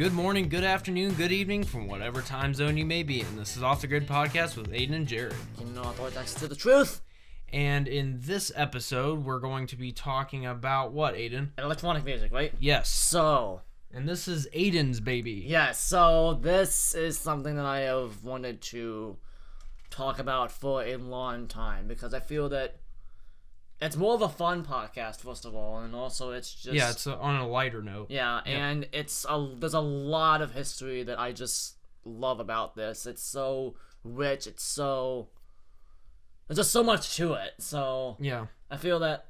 good morning, good afternoon, good evening from whatever time zone you may be in. This is Off the Grid Podcast with Aiden and Jared. You know, authority access to the truth. And in this episode, we're going to be talking about what, Aiden? Electronic music, right? Yes. So. And this is Aiden's baby. Yes, so this is something that I have wanted to talk about for a long time because I feel that it's more of a fun podcast, first of all, and also it's just... Yeah, it's on a lighter note. Yeah, and there's a lot of history that I just love about this. It's so rich, there's just so much to it, so... Yeah. I feel that...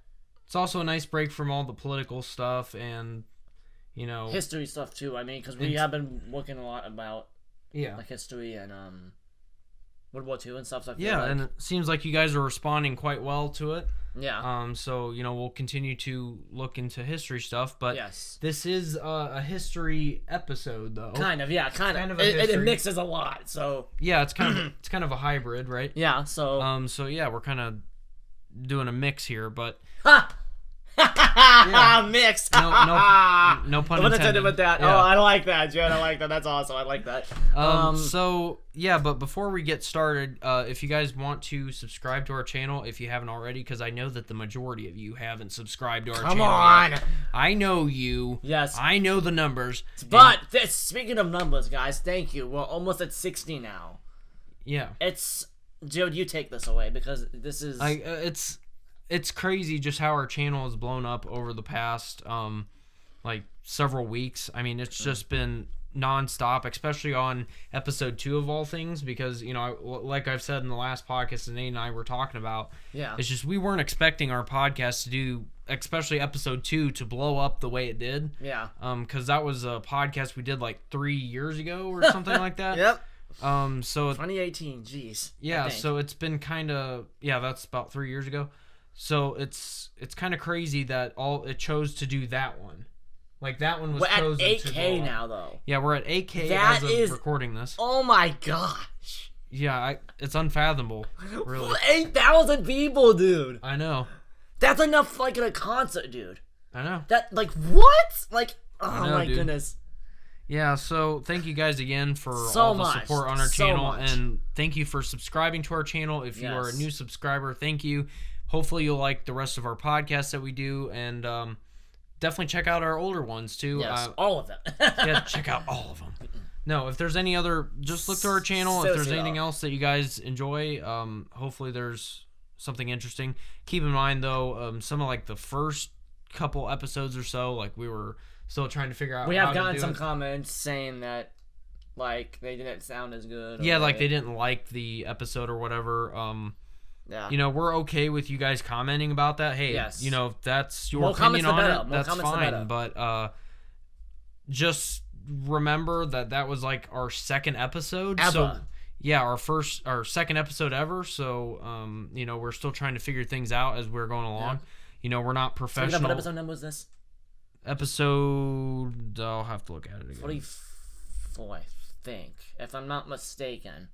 It's also a nice break from all the political stuff and, you know... history stuff, too, I mean, because we have been working a lot about like history and, World War II and stuff, so I feel like... and it seems like you guys are responding quite well to it. Yeah. So, you know, we'll continue to look into history stuff, but yes. This is a history episode, though. Kind of. It mixes a lot, so... Yeah, it's kind of a hybrid, right? Yeah, so... So, yeah, we're kind of doing a mix here, but... Ha! Yeah. Mixed. No pun intended with that. Yeah. Oh, I like that, Jared. I like that. That's awesome. I like that. So yeah, but before we get started, if you guys want to subscribe to our channel, if you haven't already, because I know that the majority of you haven't subscribed to our channel. Come on. Yet. I know you. Yes. I know the numbers. But speaking of numbers, guys, thank you. We're almost at 60 now. Yeah. Jared, you take this away because this is. It's crazy just how our channel has blown up over the past several weeks. I mean, it's just been nonstop, especially on episode 2 of all things, because, you know, like I've said in the last podcast that Nate and I were talking about, it's just we weren't expecting our podcast to do, especially episode 2, to blow up the way it did. Yeah. Because that was a podcast we did like 3 years ago or something like that. Yep. So 2018, jeez. Yeah, so it's been kind of, that's about 3 years ago. So it's kind of crazy that it chose to do that one. Like that one was chosen to at 8K now, though. Yeah, we're at 8K as of recording this. Oh my gosh. Yeah, it's unfathomable. Really. 8,000 people, dude. I know. That's enough, like, in a concert, dude. I know. What? Like, oh my goodness. Yeah, so thank you guys again for all the support on our channel, much. And thank you for subscribing to our channel. If you are a new subscriber, thank you. Hopefully you'll like the rest of our podcasts that we do, and definitely check out our older ones too. Yes, all of them. Yeah, check out all of them. No, if there's any other, just look through our channel. If there's anything else that you guys enjoy, hopefully there's something interesting. Keep in mind though, some of like the first couple episodes or so, like we were still trying to figure out. We have gotten some comments saying that like they didn't sound as good. Yeah, like they didn't like the episode or whatever. Yeah. You know, we're okay with you guys commenting about that. Hey, you know, if that's your opinion on it, that's fine. But just remember that was like our second episode. Ever. So yeah, our second episode ever. So you know, we're still trying to figure things out as we're going along. Yeah. You know, we're not professional. What episode number was this? Episode, I'll have to look at it again. 44, I think, if I'm not mistaken.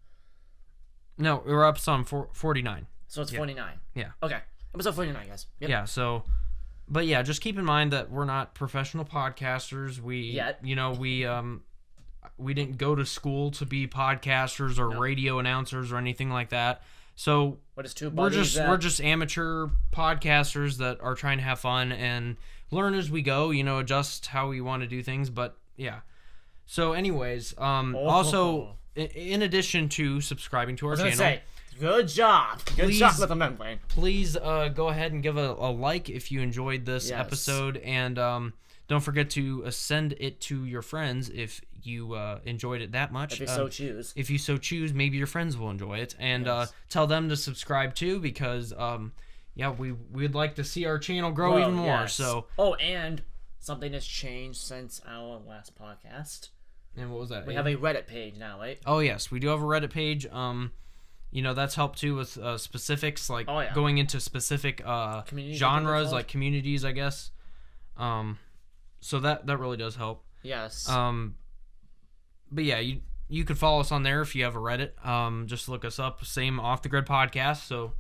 No, we're up on 49. So it's 49. Yeah. Okay. Episode 49, guys. Yep. Yeah, so... But yeah, just keep in mind that we're not professional podcasters. We didn't go to school to be podcasters or radio announcers or anything like that. So we're just amateur podcasters that are trying to have fun and learn as we go, you know, adjust how we want to do things. But yeah. So anyways, also in addition to subscribing to our channel, good job. Good job with the membrane. Please go ahead and give a like if you enjoyed this episode. And don't forget to send it to your friends if you enjoyed it that much. If you so choose. If you so choose, maybe your friends will enjoy it. And tell them to subscribe too, because we'd like to see our channel grow even more. Yes. So. Oh, and something has changed since our last podcast. And what was that? We have a Reddit page now, right? Oh, yes. We do have a Reddit page. You know, that's helped too with specifics, like going into specific genres, like communities, I guess. So that really does help. Yes. But yeah, you could follow us on there if you have a Reddit. Just look us up. Same Off the Grid Podcast. So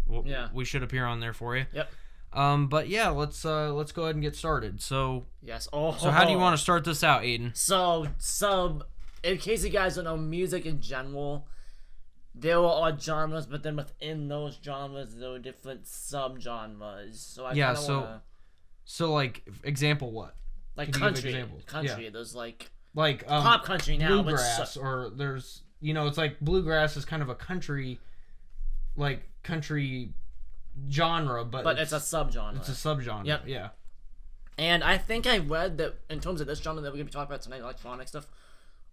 we should appear on there for you. Yep. But yeah, let's go ahead and get started. So Yes. Oh. so how do you want to start this out, Aiden? So, in case you guys don't know, music in general, there are genres, but then within those genres, there are different subgenres. So I Yeah, kinda so- wanna, like example what? like Can you give country, examples? country. Yeah. There's like Like pop country now, but bluegrass, or there's it's like bluegrass is kind of a country genre, but it's a subgenre. It's a subgenre. Yep. Yeah. And I think I read that in terms of this genre that we're gonna be talking about tonight, electronic stuff,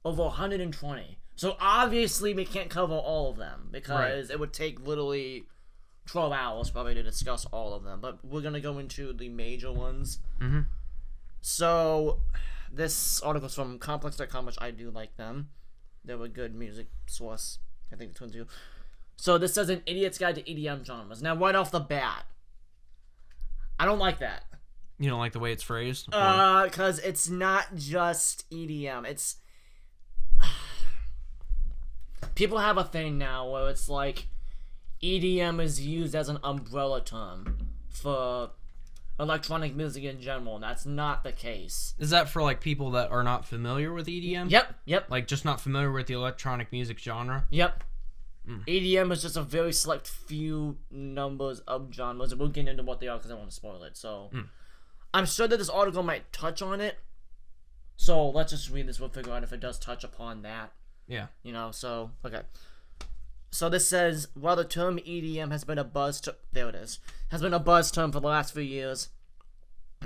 over 120. So obviously we can't cover all of them because it would take literally 12 hours probably to discuss all of them. But we're gonna go into the major ones. Mm-hmm. So this article's from Complex.com, which I do like them. They're a good music source. I think the twins do. So this says an idiot's guide to EDM genres. Now right off the bat, I don't like that. You don't like the way it's phrased? Because it's not just EDM. It's people have a thing now where it's like EDM is used as an umbrella term for electronic music in general, and that's not the case. Is that for like people that are not familiar with EDM? Yep. Like just not familiar with the electronic music genre? Yep. EDM is just a very select few numbers of genres, and we'll get into what they are because I don't want to spoil it. So, I'm sure that this article might touch on it. So let's just read this. We'll figure out if it does touch upon that. Yeah. So okay. So this says, while the term EDM has been a buzz term for the last few years,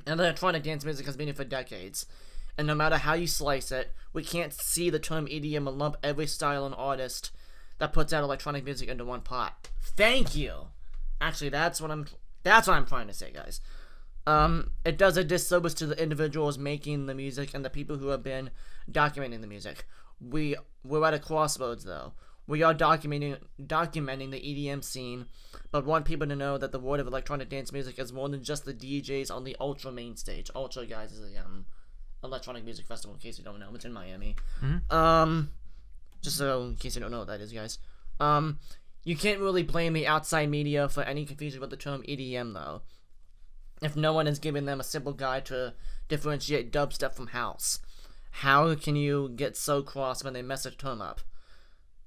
and electronic dance music has been here for decades. And no matter how you slice it, we can't see the term EDM and lump every style and artist that puts out electronic music into one pot. Thank you. Actually, that's what I'm trying to say, guys. It does a disservice to the individuals making the music and the people who have been documenting the music. We're at a crossroads, though. We are documenting the EDM scene, but want people to know that the world of electronic dance music is more than just the DJs on the Ultra main stage. Ultra, guys, is a electronic music festival. In case you don't know, it's in Miami. Just so in case you don't know what that is, guys. You can't really blame the outside media for any confusion with the term EDM, though, if no one is giving them a simple guide to differentiate dubstep from house. How can you get so cross when they mess a term up?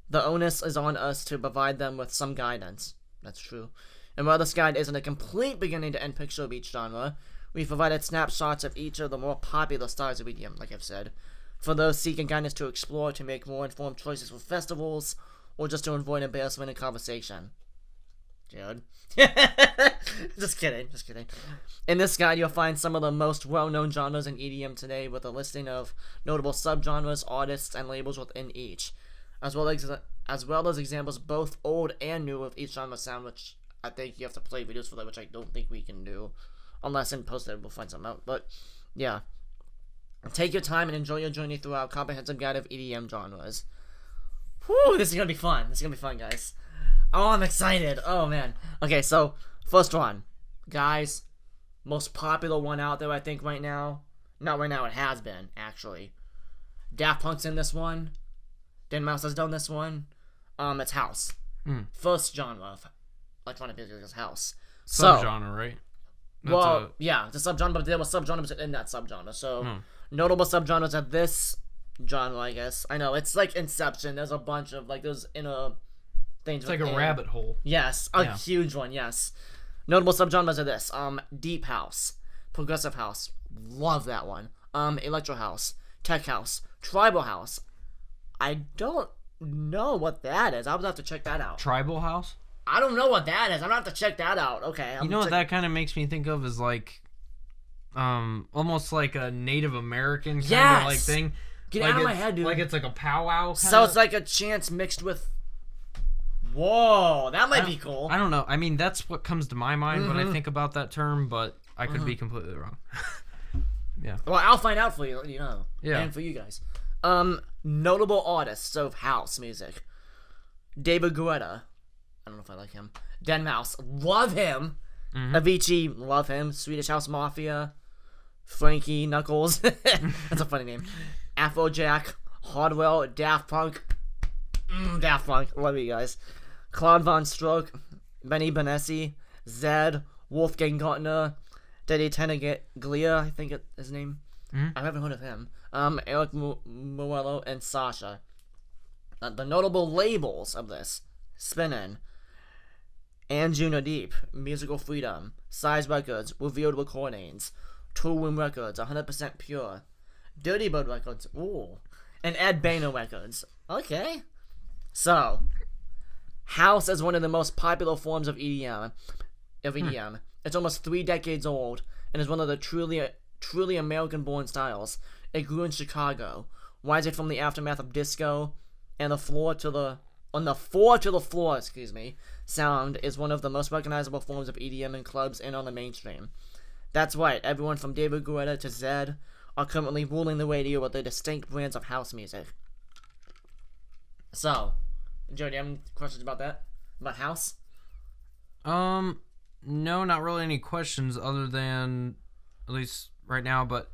The onus is on us to provide them with some guidance. That's true. And while this guide isn't a complete beginning to end picture of each genre, we've provided snapshots of each of the more popular styles of EDM, like I've said, for those seeking guidance to explore, to make more informed choices for festivals, or just to avoid embarrassment in conversation. Jared. Just kidding. In this guide, you'll find some of the most well-known genres in EDM today, with a listing of notable subgenres, artists, and labels within each, as well as examples both old and new of each genre sound, which I think you have to play videos for that, which I don't think we can do, unless in post we'll find something out. But yeah, take your time and enjoy your journey through our comprehensive guide of EDM genres. Whew, this is gonna be fun. Guys. Oh, I'm excited. Oh man. Okay, so first one, guys, most popular one out there, I think right now. Not right now. It has been actually. Daft Punk's in this one. Mouse has done this one. It's house. First genre of electronic music is house. Subgenre, right? Yeah, it's a subgenre, but there were subgenres within that subgenre. So, notable subgenres of this genre, I guess. I know, it's like Inception. There's a bunch of, there's inner things. It's like a rabbit hole. Yes, a huge one, yes. Notable subgenres of this. Deep house. Progressive house. Love that one. Electro house. Tech house. Tribal house. I don't know what that is. I would have to check that out. Tribal house? I don't know what that is. I'm gonna have to check that out. Okay. You know what that kind of makes me think of is almost like a Native American kind of thing. Get out of my head, dude. Like it's like a powwow. So it's like a chant mixed with. Whoa, that might be cool. I don't know. I mean, that's what comes to my mind when I think about that term, but I could be completely wrong. Yeah. Well, I'll find out for you. Yeah. And for you guys. Notable artists of house music. David Guetta. I don't know if I like him. Mouse, love him. Avicii, love him. Swedish House Mafia. Frankie Knuckles. That's a funny name. Afrojack. Hardwell. Daft Punk. Daft Punk. Love you guys. Claude Von Stroke. Benny Benassi. Zed. Wolfgang Gartner, Daddy Tenaglia, I think it's his name. I haven't heard of him. Eric Morello, and Sasha. The notable labels of this: Spinnin', Anjuna Deep, Musical Freedom, Size Records, Revealed Recordings, Tool Room Records, 100% Pure, Dirty Bird Records, ooh, and Ed Bainer Records. Okay. So, house is one of the most popular forms of EDM. It's almost 3 decades old and is one of the truly American-born styles. It grew in Chicago, rising from the aftermath of disco, and the floor to the floor, sound is one of the most recognizable forms of EDM in clubs and on the mainstream. That's right, everyone from David Guetta to Zedd are currently ruling the radio with their distinct brands of house music. So, Joe, do you have any questions about that? About house? No, not really any questions other than, at least right now, but,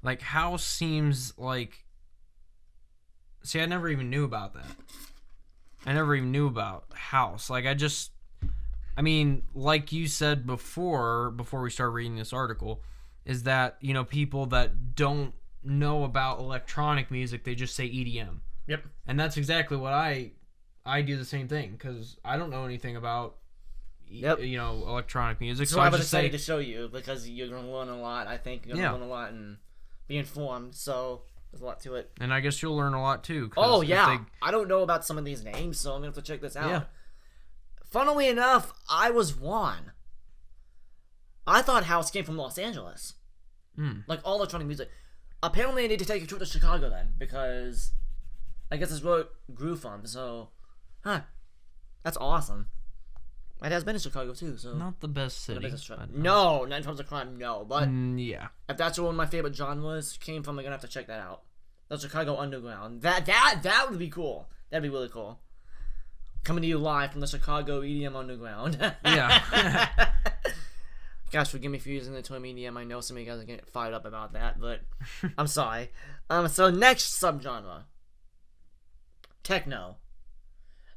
like, house seems like... See, I never even knew about that. I never even knew about house. Like, I mean, like you said before we started reading this article, is that, you know, people that don't know about electronic music, they just say EDM. Yep. And that's exactly what I do the same thing, because I don't know anything about, you know, electronic music. So I was excited to show you, because you're going to learn a lot. I think you're going to learn a lot and be informed, so... There's a lot to it. And I guess you'll learn a lot too. Oh, yeah. I don't know about some of these names, so I'm going to have to check this out. Yeah. Funnily enough, I was wrong. I thought house came from Los Angeles. Like all electronic music. Apparently, I need to take a trip to Chicago then, because I guess that's where it grew from. So, that's awesome. My dad's been in Chicago too, so... Not the best city. No, not in terms of crime, no. But yeah, if that's where one of my favorite genres came from, I'm gonna have to check that out. The Chicago Underground. That would be cool. That'd be really cool. Coming to you live from the Chicago EDM Underground. Yeah. Gosh, forgive me for using the term EDM. I know some of you guys are getting fired up about that, but I'm sorry. So next subgenre, techno.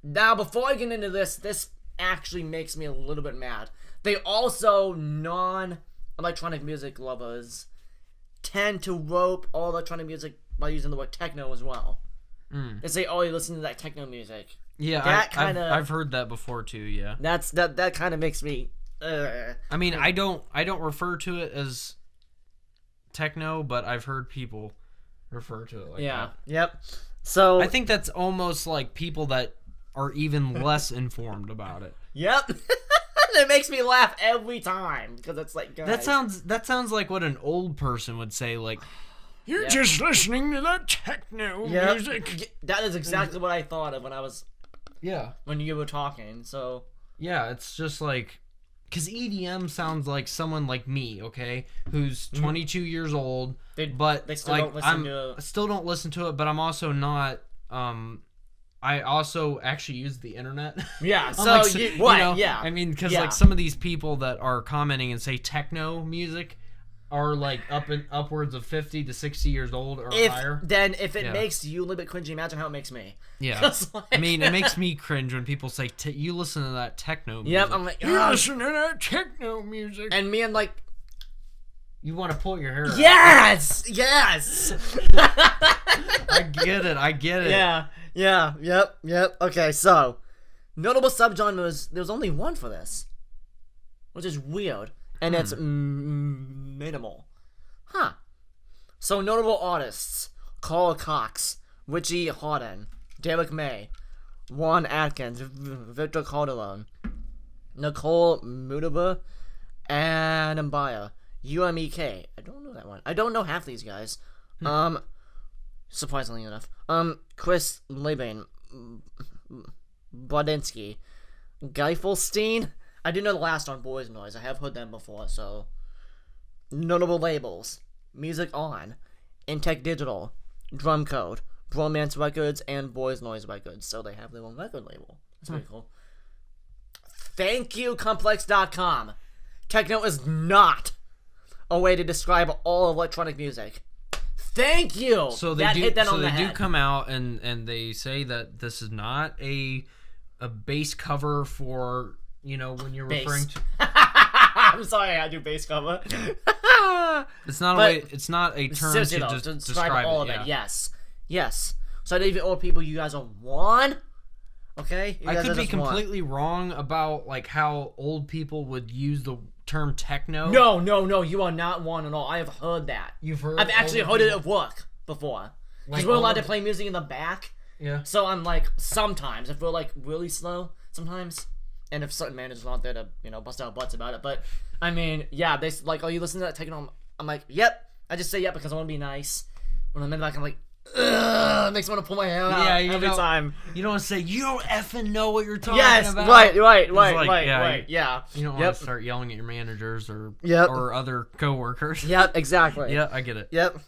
Now, before I get into this actually makes me a little bit mad. They also, non-electronic music lovers, tend to rope all electronic music by using the word techno as well. They say, "Oh, you listen to that techno music." Yeah, I've heard that before too. Yeah, that kind of makes me. I mean, I don't refer to it as techno, but I've heard people refer to it like that. Yep. So I think that's almost like people that are even less informed about it. Yep. It makes me laugh every time because it's like, guys. That sounds like what an old person would say, like, you're just listening to that techno music. That is exactly what I thought of when you were talking. So yeah, it's just like, because EDM sounds like someone like me, okay, who's 22 years old, but they still don't listen to it. Still don't listen to it, but I'm also not. I also actually use the internet. Yeah, so like, you know, yeah. I mean, because like some of these people that are commenting and say techno music are like upwards of 50 to 60 years old or higher. Then if it makes you a little bit cringy, imagine how it makes me. Yeah. Like, I mean, it makes me cringe when people say, you listen to that techno music. Yep, I'm like, you listen to that techno music. And me, I'm like, you want to pull your hair out. Yes! I get it. Yeah, yep. Okay, so, notable subgenres, there's only one for this, which is weird, and it's minimal. So, notable artists: Carl Cox, Richie Hawtin, Derek May, Juan Atkins, Victor Calderon, Nicole Mudaber, and Mbaya. UMEK. I don't know that one. I don't know half these guys. Surprisingly enough. Chris Liebing, Bodinsky, Geifelstein. I do know the last on Boys Noise. I have heard them before, so. Notable labels: Music On, Intech Digital, Drum Code, Bromance Records, and Boys Noise Records. So they have their own record label. That's pretty cool. Thank you, Complex.com. Techno is not a way to describe all electronic music. Thank you. So they do come out and they say that this is not a bass cover for, you know, when you're referring to I'm sorry, I do bass cover. It's not it's not a term seriously, to though, just to describe all it. of it. Yes. So I even old people, you guys are one. Okay, I could be completely wrong about like how old people would use the term techno. No, you are not one at all. I have heard that. You've heard? I've actually heard it at work before. Because we're allowed to play music in the back. Yeah. So I'm like, sometimes if we're like really slow, sometimes, and if certain managers aren't there to bust out butts about it, but I mean, yeah, they like, oh, you listen to that techno? I'm like, yep. I just say yep because I want to be nice. When I'm in the back, I'm like, ugh, it makes me want to pull my hair out every time. You don't want to say, you don't effing know what you're talking about. Right, yeah. You don't want to start yelling at your managers or other coworkers. Yep, exactly. Yeah, I get it. Yep.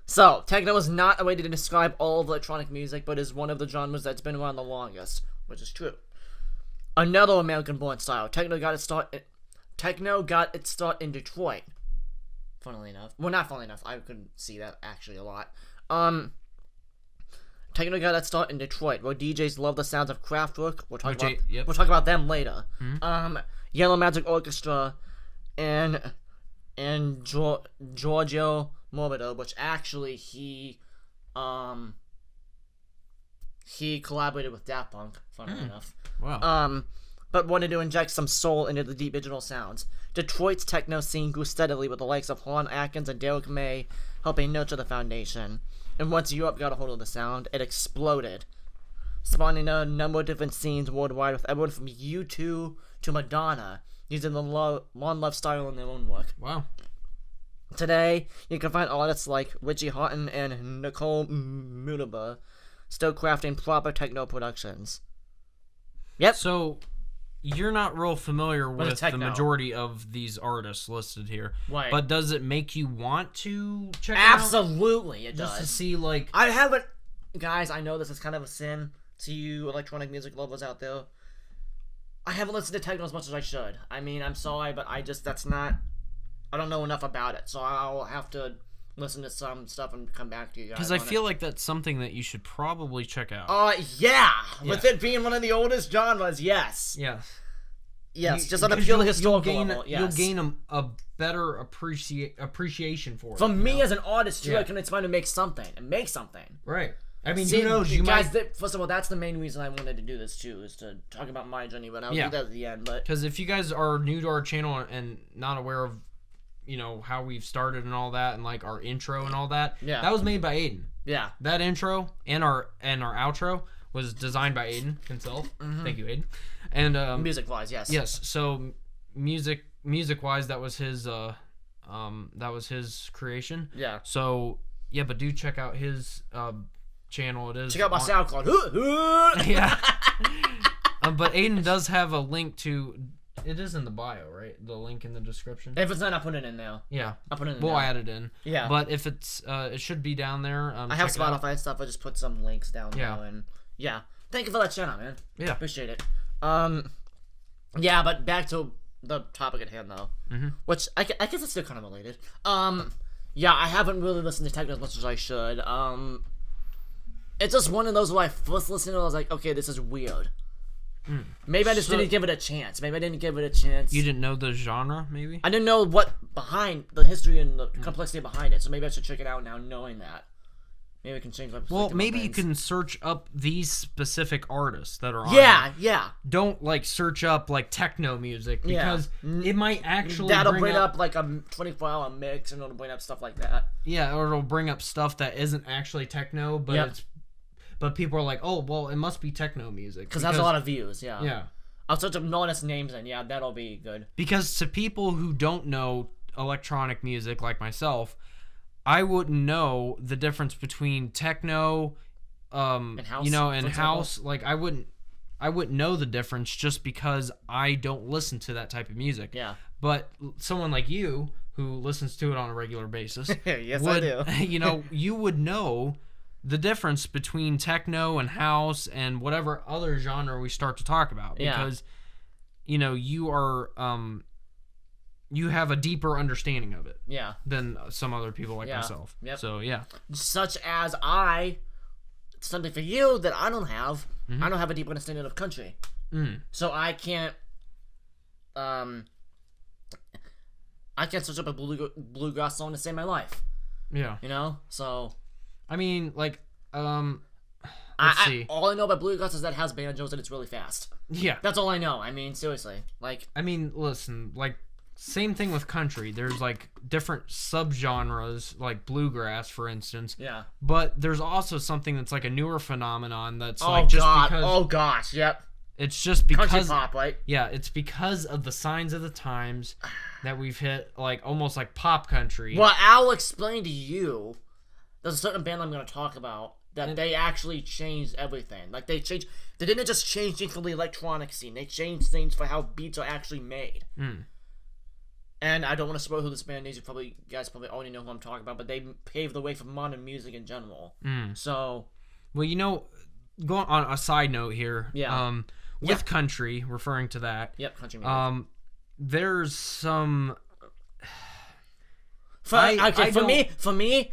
So, techno is not a way to describe all of electronic music, but is one of the genres that's been around the longest, which is true. Another American-born style. Techno got its start in Detroit. Funnily enough. Well, not funnily enough. I could see that actually a lot. Techno got its start in Detroit, where DJs love the sounds of Kraftwerk. We'll talk about them later. Mm-hmm. Yellow Magic Orchestra, and Giorgio Moroder, which actually he collaborated with Daft Punk, funnily enough. Wow. But wanted to inject some soul into the deep digital sounds. Detroit's techno scene grew steadily with the likes of Hon Atkins and Derek May helping nurture the foundation. And once Europe got a hold of the sound, it exploded, spawning a number of different scenes worldwide with everyone from U2 to Madonna using the One Love style in their own work. Wow. Today, you can find artists like Richie Houghton and Nicole Mudaber still crafting proper techno productions. Yep. So, you're not real familiar with the majority of these artists listed here. Right. But does it make you want to check it out? Absolutely, it does. Just to see, like... I haven't... Guys, I know this is kind of a sin to you electronic music lovers out there. I haven't listened to techno as much as I should. I mean, I'm sorry, but that's not... I don't know enough about it, so I'll have to listen to some stuff and come back to you guys. Because I feel like that's something that you should probably check out. Yeah. With it being one of the oldest genres, yes. Yes, just on a purely historical level, yes. You'll gain a better appreciation for it. For me as an artist, too, I can try to make something. Right. I mean, who knows? You guys, first of all, that's the main reason I wanted to do this, too, is to talk about my journey, but I'll do that at the end. Because if you guys are new to our channel and not aware of how we've started and all that, and like our intro and all that. Yeah. That was made by Aiden. Yeah. That intro and our outro was designed by Aiden himself. Mm-hmm. Thank you, Aiden. And music wise, yes. Yes. So music wise, that was his creation. Yeah. So yeah, but do check out his channel. It is check out my SoundCloud. Yeah. But Aiden does have a link to. It is in the bio, right? The link in the description. If it's not, I'll put it in now. Yeah. I'll put it in We'll add it in. Yeah. But if it's, it should be down there. I have Spotify and stuff. I just put some links down there. And yeah. Thank you for that shout out, man. Yeah. Appreciate it. Yeah, but back to the topic at hand, though. Mm-hmm. Which, I guess it's still kind of related. Yeah, I haven't really listened to techno as much as I should. It's just one of those where I first listened to it, I was like, okay, this is weird. Maybe I just didn't give it a chance. You didn't know the genre, maybe? I didn't know what behind the history and the complexity behind it, so maybe I should check it out now knowing that. Maybe I can change my perspective. Well, maybe you can search up these specific artists that are on Yeah. Don't, search up, techno music, because it might actually that'll bring up, a 24-hour mix, and it'll bring up stuff like that. Yeah, or it'll bring up stuff that isn't actually techno, but But people are like, oh, well, it must be techno music. Because it has a lot of views, yeah. Yeah. I'll search up artist names, and that'll be good. Because to people who don't know electronic music like myself, I wouldn't know the difference between techno, and house, and house. I wouldn't know the difference just because I don't listen to that type of music. Yeah. But someone like you, who listens to it on a regular basis, yes, I do. You would know the difference between techno and house and whatever other genre we start to talk about, because you are you have a deeper understanding of it than some other people like myself. So such as something for you that I don't have. I don't have a deep understanding of country, so I can't I can't search up a bluegrass song to save my life. Yeah. You know? So... I mean, like, let's see. All I know about bluegrass is that it has banjos and it's really fast. Yeah. That's all I know. I mean, seriously. Like... I mean, listen, like, same thing with country. There's, like, different subgenres, like bluegrass, for instance. Yeah. But there's also something that's, like, a newer phenomenon that's, Oh, like, just God. because... Oh, gosh. Yep. It's just because... Country pop, right? Yeah, it's because of the signs of the times that we've hit, like, almost like pop country. Well, I'll explain to you. There's a certain band I'm going to talk about that they actually changed everything. Like, they didn't just change things for the electronic scene. They changed things for how beats are actually made. And I don't want to spoil who this band is. You guys probably already know who I'm talking about, but they paved the way for modern music in general. So... Well, you know, going on a side note here. Yeah. With country, referring to that. Yep, country music. There's some... For me,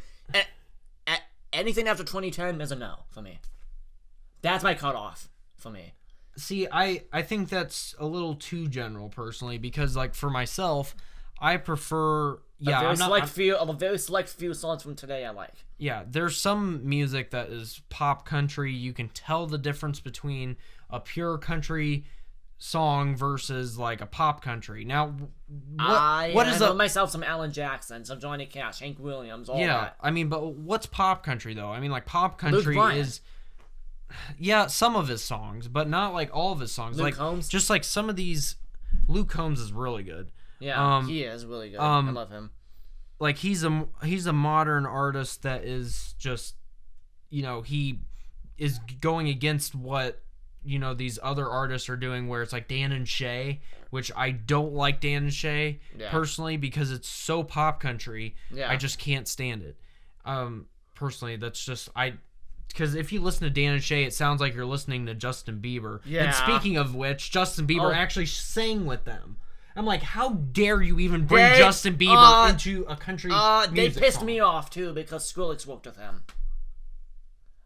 anything after 2010 is a no for me. That's my cutoff for me. See, I think that's a little too general, personally, because, like, for myself, I prefer... Yeah, a very select few songs from today I like. Yeah, there's some music that is pop country. You can tell the difference between a pure country song versus, like, a pop country. Now, I know myself some Alan Jackson, some Johnny Cash, Hank Williams, all that. Yeah, I mean, but what's pop country, though? I mean, like, pop country is... Yeah, some of his songs, but not, like, all of his songs. Luke like Combs? Just, like, some of these... Luke Combs is really good. Yeah, he is really good. I love him. Like, he's a modern artist that is just, you know, he is going against what, you know, these other artists are doing, where it's like Dan and Shay, which I don't like Dan and Shay personally, because it's so pop country. Yeah. I just can't stand it. Personally, that's just because if you listen to Dan and Shay, it sounds like you're listening to Justin Bieber. Yeah. And speaking of which, Justin Bieber actually sang with them. I'm like, how dare you even bring Justin Bieber into a country music They pissed song? me off, too, because Skrillex worked with him.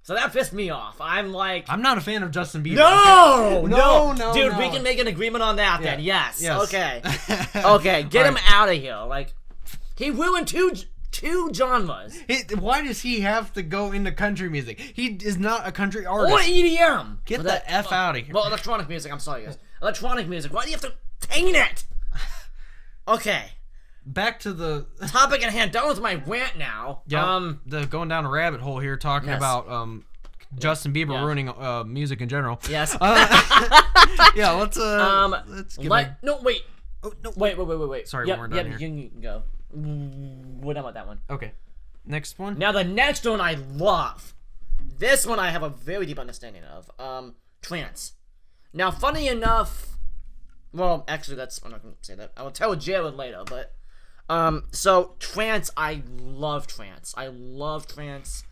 So that pissed me off. I'm like... I'm not a fan of Justin Bieber. No! No, Dude, no. we can make an agreement on that then. Yes. Yes. Okay. Okay, get him out of here. Like, he ruined two genres. Why does he have to go into country music? He is not a country artist. Or EDM. Get the F out of here. Well, electronic music. I'm sorry, guys. Electronic music. Why do you have to taint it? Okay. Back to the topic at hand. Done with my rant now. Yeah. Going down a rabbit hole here, talking about Justin Bieber ruining music in general. Yes. Yeah. Let's wait. Oh, no. Wait. Sorry, we're done here. You can go. We're done with that one. Okay. Next one. Now the next one I love. This one I have a very deep understanding of. Trance. Now, funny enough. Well, actually, I'm not gonna say that. I will tell Jared later, but so trance. I love trance. I love trance.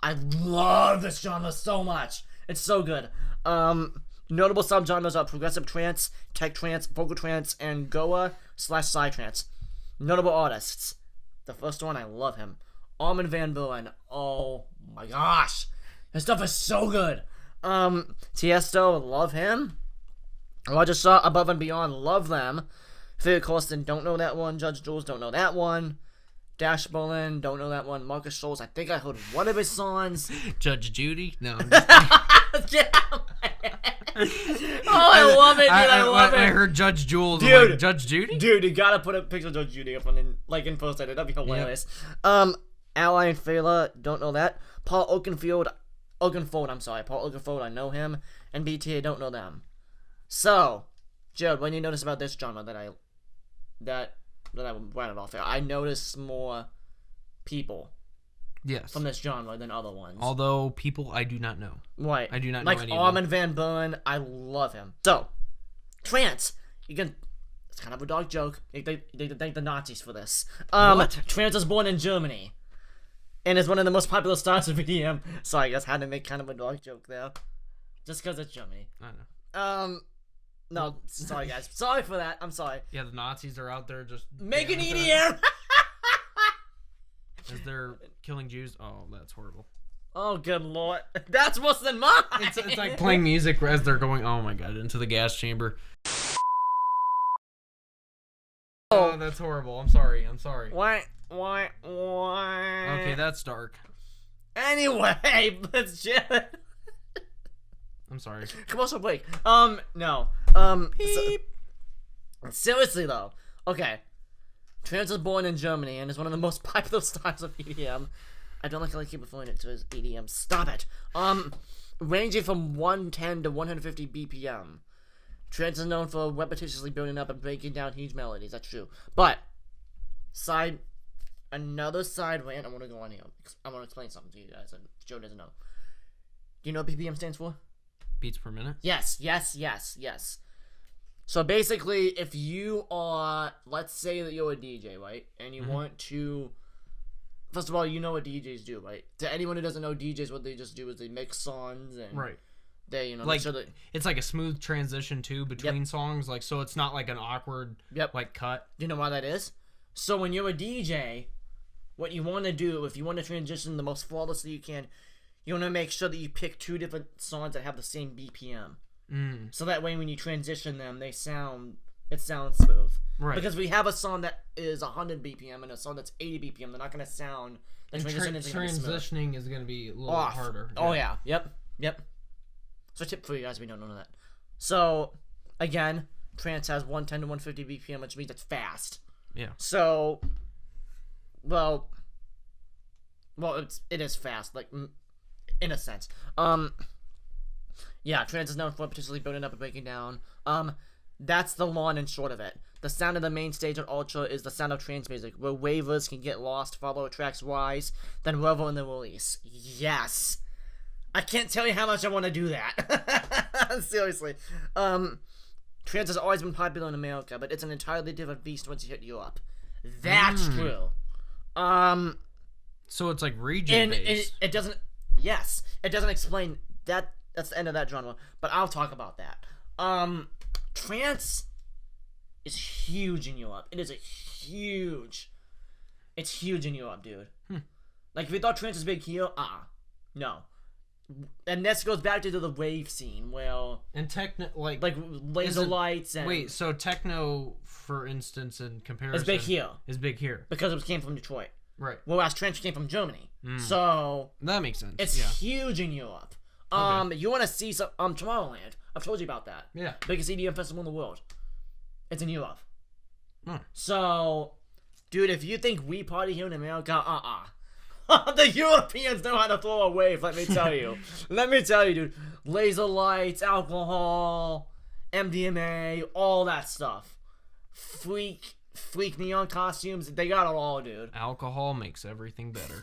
I love this genre so much. It's so good. Notable subgenres are progressive trance, tech trance, vocal trance, and Goa/psytrance. Notable artists. The first one, I love him. Armin van Buuren. Oh my gosh, his stuff is so good. Tiesto, love him. Roger Shaw, Above and Beyond, love them. Phil Colston, don't know that one. Judge Jules, don't know that one. Dash Berlin, don't know that one. Marcus Scholes, I think I heard one of his songs. Judge Judy? No. I'm just I love it, dude. I love it. I heard Judge Jules. Dude, like, Judge Judy? Dude, you gotta put a picture of Judge Judy up in post edit. That'd be hilarious. Yep. Ally and Fela, don't know that. Paul Oakenfold, Paul Oakenfold, I know him. And BTA, don't know them. So, Jared, what do you notice about this genre that I ran it off there? I notice more people from this genre than other ones. Although people I do not know. Right. I do not know any of them. Like Armin van Buuren, I love him. So, trance. It's kind of a dog joke. They thank the Nazis for this. Trance was born in Germany. And is one of the most popular styles of EDM. Sorry, I guys had to make kind of a dog joke there. Just because it's Germany. I know. No, sorry guys. Sorry for that. I'm sorry. Yeah, the Nazis are out there just making EDM. As they're killing Jews. Oh, that's horrible. Oh, good lord. That's worse than mine. It's like playing music as they're going, oh my god, into the gas chamber. Oh Oh, that's horrible. I'm sorry. Why? Okay, that's dark. Anyway, let's just... I'm sorry. Commercial break. No. Seriously though. Okay. Trance was born in Germany and is one of the most popular styles of EDM. I don't like how I keep referring it to as EDM. Stop it. Ranging from 110 to 150 BPM. Trance is known for repetitiously building up and breaking down huge melodies. That's true. But another side rant I want to go on here. I want to explain something to you guys that Joe doesn't know. Do you know what BPM stands for? Beats per minute? Yes. So basically, if you are, let's say that you're a DJ, right? And you want to, first of all, you know what DJs do, right? To anyone who doesn't know DJs, what they just do is they mix songs and they, like, make sure that, it's like a smooth transition too between songs, like, so it's not like an awkward like cut. Do you know why that is? So when you're a DJ, what you want to do, if you want to transition the most flawlessly you can, you want to make sure that you pick two different songs that have the same BPM. So that way when you transition them, it sounds smooth. Right. Because we have a song that is 100 BPM and a song that's 80 BPM, they're not going to sound... Transitioning is going to be a little harder. Oh, yeah. Yep. So a tip for you guys if you don't know that. So, again, trance has 110 to 150 BPM, which means it's fast. Yeah. So, well, it is fast, like, in a sense. Yeah, trance is known for particularly building up and breaking down. That's the long and short of it. The sound of the main stage on Ultra is the sound of trance music, where wavers can get lost, follow tracks rise, then revel in the release. Yes! I can't tell you how much I want to do that. Seriously. Trance has always been popular in America, but it's an entirely different beast once you hit Europe. That's true. So it's like region-based. It doesn't... Yes. It doesn't explain that... That's the end of that genre, but I'll talk about that. Trance is huge in Europe. It is it's huge in Europe, dude. Like, if you thought trance was big here, no. And this goes back to the rave scene, where... And techno, like laser lights and... Wait, so techno, for instance, in comparison... Is big here. Because it came from Detroit. Right. Whereas trance came from Germany. So... That makes sense. It's huge in Europe. You want to see some Tomorrowland? I've told you about that. Yeah. Biggest EDM festival in the world. It's in Europe. So, dude, if you think we party here in America, the Europeans know how to throw a wave. Let me tell you. Dude. Laser lights, alcohol, MDMA, all that stuff. Freak neon costumes. They got it all, dude. Alcohol makes everything better.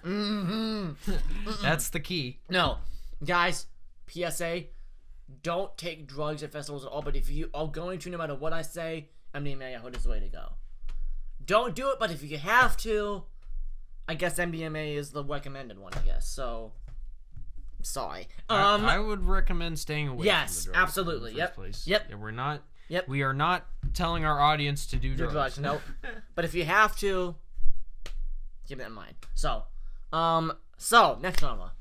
That's the key. No, guys. PSA, don't take drugs at festivals at all, but if you are going to, no matter what I say, MDMA, I heard is the way to go. Don't do it, but if you have to, I guess MDMA is the recommended one, I guess, so, sorry. I would recommend staying away from the drugs. Yes, absolutely, Yep. Yeah, we are not telling our audience to do drugs. Nope. But if you have to, keep that in mind. So, next drama.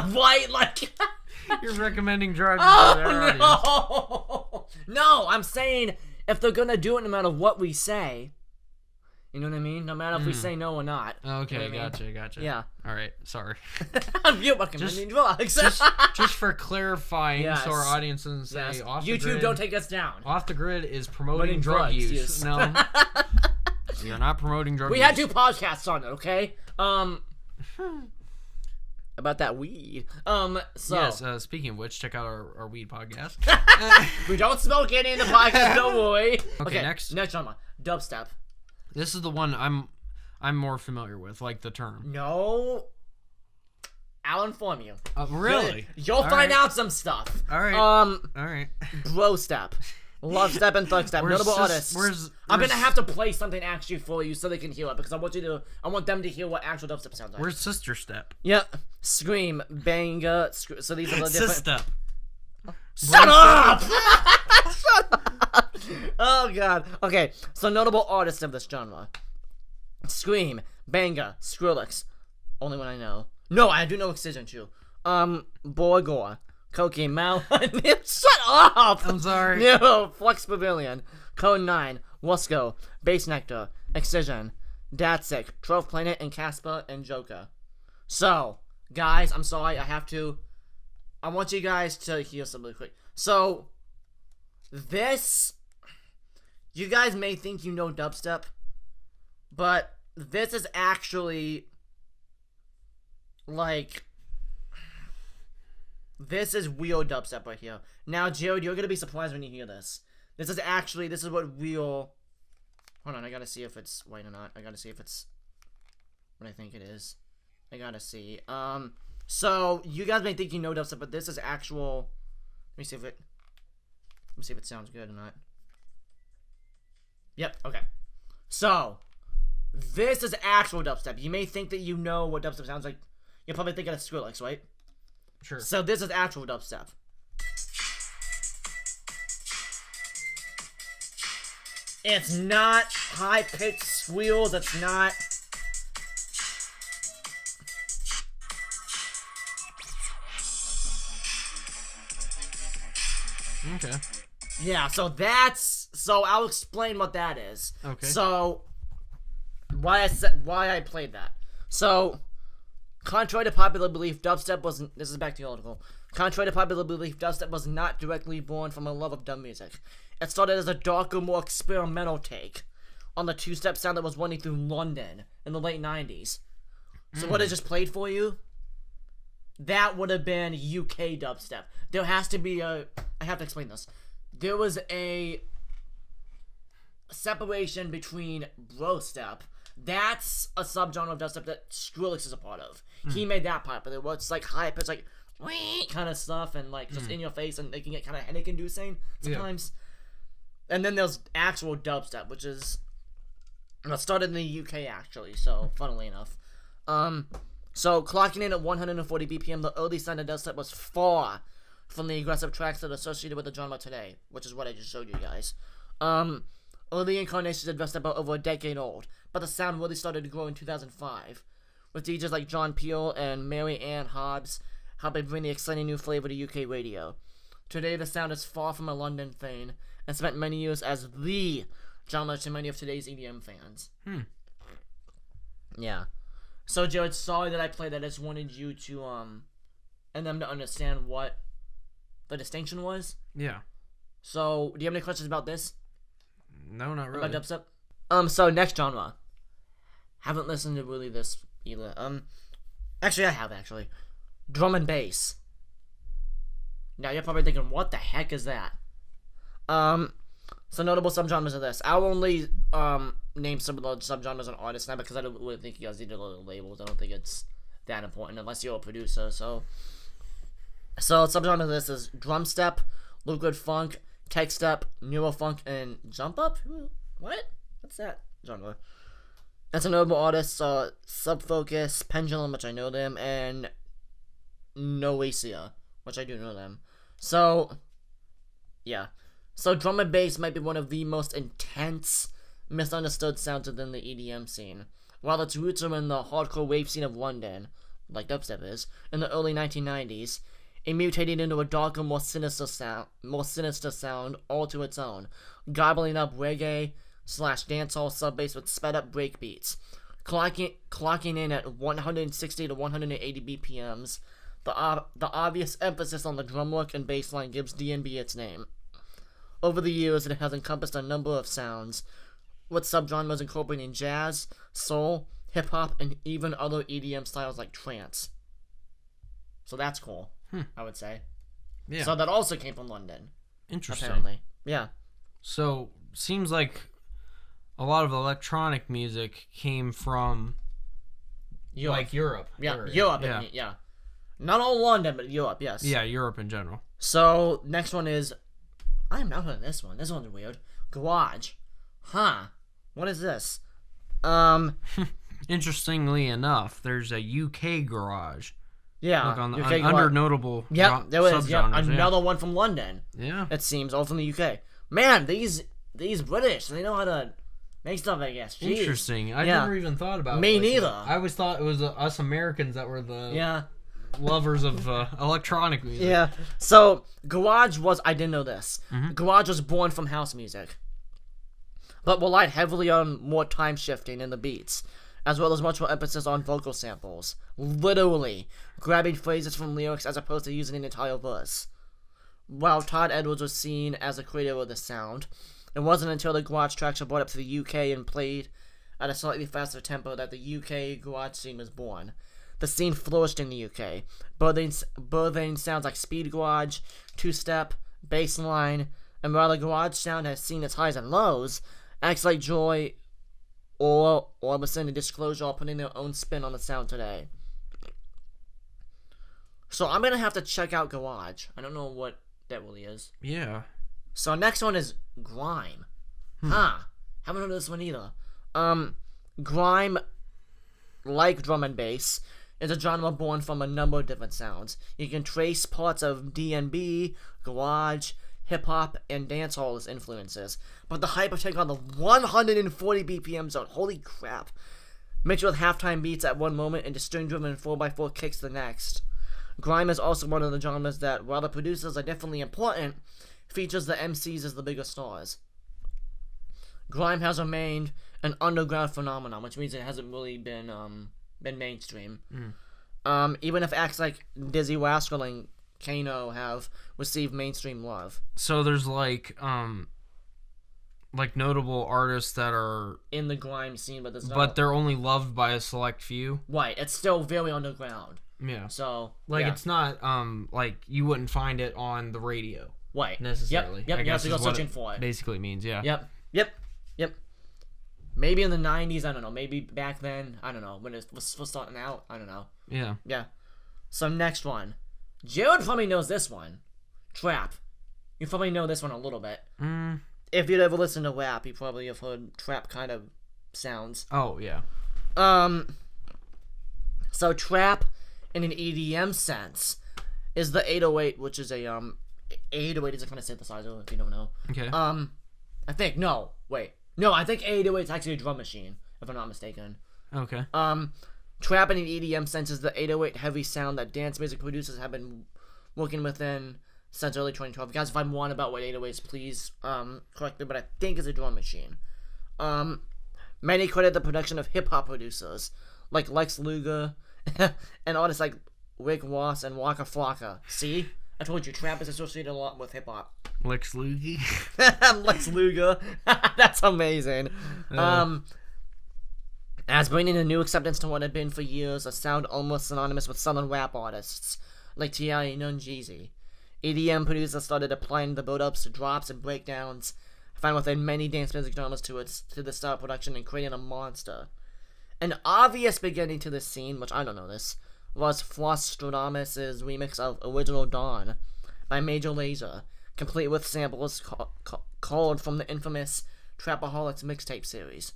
Right, like you're recommending drugs. No, I'm saying if they're gonna do it, no matter what we say, you know what I mean. No matter if we say no or not. Okay, you know gotcha. Yeah. All right. Sorry. You're recommending drugs. just for clarifying, so our audience doesn't say off the YouTube grid, don't take us down. Off the grid is promoting drug use. No, you're not promoting drug use. We had 2 podcasts on it. Okay. About that weed. So yes. Speaking of which, check out our weed podcast. We don't smoke any in the podcast. Don't worry. Okay. Next drama. Dubstep. This is the one I'm more familiar with, like the term. No. I'll inform you. Really? You'll find out some stuff. All right. All right. Bro step. Love step and thug step. Notable artists. I'm gonna have to play something actually for you so they can hear it because I want them to hear what actual dubstep sounds like. Where's sister step? Yep. Scream, banga. So these are the different. Sister. Shut up! Shut up! Oh god. Okay. So notable artists of this genre: Scream, Banga, Skrillex. Only one I know. No, I do know Excision too. Borgore, Cocaine Mouth. Shut up! I'm sorry. No, Flux Pavilion, Code 9, Wusko, Base Nectar, Excision, Datsik, 12th Planet, and Casper and Joker. So, guys, I'm sorry, I want you guys to hear something quick. So, you guys may think you know dubstep, but this is actually, this is real dubstep right here. Now, Jared, you're gonna be surprised when you hear this. This is what real... Hold on, I gotta see if it's white or not. I gotta see if it's what I think it is. I gotta see. So, you guys may think you know dubstep, but this is actual... Let me see if it sounds good or not. Yep, okay. So, this is actual dubstep. You may think that you know what dubstep sounds like. You're probably thinking of Skrillex, right? Sure. So, this is actual dubstep. It's not high-pitched squeals. It's not... Okay. Yeah, so I'll explain what that is. Okay. So, why I played that. So, contrary to popular belief, dubstep wasn't... This is back to the article. Contrary to popular belief, dubstep was not directly born from a love of dub music. It started as a darker, more experimental take on the two-step sound that was running through London in the late 90s. So what I just played for you, that would have been UK dubstep. There has to be I have to explain this. There was a separation between brostep. That's a subgenre of dubstep that Skrillex is a part of. He made that popular. Where it's like high pitch, like kind of stuff, and like just in your face, and they can get kind of headache inducing sometimes. Yeah. And then there's actual dubstep, which is started in the UK actually. So funnily enough, so clocking in at 140 BPM, the early sound of dubstep was far from the aggressive tracks that are associated with the genre today, which is what I just showed you guys. Early incarnations of dubstep are over a decade old, but the sound really started to grow in 2005, with DJs like John Peel and Mary Ann Hobbs helping bring the exciting new flavor to UK radio. Today, the sound is far from a London thing, and spent many years as the genre to many of today's EDM fans. Yeah. So, Jared, sorry that I played that. I just wanted you to, and them to understand what the distinction was. Yeah. So, do you have any questions about this? No, not really. About dubstep? So, next genre. Haven't listened to really this either. Actually, I have, actually. Drum and bass. Now, you're probably thinking, what the heck is that? So notable subgenres of this. I'll only name some of the subgenres and artists now because I don't really think you guys need to know the labels. I don't think it's that important unless you're a producer. So subgenre of this is drum step, liquid funk, tech step, neurofunk, and jump up. What? What's that genre? And some notable artists are Subfocus, Pendulum, which I know them, and Noasia, which I do know them. So yeah. So drum and bass might be one of the most intense, misunderstood sounds within the EDM scene. While its roots are in the hardcore wave scene of London, like dubstep is, in the early 1990s, it mutated into a darker, more sinister sound all to its own, gobbling up reggae / dancehall sub-bass with sped-up breakbeats. Clocking in at 160 to 180 BPMs, the obvious emphasis on the drum work and bass line gives D&B its name. Over the years, it has encompassed a number of sounds, with subgenres incorporating jazz, soul, hip-hop, and even other EDM styles like trance. So that's cool, I would say. Yeah. So that also came from London. Interesting. Apparently. Yeah. So, seems like a lot of electronic music came from, like, Europe. Yeah, area. Europe. Yeah. Not all London, but Europe, yes. Yeah, Europe in general. So, next one is... I am not heard of this one. This one's weird. Garage. Huh. What is this? Interestingly enough, there's a UK garage. Yeah. Look, under notable there is. Yeah, another one from London. Yeah. It seems, all from the UK. Man, these British, they know how to make stuff, I guess. Jeez. Interesting. I never even thought about it. Me neither. I always thought it was us Americans that were the... Yeah. lovers of electronic music. Yeah. So, garage was... I didn't know this. Garage was born from house music. but relied heavily on more time shifting in the beats, as well as much more emphasis on vocal samples. Literally, grabbing phrases from lyrics as opposed to using an entire verse. While Todd Edwards was seen as the creator of the sound, it wasn't until the garage tracks were brought up to the UK and played at a slightly faster tempo that the UK garage scene was born. The scene flourished in the UK, birthing sounds like speed garage, two-step, bassline, and while the garage sound has seen its highs and lows, acts like Joy or Orbison and Disclosure are putting their own spin on the sound today. So I'm gonna have to check out garage. I don't know what that really is. Yeah. So next one is grime. Haven't heard of this one either. Grime, like drum and bass, is a genre born from a number of different sounds. You can trace parts of D&B, garage, hip-hop, and dancehall as influences, but the hype of taking on the 140 BPM zone, holy crap, mixed with halftime beats at one moment and string-driven 4x4 kicks the next. Grime is also one of the genres that, while the producers are definitely important, features the MCs as the bigger stars. Grime has remained an underground phenomenon, which means it hasn't really been mainstream. Even if acts like Dizzy Rascal and Kano have received mainstream love. So there's like notable artists that are in the grime scene, but they're only loved by a select few. Right, it's still very underground. Yeah. So it's not like you wouldn't find it on the radio. Right. Necessarily. Yep. You have to go searching for it. Basically means, yeah. Yep. Maybe in the 90s, I don't know. Maybe back then, I don't know. When it was starting out, I don't know. Yeah. So next one. Jared probably knows this one. Trap. You probably know this one a little bit. If you'd ever listened to rap, you probably have heard trap kind of sounds. Oh, yeah. So trap, in an EDM sense, is the 808, which is a 808 is a kind of synthesizer, if you don't know. Okay. I think I think 808 is actually a drum machine, if I'm not mistaken. Okay. Trap in an EDM sense is the 808 heavy sound that dance music producers have been working within since early 2012. Guys, if I'm wrong about what 808s, please correct me, but I think it's a drum machine. Many credit the production of hip hop producers like Lex Luger and artists like Rick Ross and Waka Flocka. See? I told you, trap is associated a lot with hip hop. Lex Luger. Lex Luger. That's amazing. As bringing a new acceptance to what had been for years a sound almost synonymous with southern rap artists like T.I. and Young Jeezy. EDM producers started applying the build-ups, drops, and breakdowns found within many dance music genres to the style of production and creating a monster. An obvious beginning to this scene, which I don't know this, was Flosstradamus' remix of Original Dawn by Major Lazer, complete with samples culled from the infamous Trapaholics mixtape series.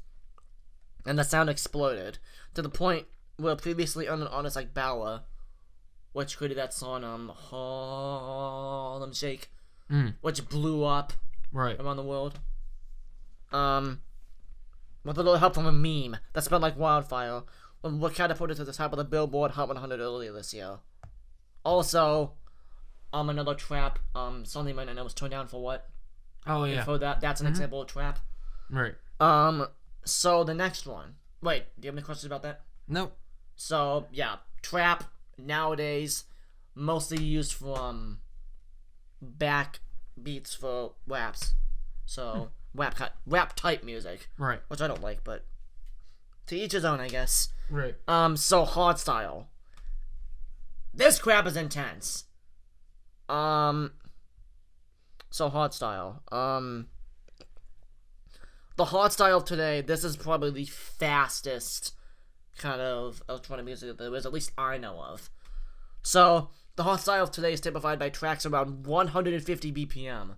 And the sound exploded, to the point where previously unknown artists like Bauer, which created that song, Harlem Shake, which blew up around the world, with a little help from a meme that spread like wildfire, what catapulted to the top of the Billboard Hot 100 earlier this year. Also, another trap, song you might not know was Turn Down for What? Oh, yeah. For that's an example of trap. Right. So the nenext one. Wait, do you have any questions about that? Nope. So, yeah, trap, nowadays, mostly used for, back beats for raps. So, rap type music. Right. Which I don't like, but to each his own, I guess. Right. So hardstyle. This crap is intense. So hardstyle. The hardstyle of today, this is probably the fastest kind of electronic music that there is, at least I know of. So, the hardstyle of today is typified by tracks around 150 BPM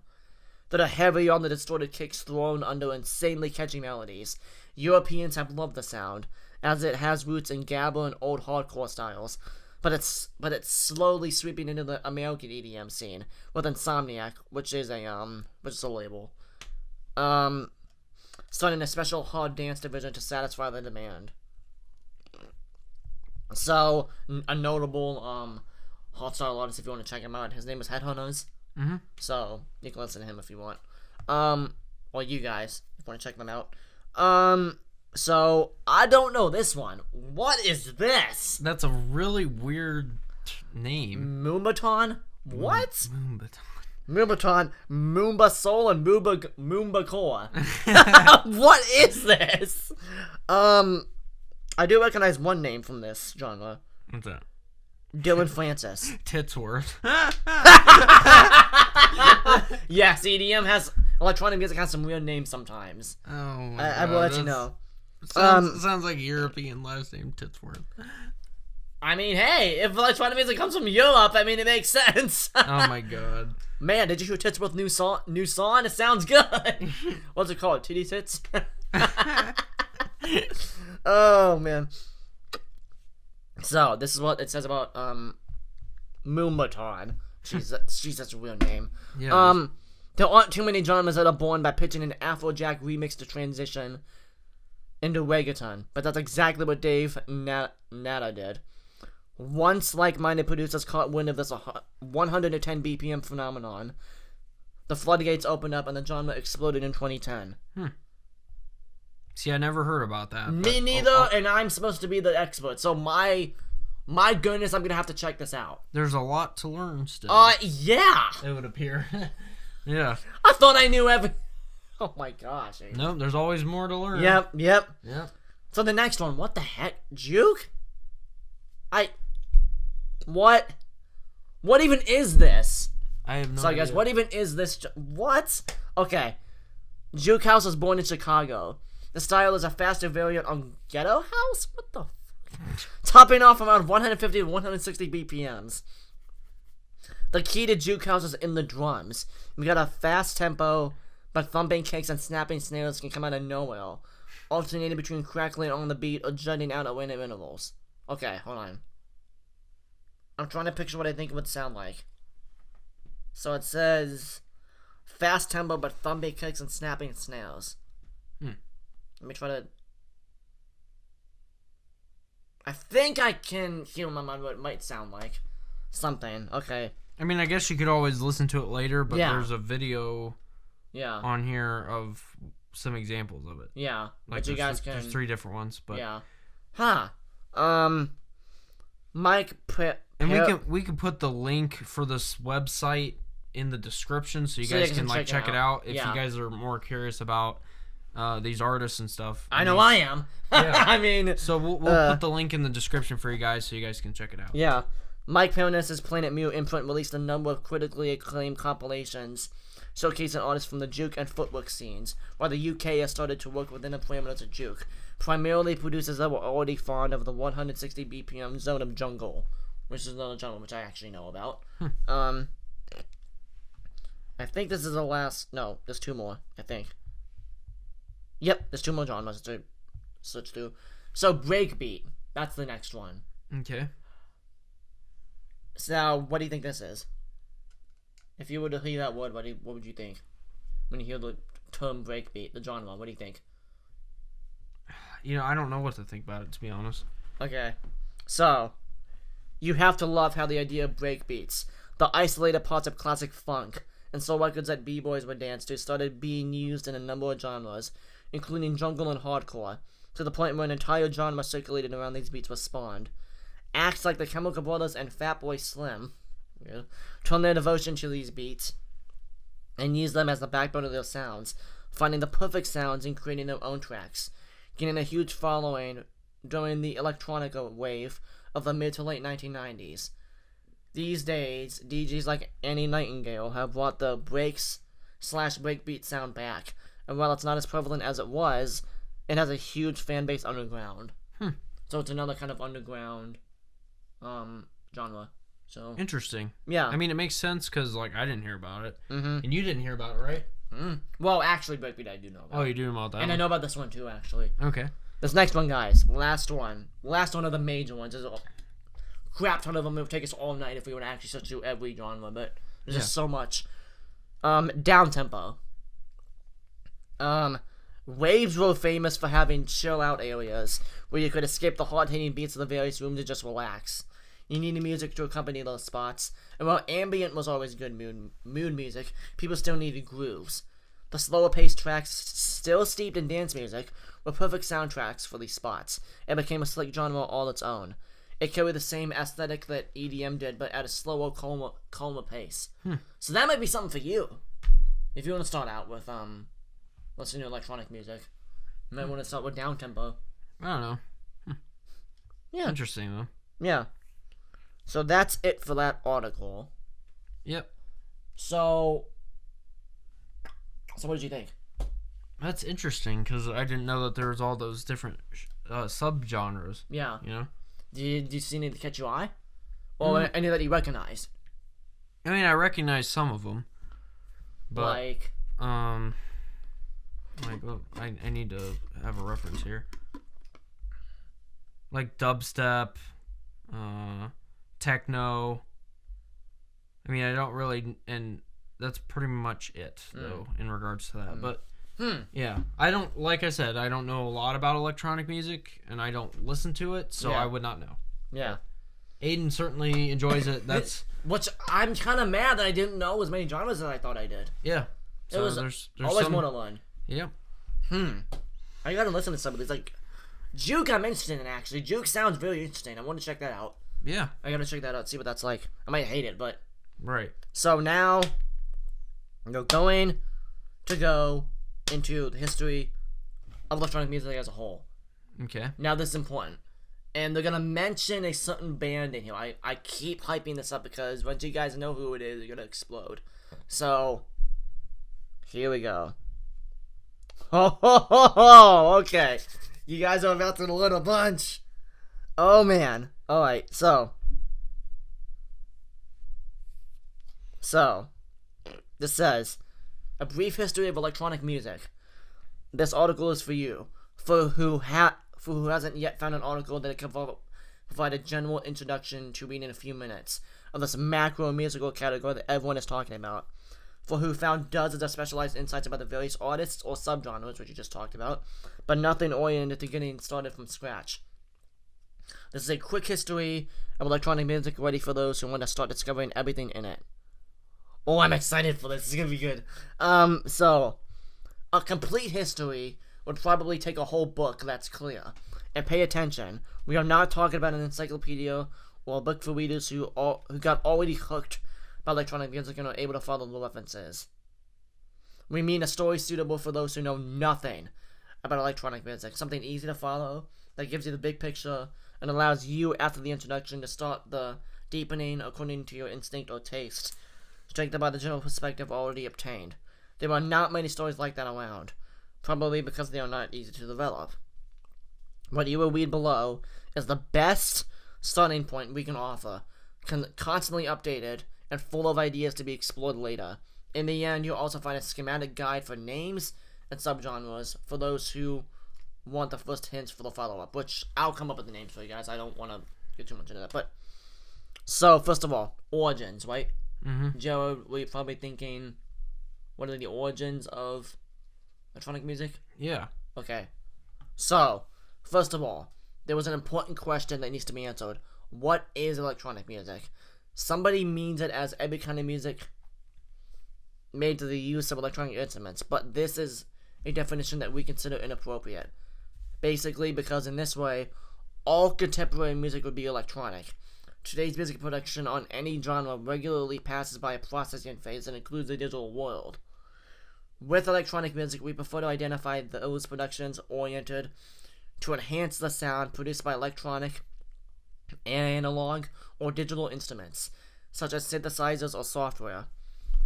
that are heavy on the distorted kicks thrown under insanely catchy melodies. Europeans have loved the sound, as it has roots in gabber and old hardcore styles, but it's slowly sweeping into the American EDM scene with Insomniac, which is a label, starting a special hard dance division to satisfy the demand. So, a notable hardstyle artist, if you want to check him out, his name is Headhunters. So, you can listen to him if you want. or you guys, if you want to check them out. So I don't know this one. What is this? That's a really weird name. Moombaton? What? Moombaton. Moombaton, Moomba Soul, and Moomba Core. What is this? I do recognize one name from this genre. What's that? Dylan Francis. Titsworth. Yes, EDM has electronic music has some weird names sometimes. Oh my God. I will let you know. Sounds like a European last name, Titsworth. I mean, hey, if electronic music comes from Europe, I mean, it makes sense. Oh my God. Man, did you hear Titsworth's new song? It sounds good. What's it called? Titty Tits? Oh, man. So, this is what it says about, Moombaton. She's such a real name. Yeah. There aren't too many genres that are born by pitching an Afrojack remix to transition into reggaeton, but that's exactly what Dave Nada did. Once like-minded producers caught wind of this 110 BPM phenomenon, the floodgates opened up and the genre exploded in 2010. See, I never heard about that. Me neither, and I'm supposed to be the expert, so my goodness, I'm gonna have to check this out. There's a lot to learn still. Yeah! It would appear. Yeah. I thought I knew every... Oh my gosh. Nope, there's always more to learn. Yep. Yep. So the next one, what the heck? Juke? What? What even is this? I have no Sorry idea. guys, what even is this? What? Okay. Juke House was born in Chicago. The style is a faster variant on Ghetto House? What the fuck? Topping off around 150 to 160 BPMs. The key to Juke House is in the drums. We got a fast tempo, but thumping kicks and snapping snares can come out of nowhere, alternating between crackling on the beat or jutting out at random intervals. Okay, hold on. I'm trying to picture what I think it would sound like. So it says, fast tempo, but thumping kicks and snapping snares. Let me try to... I think I can hear in my mind what it might sound like. Something. Okay. I mean, I guess you could always listen to it later, but there's a video on here of some examples of it. Yeah. Like but you guys can... There's 3 different ones, but... Yeah. Huh. Mike... And we can put the link for this website in the description so you guys can like check it out if you guys are more curious about these artists and stuff. I know I am. Yeah. I mean... So we'll put the link in the description for you guys so you guys can check it out. Yeah. Mike Paraness's Planet Mu imprint released a number of critically acclaimed compilations showcasing artists from the juke and footwork scenes, while the UK has started to work within the parameters of juke, primarily producers that were already fond of the 160 BPM zone of jungle, which is another genre which I actually know about. I think this is the last... No, there's 2 more, I think. Yep, there's 2 more genres to switch to. So, breakbeat. That's the next one. Okay. So, now, what do you think this is? If you were to hear that word, what would you think? When you hear the term breakbeat, the genre, what do you think? You know, I don't know what to think about it, to be honest. Okay. So, you have to love how the idea of breakbeats, the isolated parts of classic funk, and soul records that b-boys would dance to, started being used in a number of genres, including jungle and hardcore, to the point where an entire genre circulated around these beats was spawned. Acts like the Chemical Brothers and Fatboy Slim turned their devotion to these beats and used them as the backbone of their sounds, finding the perfect sounds and creating their own tracks, gaining a huge following during the electronica wave of the mid to late 1990s. These days, DJs like Annie Nightingale have brought the breaks/breakbeat sound back, and while it's not as prevalent as it was, it has a huge fan base underground. So it's another kind of underground genre. So interesting. Yeah. I mean, it makes sense because like I didn't hear about it, and you didn't hear about it, right? Well, actually, breakbeat I do know about. Oh, you do know about that? And I know about this one too, actually. Okay. This next one, guys. Last one of the major ones. There's a crap ton of them. It would take us all night if we would actually search through every genre, but there's just so much. Down tempo. Waves were famous for having chill out areas where you could escape the hard-hitting beats of the various rooms and just relax. You needed music to accompany those spots, and while ambient was always good mood music, people still needed grooves. The slower paced tracks, still steeped in dance music, were perfect soundtracks for these spots. It became a slick genre all its own. It carried the same aesthetic that EDM did, but at a slower, calmer pace. So that might be something for you. If you want to start out with listening to electronic music. You might want to start with down tempo. I don't know. Yeah. Interesting, though. Yeah. So that's it for that article. Yep. So what did you think? That's interesting, because I didn't know that there was all those different subgenres. Yeah. You know? Did you see any that catch your eye? Or any that you recognized? I mean, I recognize some of them. But, like, well, I need to have a reference here. Like dubstep, techno. I mean, I don't really, and that's pretty much it, though, in regards to that. But, yeah, like I said, I don't know a lot about electronic music, and I don't listen to it, so I would not know. Yeah. Aiden certainly enjoys it. That's which I'm kind of mad that I didn't know as many genres as I thought I did. Yeah. So it was there's always some, more to learn. Yeah. I gotta listen to some of these. Like, Juke I'm interested in, actually. Juke sounds really interesting. I want to check that out. Yeah. I gotta check that out, see what that's like. I might hate it, but... Right. So now, we're going to go into the history of electronic music as a whole. Okay. Now this is important. And they're gonna mention a certain band in here. I keep hyping this up because once you guys know who it is, you're gonna explode. So, here we go. Oh, okay. You guys are about to learn a bunch. Oh, man. Alright, so, this says, a brief history of electronic music. This article is for you, for who hasn't yet found an article that can provide a general introduction to read in a few minutes of this macro musical category that everyone is talking about. For who found dozens of specialized insights about the various artists or subgenres, which you just talked about, but nothing oriented to getting started from scratch. This is a quick history of electronic music ready for those who want to start discovering everything in it. Oh, I'm excited for this. It's gonna be good. So, a complete history would probably take a whole book, that's clear. And pay attention, we are not talking about an encyclopedia or a book for readers who got already hooked by electronic music and are able to follow the references. We mean a story suitable for those who know nothing about electronic music, something easy to follow, that gives you the big picture, and allows you, after the introduction, to start the deepening according to your instinct or taste, strengthened by the general perspective already obtained. There are not many stories like that around, probably because they are not easy to develop. What you will read below is the best starting point we can offer, constantly updated, and full of ideas to be explored later. In the end, you'll also find a schematic guide for names and subgenres for those who want the first hints for the follow-up, which I'll come up with the names for you guys. I don't want to get too much into that. But so, first of all, origins, right? Joe, we're probably thinking, what are the origins of electronic music? Yeah. Okay. So, first of all, there was an important question that needs to be answered. What is electronic music? Somebody means it as every kind of music made to the use of electronic instruments, but this is a definition that we consider inappropriate. Basically, because in this way, all contemporary music would be electronic. Today's music production on any genre regularly passes by a processing phase that includes the digital world. With electronic music, we prefer to identify those productions oriented to enhance the sound produced by electronic, analog, or digital instruments, such as synthesizers or software.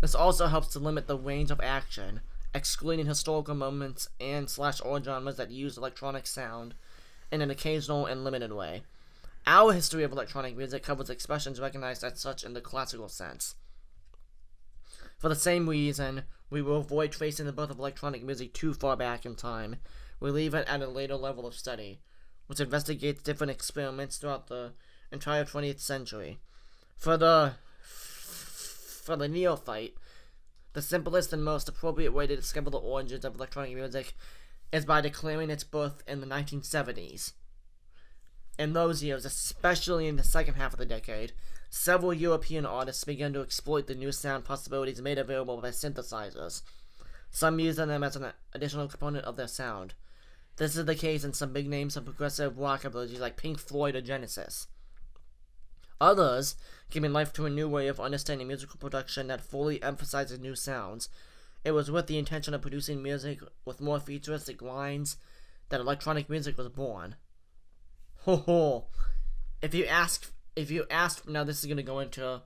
This also helps to limit the range of action, excluding historical moments and/or genres that use electronic sound in an occasional and limited way. Our history of electronic music covers expressions recognized as such in the classical sense. For the same reason, we will avoid tracing the birth of electronic music too far back in time. We leave it at a later level of study, which investigates different experiments throughout the entire 20th century. For the neophyte, the simplest and most appropriate way to discover the origins of electronic music is by declaring its birth in the 1970s. In those years, especially in the second half of the decade, several European artists began to exploit the new sound possibilities made available by synthesizers. some use them as an additional component of their sound. This is the case in some big names of progressive rock abilities like Pink Floyd or Genesis. Others, giving life to a new way of understanding musical production that fully emphasizes new sounds. It was with the intention of producing music with more futuristic lines that electronic music was born. Ho ho! If you ask, now this is going to go into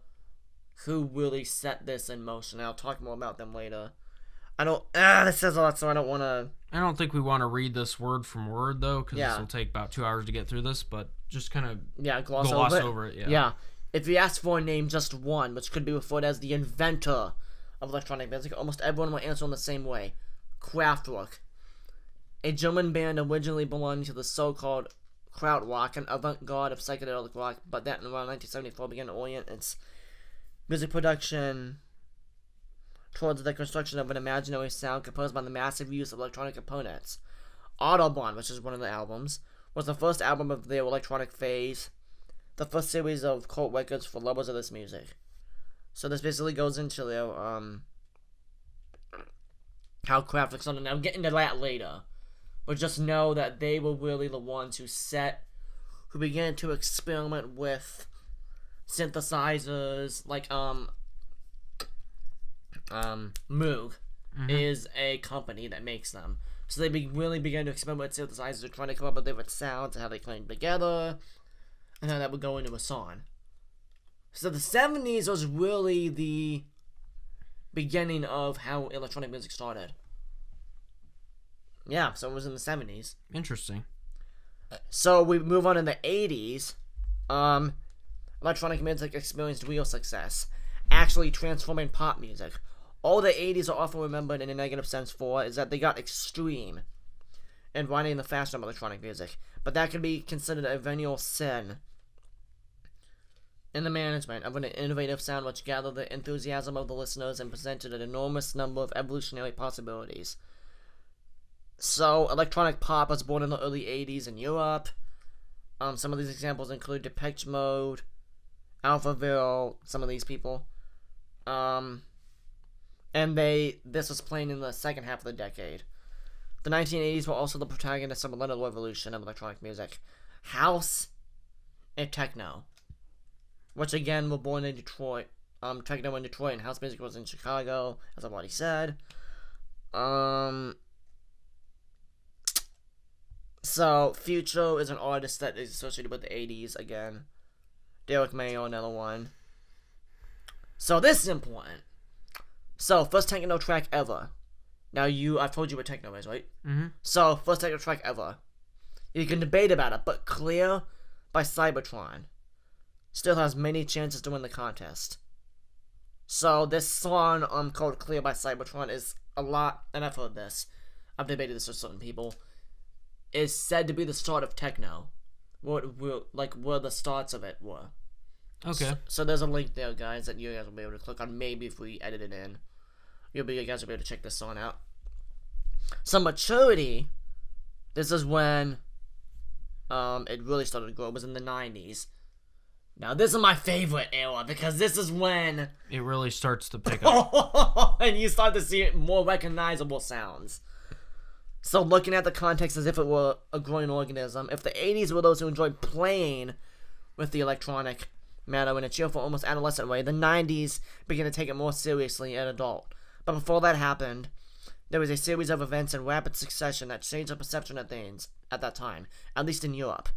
who really set this in motion. I'll talk more about them later. This says a lot, so I don't want to... I don't think we want to read this word from word, though, because Yeah. this will take about 2 hours to get through this, but just kind of gloss over it. Yeah. If you ask for a name, just one, which could be referred as the inventor of electronic music, almost everyone will answer in the same way. Kraftwerk. A German band originally belonging to the so-called krautrock, an avant-garde of psychedelic rock, but that in around 1974 began to orient its music production towards the construction of an imaginary sound composed by the massive use of electronic components. Autobahn, which is one of the albums, was the first album of their electronic phase, the first series of cult records for lovers of this music. So this basically goes into their, how Kraftwerk sounded. I'll get into that later. But just know that they were really the ones who began to experiment with synthesizers, like, Moog is a company that makes them. So they really began to experiment with synthesizers, trying to come up with different sounds and how they came together, and how that would go into a song. So the 70s was really the beginning of how electronic music started. Yeah, so it was in the 70s. Interesting. So we move on in the 80s. Electronic music experienced real success, actually transforming pop music. All the 80s are often remembered in a negative sense for is that they got extreme in writing the fashion of electronic music, but that can be considered a venial sin in the management of an innovative sound which gathered the enthusiasm of the listeners and presented an enormous number of evolutionary possibilities. So, electronic pop was born in the early 80s in Europe. Some of these examples include Depeche Mode, Alphaville, some of these people. And this was playing in the second half of the decade. The 1980s were also the protagonists of another revolution of electronic music. House and techno. Which again were born in Detroit. Techno in Detroit and house music was in Chicago, as I've already said. So, Future is an artist that is associated with the 80s again. Derek Mayo, another one. So, this is important. So, first techno track ever. Now, I've told you what techno is, right? Mm-hmm. So, first techno track ever. You can debate about it, but Clear by Cybertron still has many chances to win the contest. So, this song called Clear by Cybertron is a lot, and I've heard this. I've debated this with certain people. Is said to be the start of techno. Where the starts of it were. Okay. So there's a link there, guys, that you guys will be able to click on. Maybe if we edit it in, you guys will be able to check this song out. So maturity, this is when it really started to grow. It was in the 90s. Now this is my favorite era because this is when it really starts to pick up. and you start to see more recognizable sounds. So looking at the context as if it were a growing organism, if the 80s were those who enjoyed playing with the electronic matter in a cheerful, almost adolescent way, the 90s began to take it more seriously and adult. But before that happened, there was a series of events in rapid succession that changed the perception of things at that time, at least in Europe.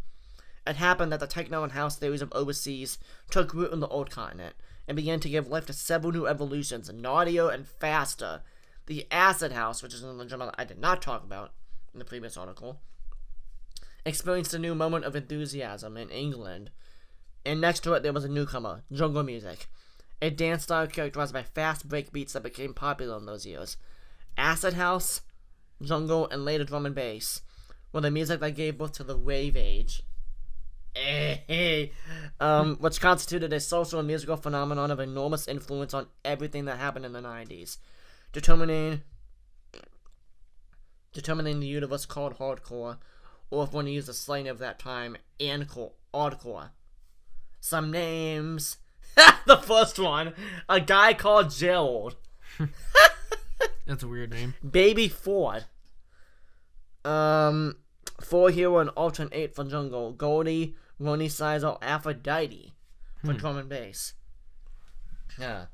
It happened that the techno and house theories of overseas took root in the old continent and began to give life to several new evolutions, naughtier and faster. The acid house, which is another genre that I did not talk about in the previous article, experienced a new moment of enthusiasm in England. And next to it, there was a newcomer, jungle music, a dance style characterized by fast break beats that became popular in those years. Acid house, jungle, and later drum and bass were the music that gave birth to the rave age, which constituted a social and musical phenomenon of enormous influence on everything that happened in the 90s. Determining the universe called hardcore, or if one used the slang of that time, hardcore. Some names. The first one, a guy called Gerald. That's a weird name. Baby Ford. 4 Hero and Alternate 8 for Jungle. Goldie, Ronnie Sizer, Aphrodite for drum and bass. Yeah.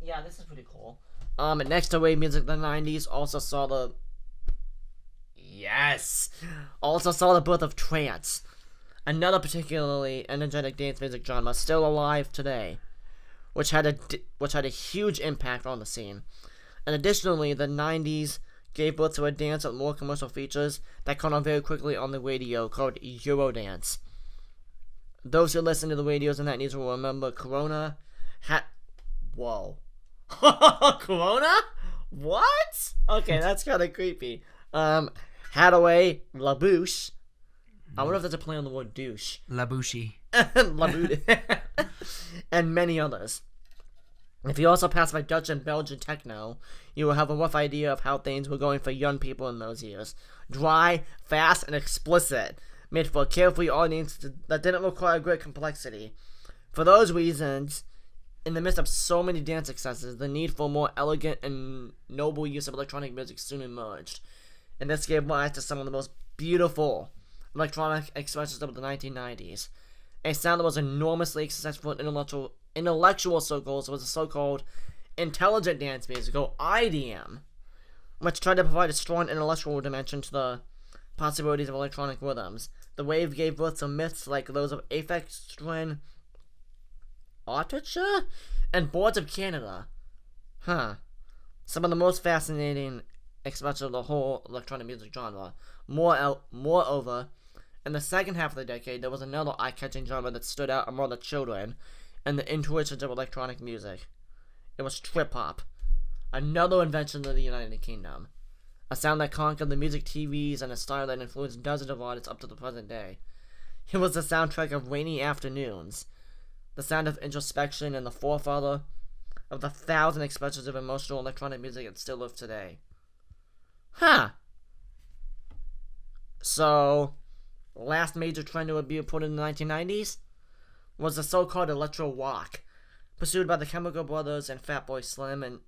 Yeah, this is pretty cool. Next to wave music in the 90s, also saw the birth of trance, another particularly energetic dance music genre still alive today, which had a huge impact on the scene. And additionally, the 90s gave birth to a dance with more commercial features that caught on very quickly on the radio called Eurodance. Those who listen to the radios in the 90s will remember Corona. Whoa. Corona? What? Okay, that's kind of creepy. Hadaway, La Bouche. I wonder if there's a play on the word douche. La Bouche. La Bouche. And many others. If you also pass by Dutch and Belgian techno, you will have a rough idea of how things were going for young people in those years. Dry, fast, and explicit, made for a carefree audience that didn't require great complexity. For those reasons, in the midst of so many dance successes, the need for more elegant and noble use of electronic music soon emerged, and this gave rise to some of the most beautiful electronic expressions of the 1990s. A sound that was enormously successful in intellectual circles was the so-called intelligent dance music, or IDM, which tried to provide a strong intellectual dimension to the possibilities of electronic rhythms. The wave gave birth to myths like those of Aphex Twin, Ottacha, and Boards of Canada. Some of the most fascinating expressions of the whole electronic music genre. Moreover, in the second half of the decade, there was another eye-catching genre that stood out among the children and the intuitions of electronic music. It was trip-hop, another invention of the United Kingdom. A sound that conquered the music TVs and a style that influenced dozens of artists up to the present day. It was the soundtrack of rainy afternoons, the sound of introspection, and the forefather of the 1,000 expressions of emotional electronic music that still live today. So, last major trend to be put in the 1990s was the so-called electro rock, pursued by the Chemical Brothers and Fatboy Slim and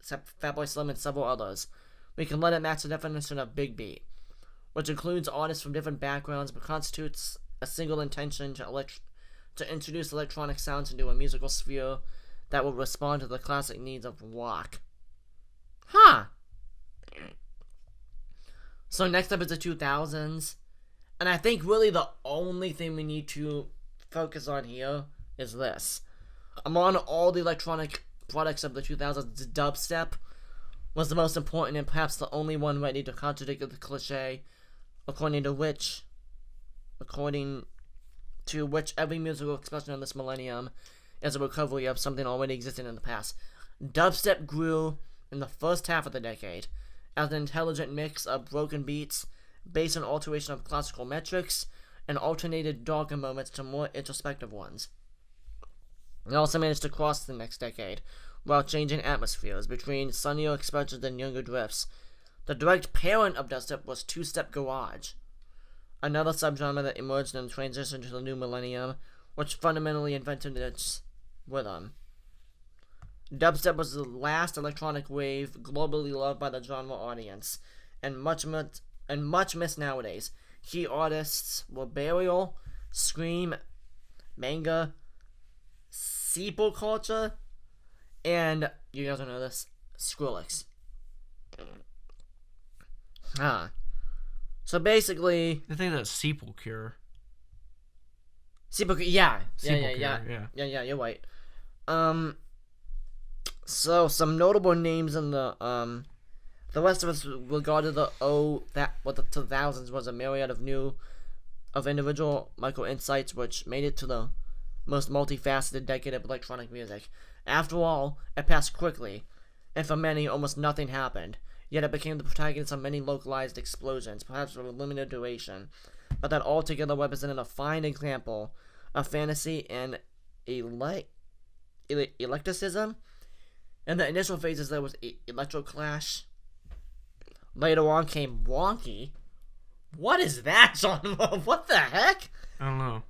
several others. We can let it match the definition of big beat, which includes artists from different backgrounds but constitutes a single intention to introduce electronic sounds into a musical sphere that will respond to the classic needs of rock. So next up is the 2000s, and I think really the only thing we need to focus on here is this. Among all the electronic products of the 2000s, dubstep was the most important and perhaps the only one ready to contradict the cliche, according to which every musical expression of this millennium is a recovery of something already existing in the past. Dubstep grew in the first half of the decade as an intelligent mix of broken beats, based on alteration of classical metrics, and alternated darker moments to more introspective ones. It also managed to cross the next decade, while changing atmospheres between sunnier expressions and younger drifts. The direct parent of dubstep was two-step garage, another subgenre that emerged in the transition to the new millennium, which fundamentally invented its rhythm. Dubstep was the last electronic wave globally loved by the genre audience, and much missed nowadays. Key artists were Burial, Scream, Manga, Seeple Culture, and, you guys don't know this, Skrillex. So basically, I think that's Sepulcure. Yeah, you're right. So some notable names in the rest of us regarded the 2000s was a myriad of individual micro insights which made it to the most multifaceted decade of electronic music. After all, it passed quickly, and for many, almost nothing happened. Yet it became the protagonist of many localized explosions, perhaps of a limited duration, but that altogether represented a fine example of fantasy and eclecticism. In the initial phases, there was electroclash. Later on came wonky. What is that genre? What the heck? I don't know.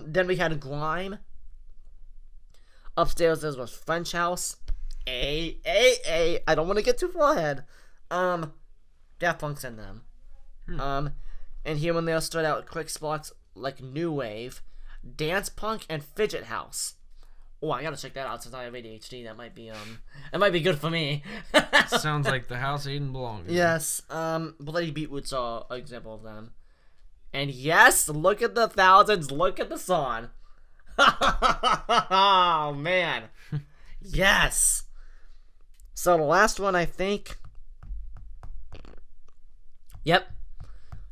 Then we had grime. Upstairs there was French house. I don't want to get too far ahead. Daft Punk's in them. And here and there stood out quick spots like new wave, dance punk, and fidget house. Oh, I gotta check that out since I have ADHD. That might be good for me. Sounds like the house Aiden belongs in. Yes. Bloody Beetroots are an example of them. And yes, look at the thousands. Look at the song. Oh man. Yes. So the last one, I think. Yep.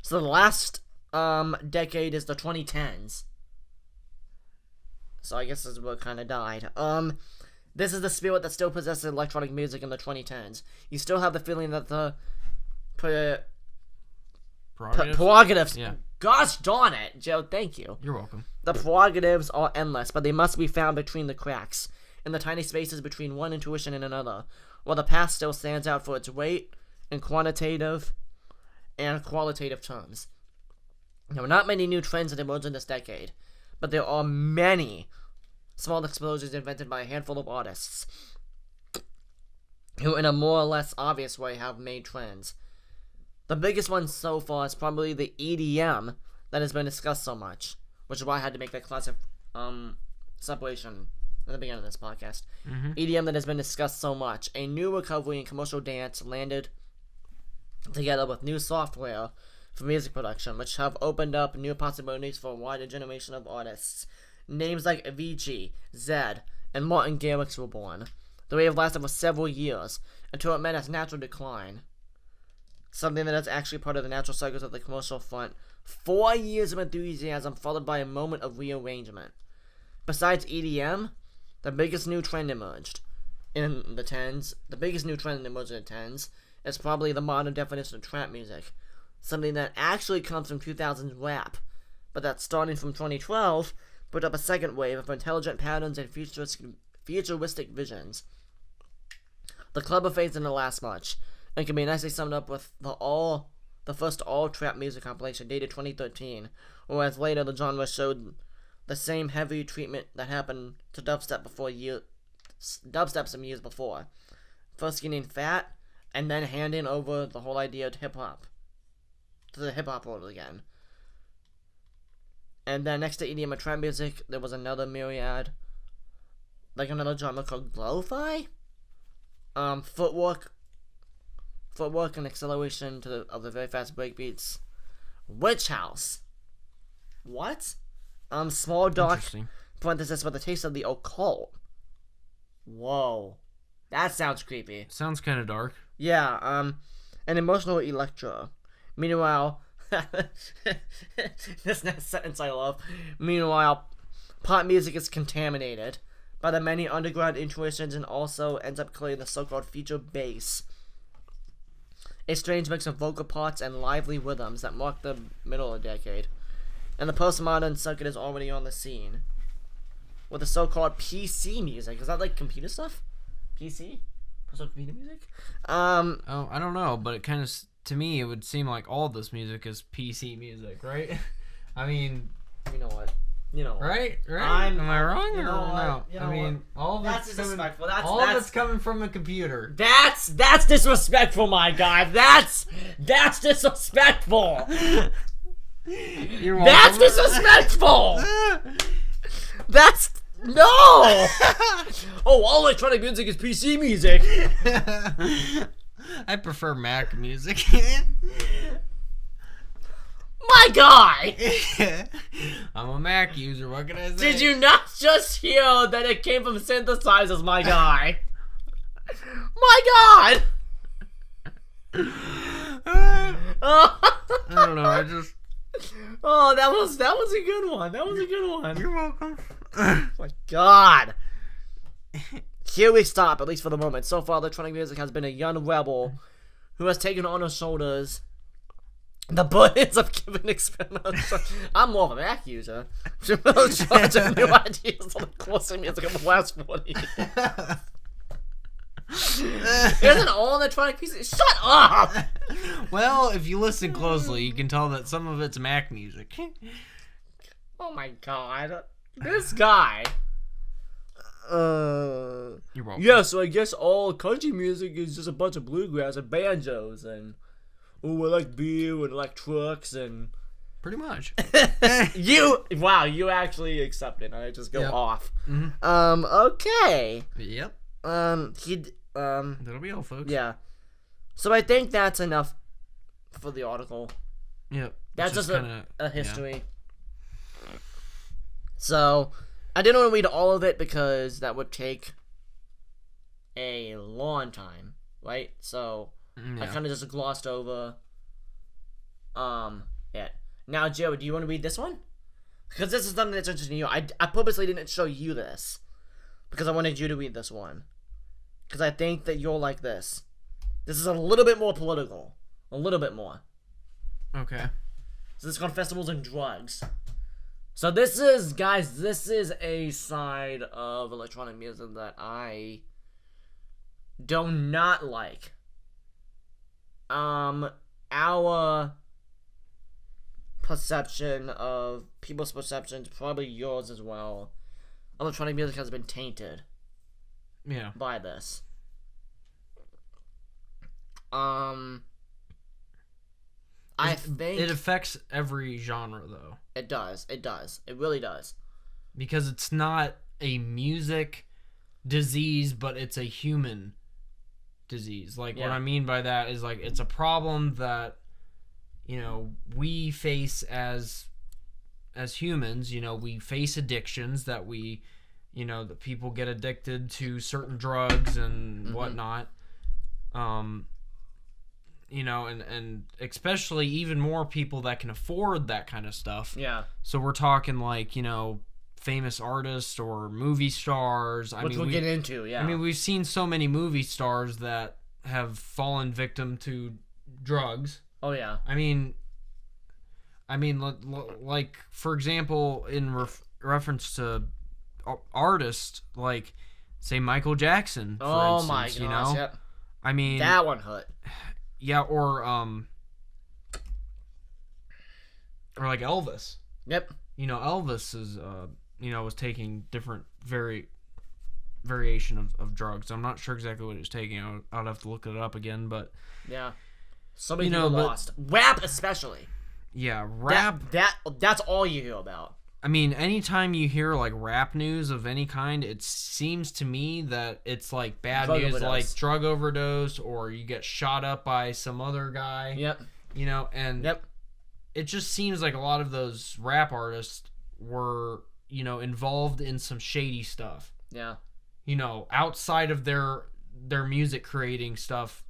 So the last decade is the 2010s. So I guess this is what kind of died. This is the spirit that still possesses electronic music in the 2010s. You still have the feeling that the prerogatives. Yeah. Gosh darn it, Joe. Thank you. You're welcome. The prerogatives are endless, but they must be found between the cracks, in the tiny spaces between one intuition and another, while the past still stands out for its weight in quantitative and qualitative terms. There are not many new trends that emerge in this decade, but there are many small explosions invented by a handful of artists who, in a more or less obvious way, have made trends. The biggest one so far is probably the EDM that has been discussed so much, which is why I had to make that classic separation at the beginning of this podcast. EDM that has been discussed so much. A new recovery in commercial dance landed together with new software for music production, which have opened up new possibilities for a wider generation of artists. Names like Avicii, Zed, and Martin Garrix were born. The wave lasted for several years, until it met its natural decline. Something that is actually part of the natural cycles of the commercial front. 4 years of enthusiasm followed by a moment of rearrangement. Besides EDM, the biggest new trend emerged in the 10s. The biggest new trend emerged in the 10s is probably the modern definition of trap music. Something that actually comes from 2000s rap, but that starting from 2012 put up a second wave of intelligent patterns and futuristic visions. The club phase didn't last much, and can be nicely summed up with the first all-trap music compilation dated 2013, whereas later the genre showed the same heavy treatment that happened to dubstep some years before. First getting fat, and then handing over the whole idea to hip-hop. To the hip-hop world again. And then next to EDM and trap music, there was another myriad. Like another genre called lo-fi? Footwork and acceleration of the very fast breakbeats. Witch House. What? Small dark parenthesis with a taste of the occult. Whoa. That sounds creepy. Sounds kind of dark. Yeah, an emotional electro. Meanwhile, this next sentence I love. Meanwhile, pop music is contaminated by the many underground intuitions and also ends up creating the so-called feature bass. A strange mix of vocal parts and lively rhythms that mark the middle of the decade. And the postmodern circuit is already on the scene. With the so-called PC music. Is that like computer stuff? PC? Personal computer music? Oh, I don't know, but it kind of, to me, it would seem like all this music is PC music, right? I mean, you know what? Right? Am I wrong? You know No. what? I mean, all of that's it's disrespectful. all of it's coming from a computer. That's disrespectful, my guy. That's disrespectful. You're welcome. That's disrespectful. That's no. Oh, all electronic music is PC music. I prefer Mac music. My guy! I'm a Mac user, what can I say? Did you not just hear that it came from synthesizers, my guy? My god! I don't know, I just... Oh, that was a good one. That was a good one. You're welcome. Oh my god. Here we stop, at least for the moment. So far, electronic music has been a young rebel who has taken on her shoulders the burdens of giving experimental. I'm more of a Mac user. Charging new ideas on the course of music of the last 40 years. Isn't all electronic music? Shut up! Well, if you listen closely, you can tell that some of it's Mac music. Oh my god. This guy. You're welcome. Yeah, so I guess all country music is just a bunch of bluegrass and banjos and I like beer and I like trucks and Pretty much. you actually accept it. I just go off. Mm-hmm. Okay. Yep. That'll be all, folks. Yeah. So I think that's enough for the article. Yep. That's just a history. Yeah. So I didn't want to read all of it because that would take a long time, right? So I kind of just glossed over it. Now, Joe, do you want to read this one? Because this is something that's interesting to you. I purposely didn't show you this because I wanted you to read this one. Because I think that you'll like this. This is a little bit more political. A little bit more. Okay. So this is called Festivals and Drugs. So this is, guys, this is a side of electronic music that I do not like. Our perception of people's perceptions, probably yours as well, electronic music has been tainted. Yeah. By this. I think it affects every genre, though. It does. It does. It really does. Because it's not a music disease, but it's a human disease. Like, what I mean by that is, like, it's a problem that, you know, we face as humans. You know, we face addictions that we, you know, that people get addicted to certain drugs and whatnot. You know, and especially even more people that can afford that kind of stuff. Yeah. So we're talking like, you know, famous artists or movie stars. Which we'll get into, yeah. I mean, we've seen so many movie stars that have fallen victim to drugs. Oh, yeah. I mean, like, for example, in reference to artists, like, say, Michael Jackson, for instance, my gosh, you know? Yep. I mean... That one hurt. Yeah, or like Elvis. Yep. You know, Elvis is, you know, was taking different variation of drugs. I'm not sure exactly what he was taking. I'd have to look it up again, but... Yeah. Somebody lost. Rap especially. Yeah, rap... That's all you hear about. I mean, anytime you hear, like, rap news of any kind, it seems to me that it's, like, bad news, like drug overdose, or you get shot up by some other guy. Yep. You know, and it just seems like a lot of those rap artists were, you know, involved in some shady stuff. Yeah. You know, outside of their music creating stuff,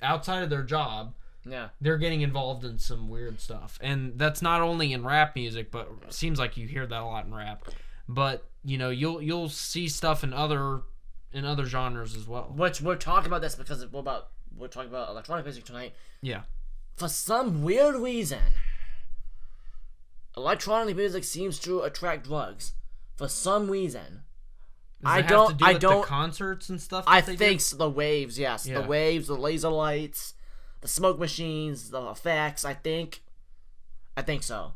outside of their job. Yeah. They're getting involved in some weird stuff. And that's not only in rap music, but it seems like you hear that a lot in rap. But, you know, you'll see stuff in other genres as well. Which we're talking about this because we're talking about electronic music tonight. Yeah. For some weird reason, electronic music seems to attract drugs. For some reason. Does it have to do with the concerts and stuff? I think so, the waves, yes. Yeah. The waves, the laser lights, the smoke machines, the effects, I think so.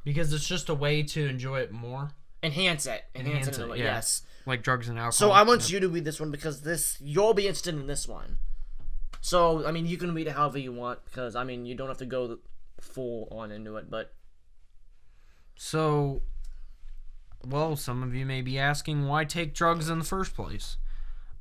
Because it's just a way to enjoy it more. Enhance it, yeah. Yes. Like drugs and alcohol. So I want you to read this one because you'll be interested in this one. So, I mean, you can read it however you want because, I mean, you don't have to go full on into it, but... So, well, some of you may be asking why take drugs in the first place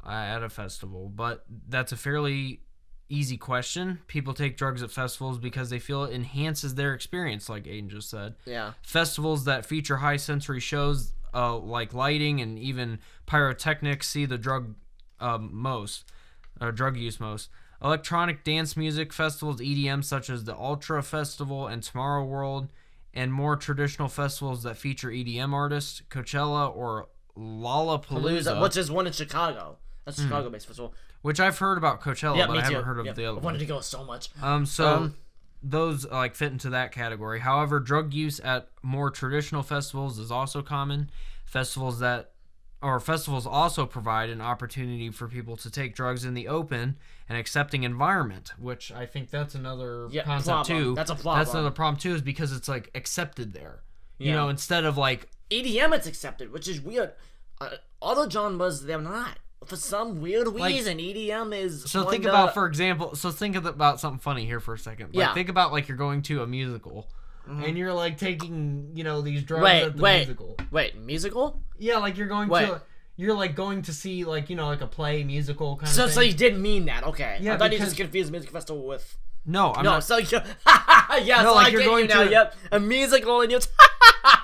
at a festival, but that's a fairly easy question. People take drugs at festivals because they feel it enhances their experience, like Aiden just said. Yeah. Festivals that feature high sensory shows like lighting and even pyrotechnics see the drug use most. Electronic dance music festivals, EDM, such as the Ultra Festival and Tomorrow World, and more traditional festivals that feature EDM artists, Coachella or Lollapalooza, which is one in Chicago. That's a Chicago-based festival. Which I've heard about Coachella, but I haven't heard of the other one. I wanted to go so much. Those like fit into that category. However, drug use at more traditional festivals is also common. Festivals also provide an opportunity for people to take drugs in the open and accepting environment, which I think that's another concept too. That's a problem. That's another problem too, is because it's like accepted there. You know, instead of like EDM, it's accepted, which is weird. Other genres, they're not. For some weird reason, EDM is. So think about, for example, think about something funny here for a second. Like, think about like you're going to a musical, and you're like taking these drugs at the musical. Wait, musical? Yeah, like you're going to. You're like going to see like like a play musical kind of thing. So you didn't mean that, okay? Yeah, I thought you just confused music festival with. No, I'm not. So you. Yeah, no, so like I you're get going you now. to Yep, a musical and you.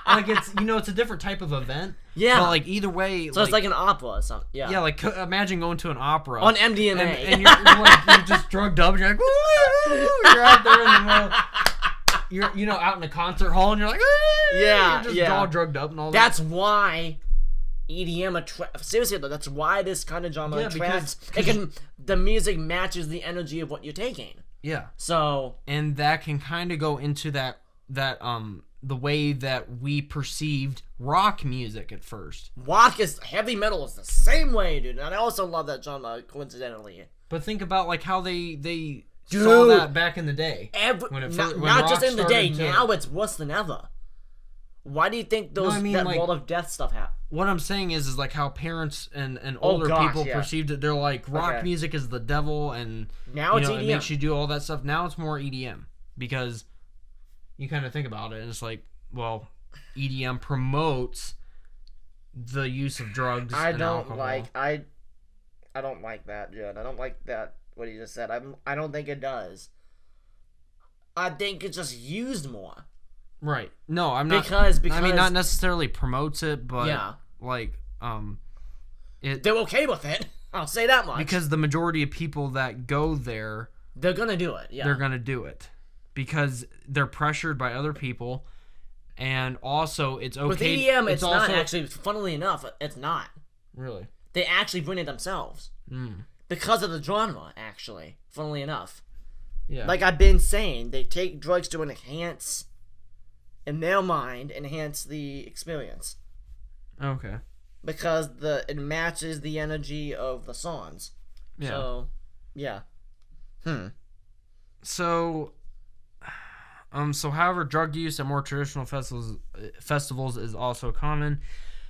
Like it's it's a different type of event. Yeah. But like either way. So it's like an opera or something. Yeah. Yeah, like imagine going to an opera on MDMA and you're just drugged up. And you're like, woo! You're out there in the middle. You're out in a concert hall and you're like, yeah, you're just all drugged up and all that. That's why EDM seriously though, that's why this kind of genre attracts. The music matches the energy of what you're taking. Yeah. So and that can kind of go into that the way that we perceived rock music at first. Heavy metal is the same way, dude. And I also love that genre, coincidentally. But think about like how they saw that back in the day. Not just in the day. Now it's worse than ever. Why do you think that World of Death stuff happened? What I'm saying is like how parents and older people perceived it. They're like, rock music is the devil, and now it's EDM. It makes you do all that stuff. Now it's more EDM because you kind of think about it, and it's like, well, EDM promotes the use of drugs and alcohol. I don't like that, Judd. I don't like that, what he just said. I don't think it does. I think it's just used more. Right. No, I'm not. Because I mean, not necessarily promotes it, but they're okay with it. I'll say that much. Because the majority of people that go there, they're gonna do it. Yeah, they're gonna do it because they're pressured by other people, and also it's okay. With EDM, it's not actually. Funnily enough, it's not. Really. They actually bring it themselves because of the genre. Actually, funnily enough. Yeah. Like I've been saying, they take drugs to enhance. In their mind, enhance the experience. Okay. Because it matches the energy of the songs. Yeah. So, yeah. So, however, drug use at more traditional festivals is also common.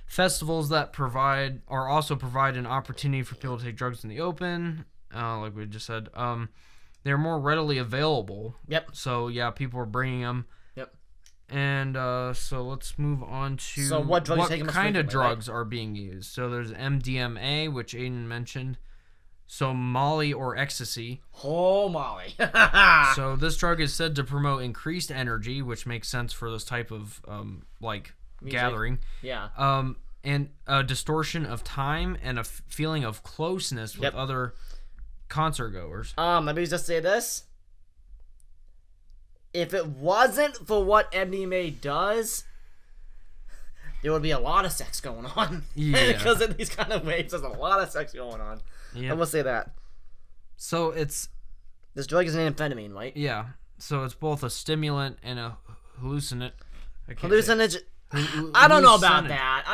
Festivals that also provide an opportunity for people to take drugs in the open, like we just said. They're more readily available. Yep. So yeah, people are bringing them. And so let's move on to what kind of drugs are being used. So there's MDMA, which Aiden mentioned. So Molly or ecstasy. Oh, Molly. So this drug is said to promote increased energy, which makes sense for this type of music gathering. Yeah. And a distortion of time and a feeling of closeness with other concert goers. Let me just say this. If it wasn't for what MDMA does, there would be a lot of sex going on. Yeah. Because of these kind of waves, there's a lot of sex going on. Yeah. I will say that. So this drug is an amphetamine, right? Yeah. So it's both a stimulant and a hallucinant. Hallucination. I don't know about that.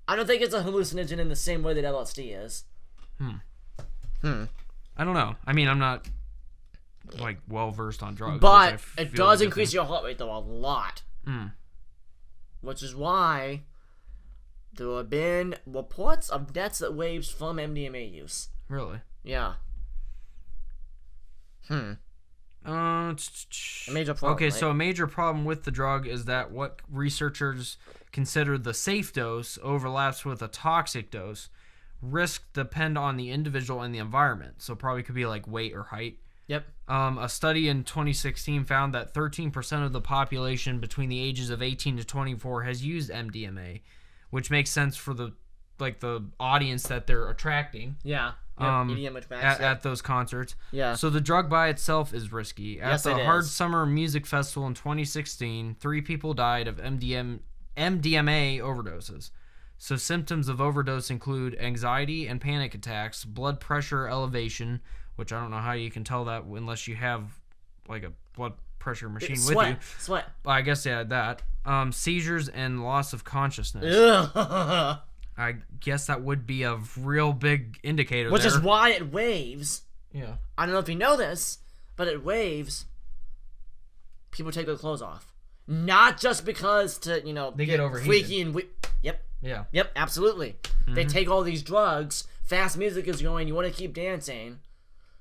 I don't think it's a hallucinogen in the same way that LSD is. I don't know. I mean, I'm not like well versed on drugs, but it does increase your heart rate though a lot. Which is why there have been reports of deaths at waves from MDMA use. Really? Yeah. A major problem. Okay, right? so a major problem with the drug is that what researchers consider the safe dose overlaps with a toxic dose. Risks depend on the individual and the environment, so probably could be like weight or height. Yep. A study in 2016 found that 13% of the population between the ages of 18 to 24 has used MDMA, which makes sense for the audience that they're attracting. Yeah. At those concerts. Yeah. So the drug by itself is risky. At the it Hard is. Summer Music Festival in 2016, 3 people died of MDMA overdoses. So symptoms of overdose include anxiety and panic attacks, blood pressure elevation, which I don't know how you can tell that unless you have like a blood pressure machine with you. Sweat. I guess they had that. Seizures and loss of consciousness. Ugh. I guess that would be a real big indicator. Which is why it waves. Yeah. I don't know if you know this, but it waves. People take their clothes off. Not just because they get overheated. Freaky and yep. Yeah. Yep, absolutely. They take all these drugs, fast music is going, you want to keep dancing,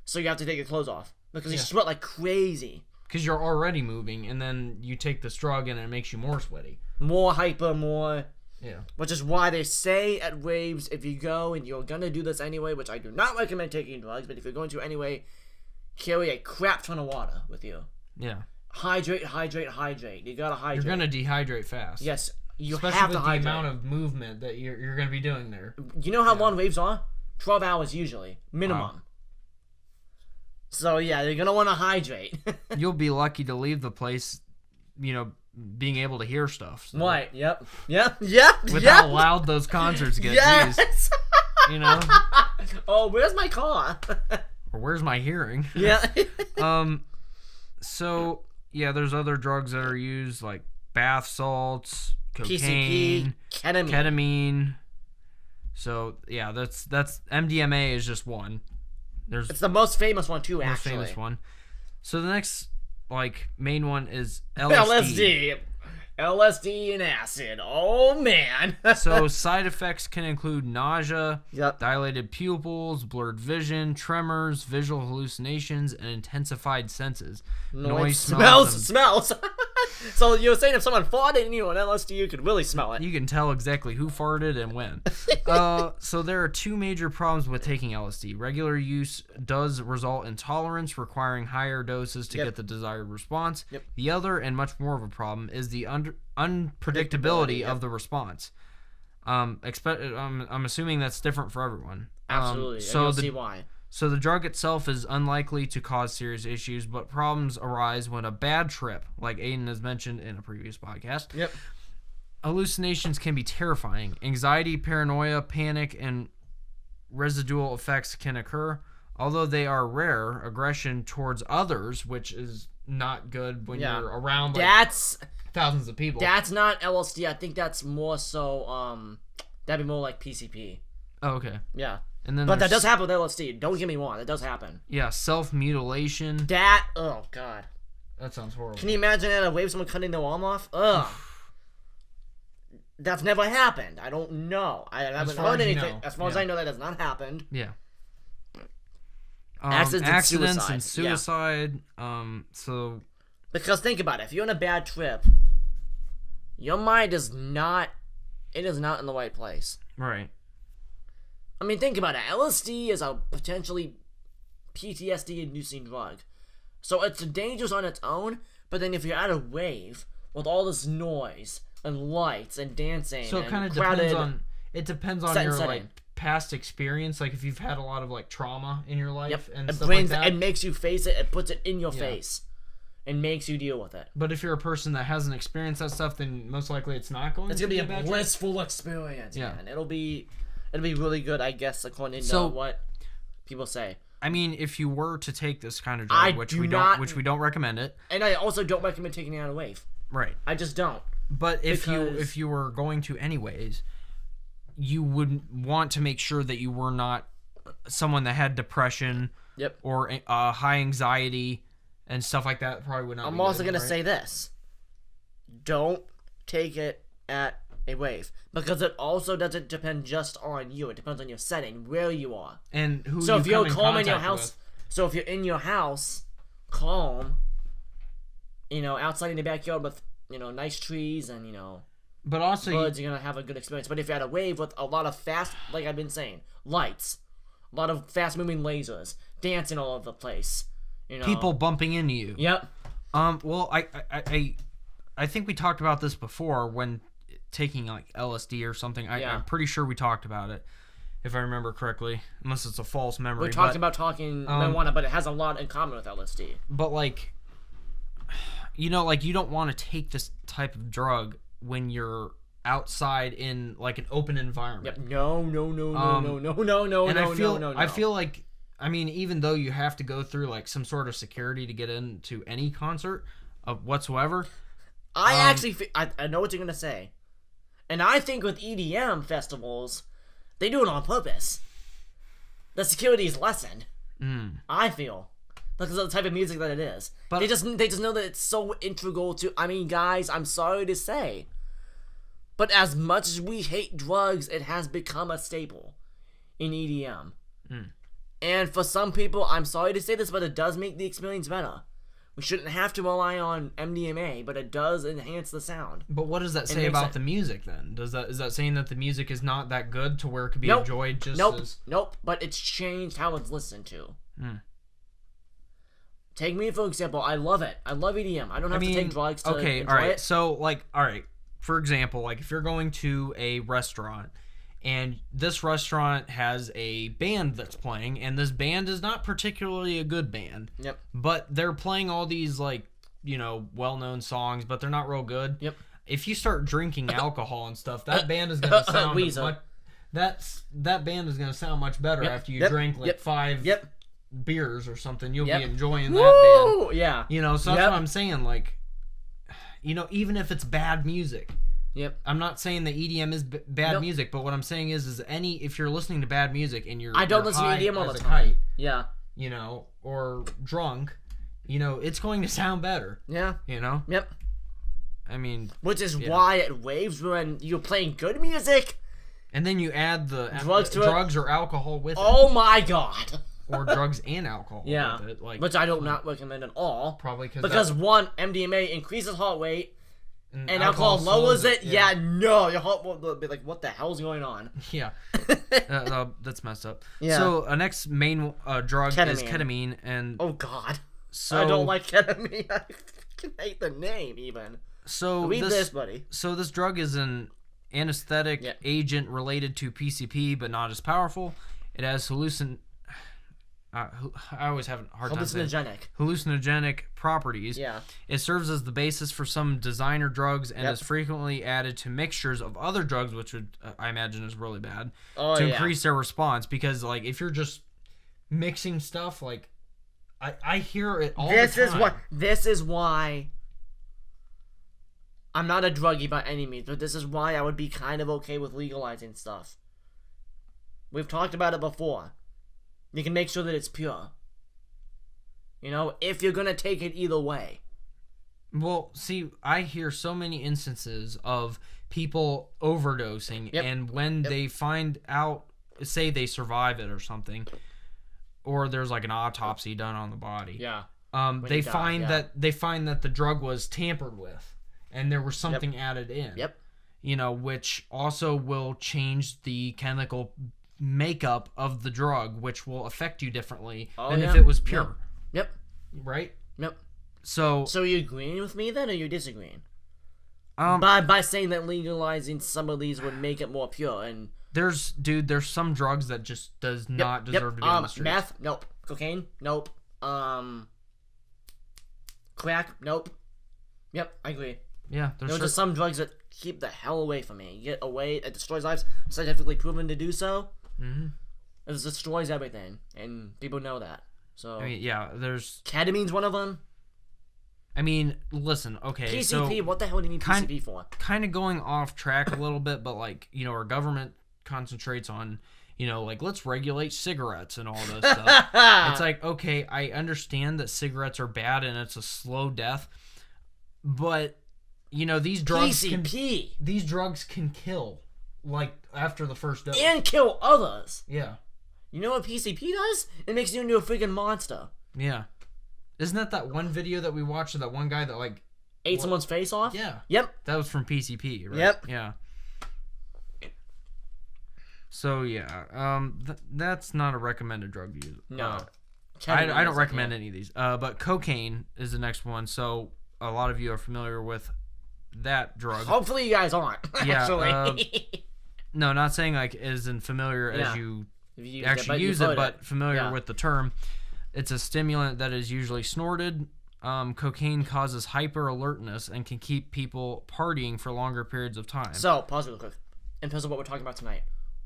so you have to take your clothes off. Because you sweat like crazy. Because you're already moving, and then you take this drug, and it makes you more sweaty. More hyper, more... Yeah. Which is why they say at raves, if you go and you're gonna do this anyway, which I do not recommend taking drugs, but if you're going to anyway, carry a crap ton of water with you. Yeah. Hydrate, hydrate, hydrate. You gotta hydrate. You're gonna dehydrate fast. Yes, you Especially have to with the hydrate. amount of movement that you're gonna be doing there. You know how long raves are? 12 hours usually, minimum. Wow. So yeah, you're gonna want to hydrate. You'll be lucky to leave the place, being able to hear stuff. So. Right. Yep. Yep. With how loud those concerts get. Yes. Jeez. Oh, where's my car? Or where's my hearing? Yeah. So yeah, there's other drugs that are used like bath salts, cocaine, PCP, ketamine. So yeah, that's MDMA is just one. It's the most famous one too, most actually. famous one. So the next main one is LSD. LSD and acid. Oh man. So side effects can include nausea, Yep. dilated pupils, blurred vision, tremors, visual hallucinations, and intensified senses. Noise, smells. So you were saying if someone farted in you on LSD, you could really smell it. You can tell exactly who farted and when. So there are two major problems with taking LSD. Regular use does result in tolerance, requiring higher doses to get the desired response. Yep. The other, and much more of a problem, is the unpredictability of the response. I'm assuming that's different for everyone. Absolutely. So and you'll see why. So the drug itself is unlikely to cause serious issues, but problems arise when a bad trip, like Aiden has mentioned in a previous podcast. Yep. Hallucinations can be terrifying. Anxiety, paranoia, panic, and residual effects can occur. Although they are rare, aggression towards others, which is not good when you're around thousands of people. That's not LSD. I think that's more so, that'd be more like PCP. Oh, okay. Yeah. And then but that does happen with LSD. Don't get me wrong. That does happen. Yeah, self-mutilation. Oh, God. That sounds horrible. Can you imagine at a wave someone cutting their arm off? Ugh. That's never happened. I don't know. I haven't heard anything. As far as I know, that has not happened. Yeah. Accidents and suicide. So. Because think about it. If you're on a bad trip, your mind is not. It is not in the right place. Right. I mean, think about it. LSD is a potentially PTSD-inducing drug. So it's dangerous on its own, but then if you're at a rave with all this noise and lights and dancing so it kind of depends on your past experience. Like if you've had a lot of trauma in your life and stuff like that. It makes you face it. It puts it in your face and makes you deal with it. But if you're a person that hasn't experienced that stuff, then most likely it's not going to be a blissful experience. Yeah. Man. It'll be really good, I guess, according to what people say. I mean, if you were to take this kind of drug, which we don't recommend it, and I also don't recommend taking it on a wave. Right. I just don't. But if you were going to anyways, you would want to make sure that you were not someone that had depression, or high anxiety and stuff like that. Probably would not. I'm also gonna say this: don't take it at a wave, because it also doesn't depend just on you. It depends on your setting, where you are, and who. So if you're calm in your with. house, so if you're in your house, calm, outside in the backyard with nice trees and but also birds, you're gonna have a good experience. But if you're at a wave with a lot of fast, like I've been saying, lights, a lot of fast moving lasers, dancing all over the place, people bumping into you. Yep. Well, I think we talked about this before when taking like LSD or something. I'm pretty sure we talked about it, if I remember correctly, unless it's a false memory. We talked about talking marijuana, but it has a lot in common with LSD. But you don't want to take this type of drug when you're outside in like an open environment. Yep. No. And I feel like, I mean, even though you have to go through like some sort of security to get into any concert of whatsoever. I know what you're gonna say. And I think with EDM festivals, they do it on purpose. The security is lessened. I feel. Because of the type of music that it is. But they just know that it's so integral to... I mean, guys, I'm sorry to say. But as much as we hate drugs, it has become a staple in EDM. And for some people, I'm sorry to say this, but it does make the experience better. We shouldn't have to rely on MDMA, but it does enhance the sound. But what does that say about the music then? Is that saying that the music is not that good to where it could be enjoyed just as... Nope, but it's changed how it's listened to. Take me, for example, I love it. I love EDM. I don't have to take drugs to enjoy it. So, for example, like if you're going to a restaurant, and this restaurant has a band that's playing, and this band is not particularly a good band. Yep. But they're playing all these, well-known songs, but they're not real good. Yep. If you start drinking alcohol and stuff, that band is going to sound that band is going to sound much better after you drink 5 beers or something. You'll be enjoying that band. Yeah. So that's what I'm saying. Even if it's bad music. Yep. I'm not saying that EDM is bad music, but what I'm saying is if you're listening to bad music and I don't listen to EDM all the time. Or drunk, it's going to sound better. Yeah. Yep. I mean, which is why it waves when you're playing good music, and then you add the drugs or alcohol with it. Oh my god. Or drugs and alcohol. Yeah. With it, which I do not recommend at all. Probably because one, MDMA increases heart rate. And alcohol lowers it. Yeah, no, your heart will be like, what the hell's going on? Yeah, that's messed up. Yeah. So next main drug is ketamine, and oh god, so I don't like ketamine. I can hate the name even. So read this, buddy. So this drug is an anesthetic agent related to PCP, but not as powerful. It has I always have a hard time saying hallucinogenic properties. Yeah. It serves as the basis for some designer drugs and is frequently added to mixtures of other drugs, which would I imagine is really bad, to increase their response. Because if you're just mixing stuff, I hear it all the time. This is why I'm not a druggie by any means, but this is why I would be kind of okay with legalizing stuff. We've talked about it before. You can make sure that it's pure. If you're going to take it either way. Well, see, I hear so many instances of people overdosing, and when they find out, say they survive it or something, or there's an autopsy done on the body. Yeah. They find that the drug was tampered with, and there was something added in. Yep. Which also will change the chemical makeup of the drug, which will affect you differently than if it was pure. Yep. Right? Yep. So are you agreeing with me then, or are you disagreeing? By saying that legalizing some of these would make it more pure, and there's some drugs that just does not deserve to be on the streets. Meth, nope. Cocaine, nope. Crack, nope. Yep, I agree. Yeah, there's just some drugs that keep the hell away from me. Get away, it destroys lives. Scientifically proven to do so. Mm-hmm. It destroys everything, and people know that. So there's ketamine's one of them. I mean, listen, okay, PCP. So what the hell do you need PCP for? Kind of going off track a little bit, but our government concentrates on, let's regulate cigarettes and all this stuff. It's okay, I understand that cigarettes are bad and it's a slow death, but these drugs can kill. After the first dose. And kill others. Yeah. You know what PCP does? It makes you into a freaking monster. Yeah. Isn't that one video that we watched of that one guy that ate someone's face off? Yeah. Yep. That was from PCP, right? Yep. Yeah. So yeah, that's not a recommended drug to use. No. I don't recommend any of these. But cocaine is the next one. So a lot of you are familiar with that drug. Hopefully you guys aren't. Actually. No, not saying isn't familiar as you actually use it, but familiar with the term. It's a stimulant that is usually snorted. Cocaine causes hyper alertness and can keep people partying for longer periods of time. So, pause real quick. In terms of what we're talking about tonight,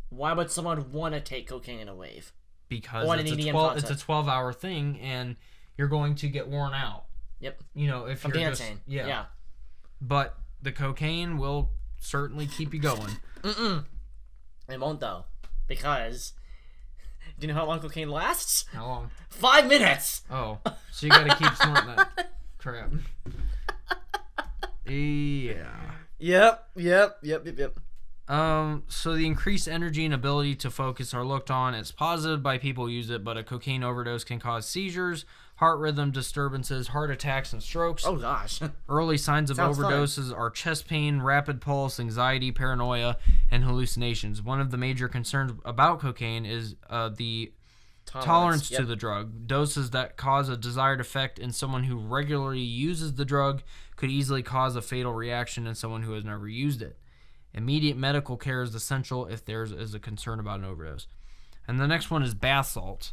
why would someone want to take cocaine in a wave? Because it's a 12-hour thing, and you're going to get worn out. Yep. If from you're dancing. Yeah. But the cocaine will certainly keep you going. It won't though, because do you know how long cocaine lasts? How long? 5 minutes. Oh, so you got to keep snorting that crap. Yeah. Yep. So the increased energy and ability to focus are looked on as positive by people who use it, but a cocaine overdose can cause seizures, heart rhythm disturbances, heart attacks, and strokes. Oh gosh. Early signs of Sounds overdoses are chest pain, rapid pulse, anxiety, paranoia, and hallucinations. One of the major concerns about cocaine is the tolerance to the drug. Doses that cause a desired effect in someone who regularly uses the drug could easily cause a fatal reaction in someone who has never used it. Immediate medical care is essential if there is a concern about an overdose. And the next one is bath salts.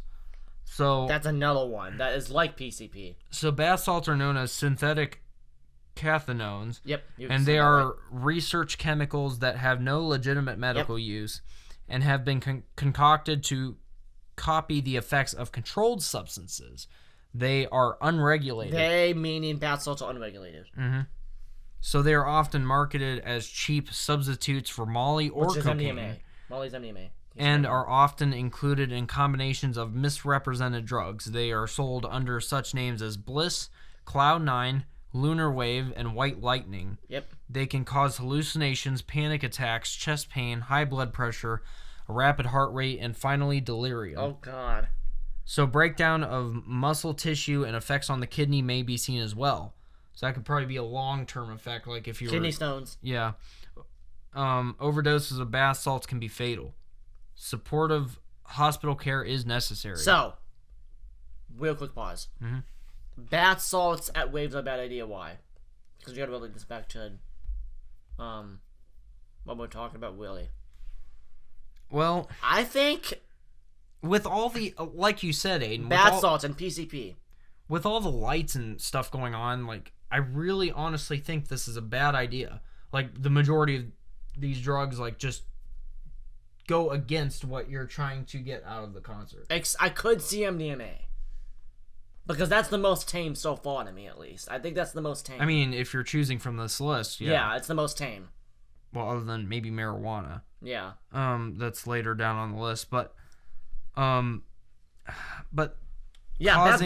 So that's another one that is like PCP. So bath salts are known as synthetic cathinones. Yep. And they are research chemicals that have no legitimate medical use and have been concocted to copy the effects of controlled substances. They are unregulated. They meaning bath salts are unregulated. Mm-hmm. So they are often marketed as cheap substitutes for Molly or cocaine. MDMA. Molly's MDMA. And are often included in combinations of misrepresented drugs. They are sold under such names as Bliss, Cloud9, Lunar Wave, and White Lightning. Yep. They can cause hallucinations, panic attacks, chest pain, high blood pressure, a rapid heart rate, and finally delirium. Oh, God. So breakdown of muscle tissue and effects on the kidney may be seen as well. So that could probably be a long-term effect, like if you kidney stones. Yeah. Overdoses of bath salts can be fatal. Supportive hospital care is necessary. So, real quick pause. Mm-hmm. Bath salts at waves are a bad idea. Why? Because we gotta relate this back to what we're talking about, Willie. Well, I think with all the, like you said, Aiden, bath salts and PCP, with all the lights and stuff going on, like, I really honestly think this is a bad idea. Like, the majority of these drugs, like, just go against what you're trying to get out of the concert. I could see MDMA. Because that's the most tame so far to me, at least. I think that's the most tame. I mean, if you're choosing from this list, yeah. Yeah, it's the most tame. Well, other than maybe marijuana. Yeah. That's later down on the list, but yeah,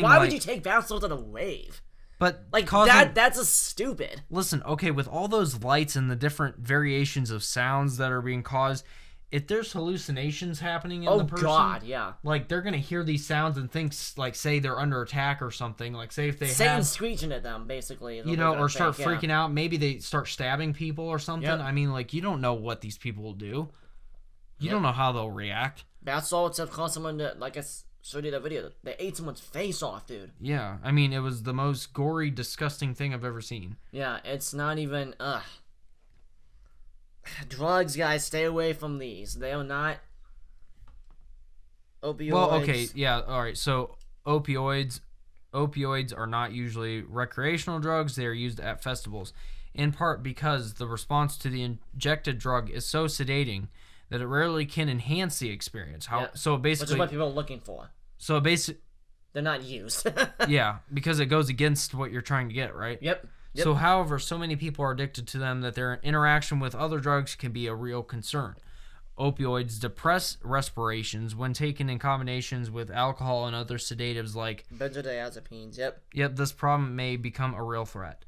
why would you take bath salts at a rave? But like that's a stupid. Listen, okay, with all those lights and the different variations of sounds that are being caused, if there's hallucinations happening in the person, God, yeah, like they're gonna hear these sounds and think, like, say they're under attack or something. Like, say if they Satan's screeching at them, basically, or start freaking out. Maybe they start stabbing people or something. Yep. I mean, like, you don't know what these people will do. You don't know how they'll react. Bath salts have caused someone to, like I showed you that video, they ate someone's face off, dude. Yeah, I mean, it was the most gory, disgusting thing I've ever seen. Yeah, it's not even. Drugs, guys, stay away from these. They are not opioids. Well, okay, yeah, all right. So opioids are not usually recreational drugs. They are used at festivals, in part because the response to the injected drug is so sedating that it rarely can enhance the experience. So basically, which is what people are looking for. So basically, they're not used. Yeah, because it goes against what you're trying to get, right? Yep. So, however, so many people are addicted to them that their interaction with other drugs can be a real concern. Opioids depress respirations when taken in combinations with alcohol and other sedatives like benzodiazepines. Yep, this problem may become a real threat.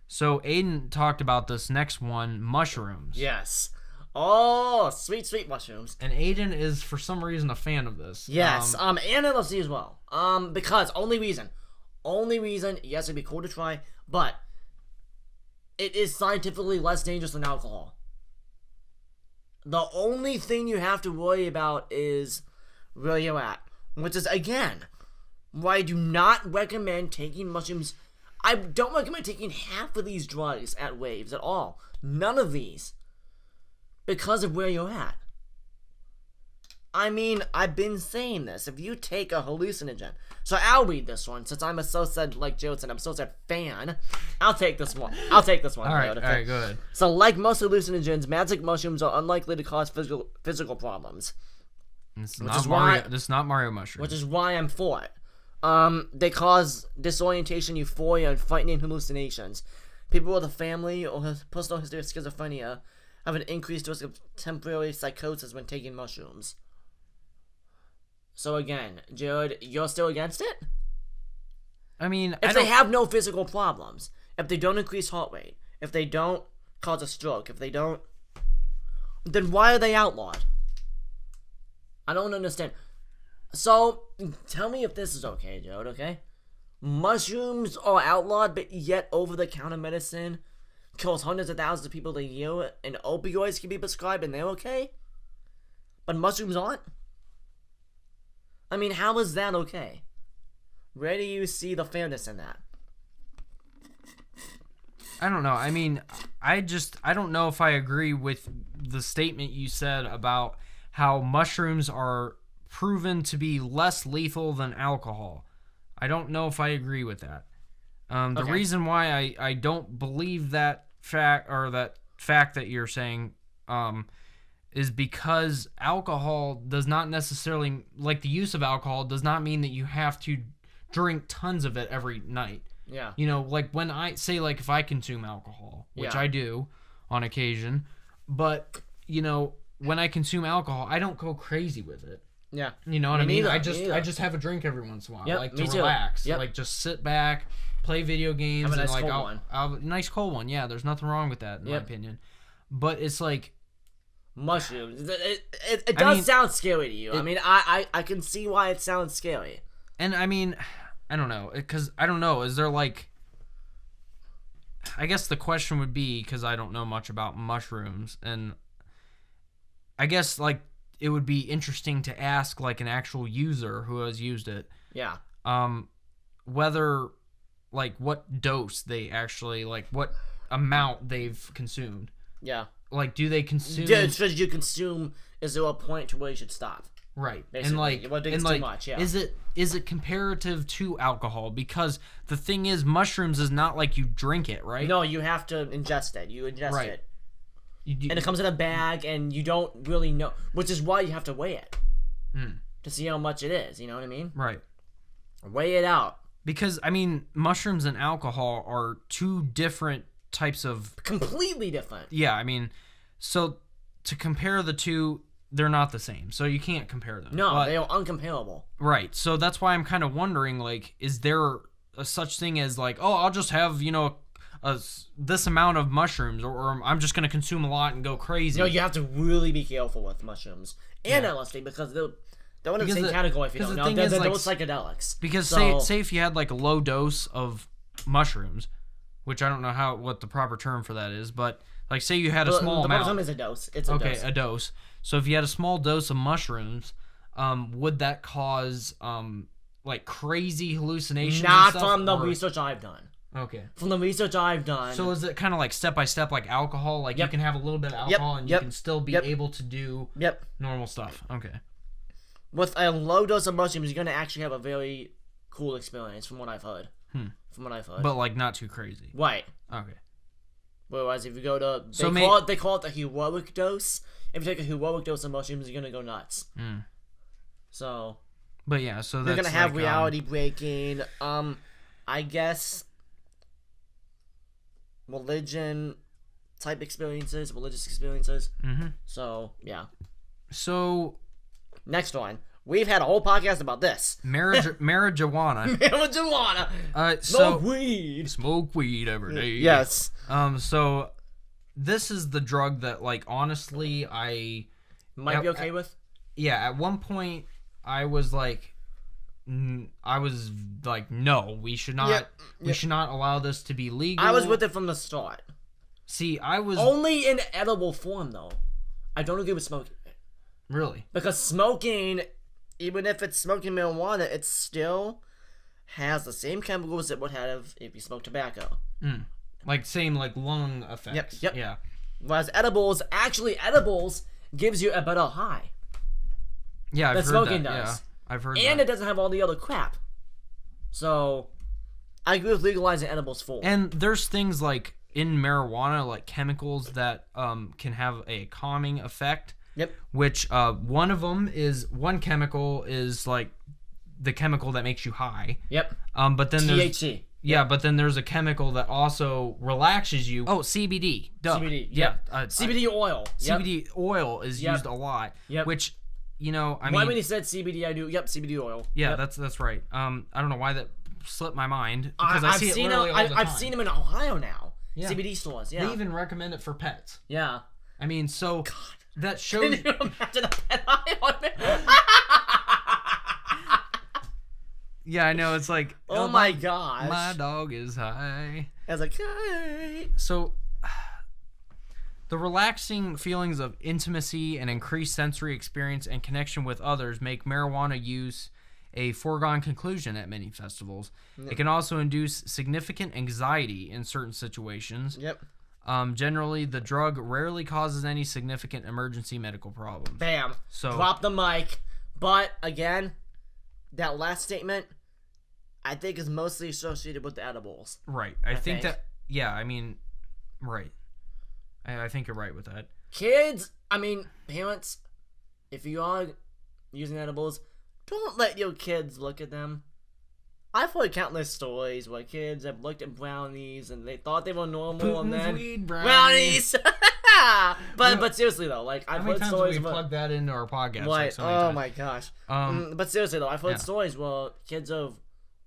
So Aiden talked about this next one, mushrooms. Yes. Oh, sweet, sweet mushrooms. And Aiden is, for some reason, a fan of this. Yes, and LSD as well. Because, only reason, yes, it'd be cool to try, but it is scientifically less dangerous than alcohol. The only thing you have to worry about is where you're at. Which is, again, why I do not recommend taking mushrooms. I don't recommend taking half of these drugs at waves at all. None of these. Because of where you're at. I mean, I've been saying this. If you take a hallucinogen, so I'll read this one since I'm a so-said, like Joe said, I'm a so-said fan. I'll take this one. All right, go ahead. So, like most hallucinogens, magic mushrooms are unlikely to cause physical problems. This is not Mario mushroom. Which is why I'm for it. They cause disorientation, euphoria, and frightening hallucinations. People with a family or a personal history of schizophrenia have an increased risk of temporary psychosis when taking mushrooms. So again, Jared, you're still against it? I mean, if they have no physical problems, if they don't increase heart rate, if they don't cause a stroke. If they don't, then why are they outlawed? I don't understand. So, tell me if this is okay, Jode, okay? Mushrooms are outlawed, but yet over-the-counter medicine kills hundreds of thousands of people a year, and opioids can be prescribed, and they're okay? But mushrooms aren't? I mean, how is that okay? Where do you see the fairness in that? I don't know. I mean, I don't know if I agree with the statement you said about how mushrooms are proven to be less lethal than alcohol. I don't know if I agree with that. The reason why I don't believe that fact that you're saying is because alcohol does not necessarily, like the use of alcohol does not mean that you have to drink tons of it every night. Yeah. You know, like when I say, like, if I consume alcohol, which I do on occasion, but, you know, when I consume alcohol, I don't go crazy with it. Yeah. You know what I mean? Neither, I just have a drink every once in a while, Yep, like me to too. relax, Yep. like just sit back, play video games, Have a nice and like cold one. nice cold one. Yeah, there's nothing wrong with that in my opinion. But it's like mushrooms. It does sound scary to you. I mean, I can see why it sounds scary. And I mean, I don't know, because I don't know. Is there like? I guess the question would be, because I don't know much about mushrooms, and I guess like it would be interesting to ask like an actual user who has used it. Yeah. Whether like what dose they actually, like what amount they've consumed. Yeah. Like, do they consume? Should you consume? Is there a point to where you should stop? Right. Basically. And like, too much, yeah. is it comparative to alcohol? Because the thing is, mushrooms is not like you drink it, right? No, you have to ingest it. You ingest Right. it. And And it comes in a bag, and you don't really know, which is why you have to weigh it to see how much it is. You know what I mean? Right. Weigh it out. Because I mean, mushrooms and alcohol are two different types of. Completely different. Yeah, I mean, so to compare the two, they're not the same. So you can't compare them. No, they are uncomparable. Right. So that's why I'm kind of wondering, like, is there a such thing as like, oh, I'll just have, you know, this amount of mushrooms, or I'm just going to consume a lot and go crazy. You have to really be careful with mushrooms and LSD because they're in the same category if you don't know. They're those psychedelics. Because say if you had like a low dose of mushrooms, which I don't know what the proper term for that is, but like say you had a small amount. The term is a dose. It's a dose. Okay, a dose. So if you had a small dose of mushrooms, would that cause like crazy hallucinations? Not from the research I've done. Okay. From the research I've done. So is it kind of like step by step, like alcohol? Like you can have a little bit of alcohol and you can still be able to do normal stuff. Okay. With a low dose of mushrooms, you're gonna actually have a very cool experience, from what I've heard. From what I've heard. But like not too crazy. Right. Okay. Whereas if you go to they call it the heroic dose. If you take a heroic dose of mushrooms, you're gonna go nuts. So. But yeah, so that's you're gonna have like, reality breaking. I guess religious experiences. Mm-hmm. So yeah. So. Next one. We've had a whole podcast about this. Marijuana. Marijuana. Smoke weed every day. Yes. So this is the drug that, like, honestly, I might be okay with. Yeah. At one point, I was like, no, we should not. We should not allow this to be legal. I was with it from the start. See, I was only in edible form though. I don't agree with smoking. Really? Because smoking, even if it's smoking marijuana, it still has the same chemicals it would have if you smoke tobacco. Like same like lung effects. Yep. Yeah. Whereas edibles gives you a better high. Yeah, I've heard smoking that. does. Yeah, I've heard and that. It doesn't have all the other crap. So, I agree with legalizing edibles full. And there's things like in marijuana, like chemicals that can have a calming effect. Yep. Which one chemical is like the chemical that makes you high. Yep. But then THC. But then there's a chemical that also relaxes you. Oh, CBD. Duh. CBD. Yeah. CBD oil. CBD oil is used a lot. Yep. Which, I mean. When he said CBD, I do. Yep. CBD oil. Yeah, that's right. I don't know why that slipped my mind because I see it literally all the time. I've seen them in Ohio now. Yeah. CBD stores. Yeah. They even recommend it for pets. Yeah. I mean, so God. that shows. Can you imagine a pet eye on it? Yeah, I know. It's like, Oh my gosh. my dog is high. I was like, hey. So, the relaxing feelings of intimacy and increased sensory experience and connection with others make marijuana use a foregone conclusion at many festivals. It can also induce significant anxiety in certain situations. Yep. Generally, the drug rarely causes any significant emergency medical problems. Bam. So, Drop the mic. But, again, that last statement, I think is mostly associated with the edibles. right. I think that, yeah, I mean, right. I think you're right with that. Kids, I mean, parents, if you are using edibles, don't let your kids look at them. I've heard countless stories where kids have looked at brownies and they thought they were normal and Putin's then weed brownies. But seriously though, like I've How many heard times stories have we about plugged that into our podcast? like, Like, so many oh times. my gosh. Um, But seriously though, I've heard yeah. stories where kids have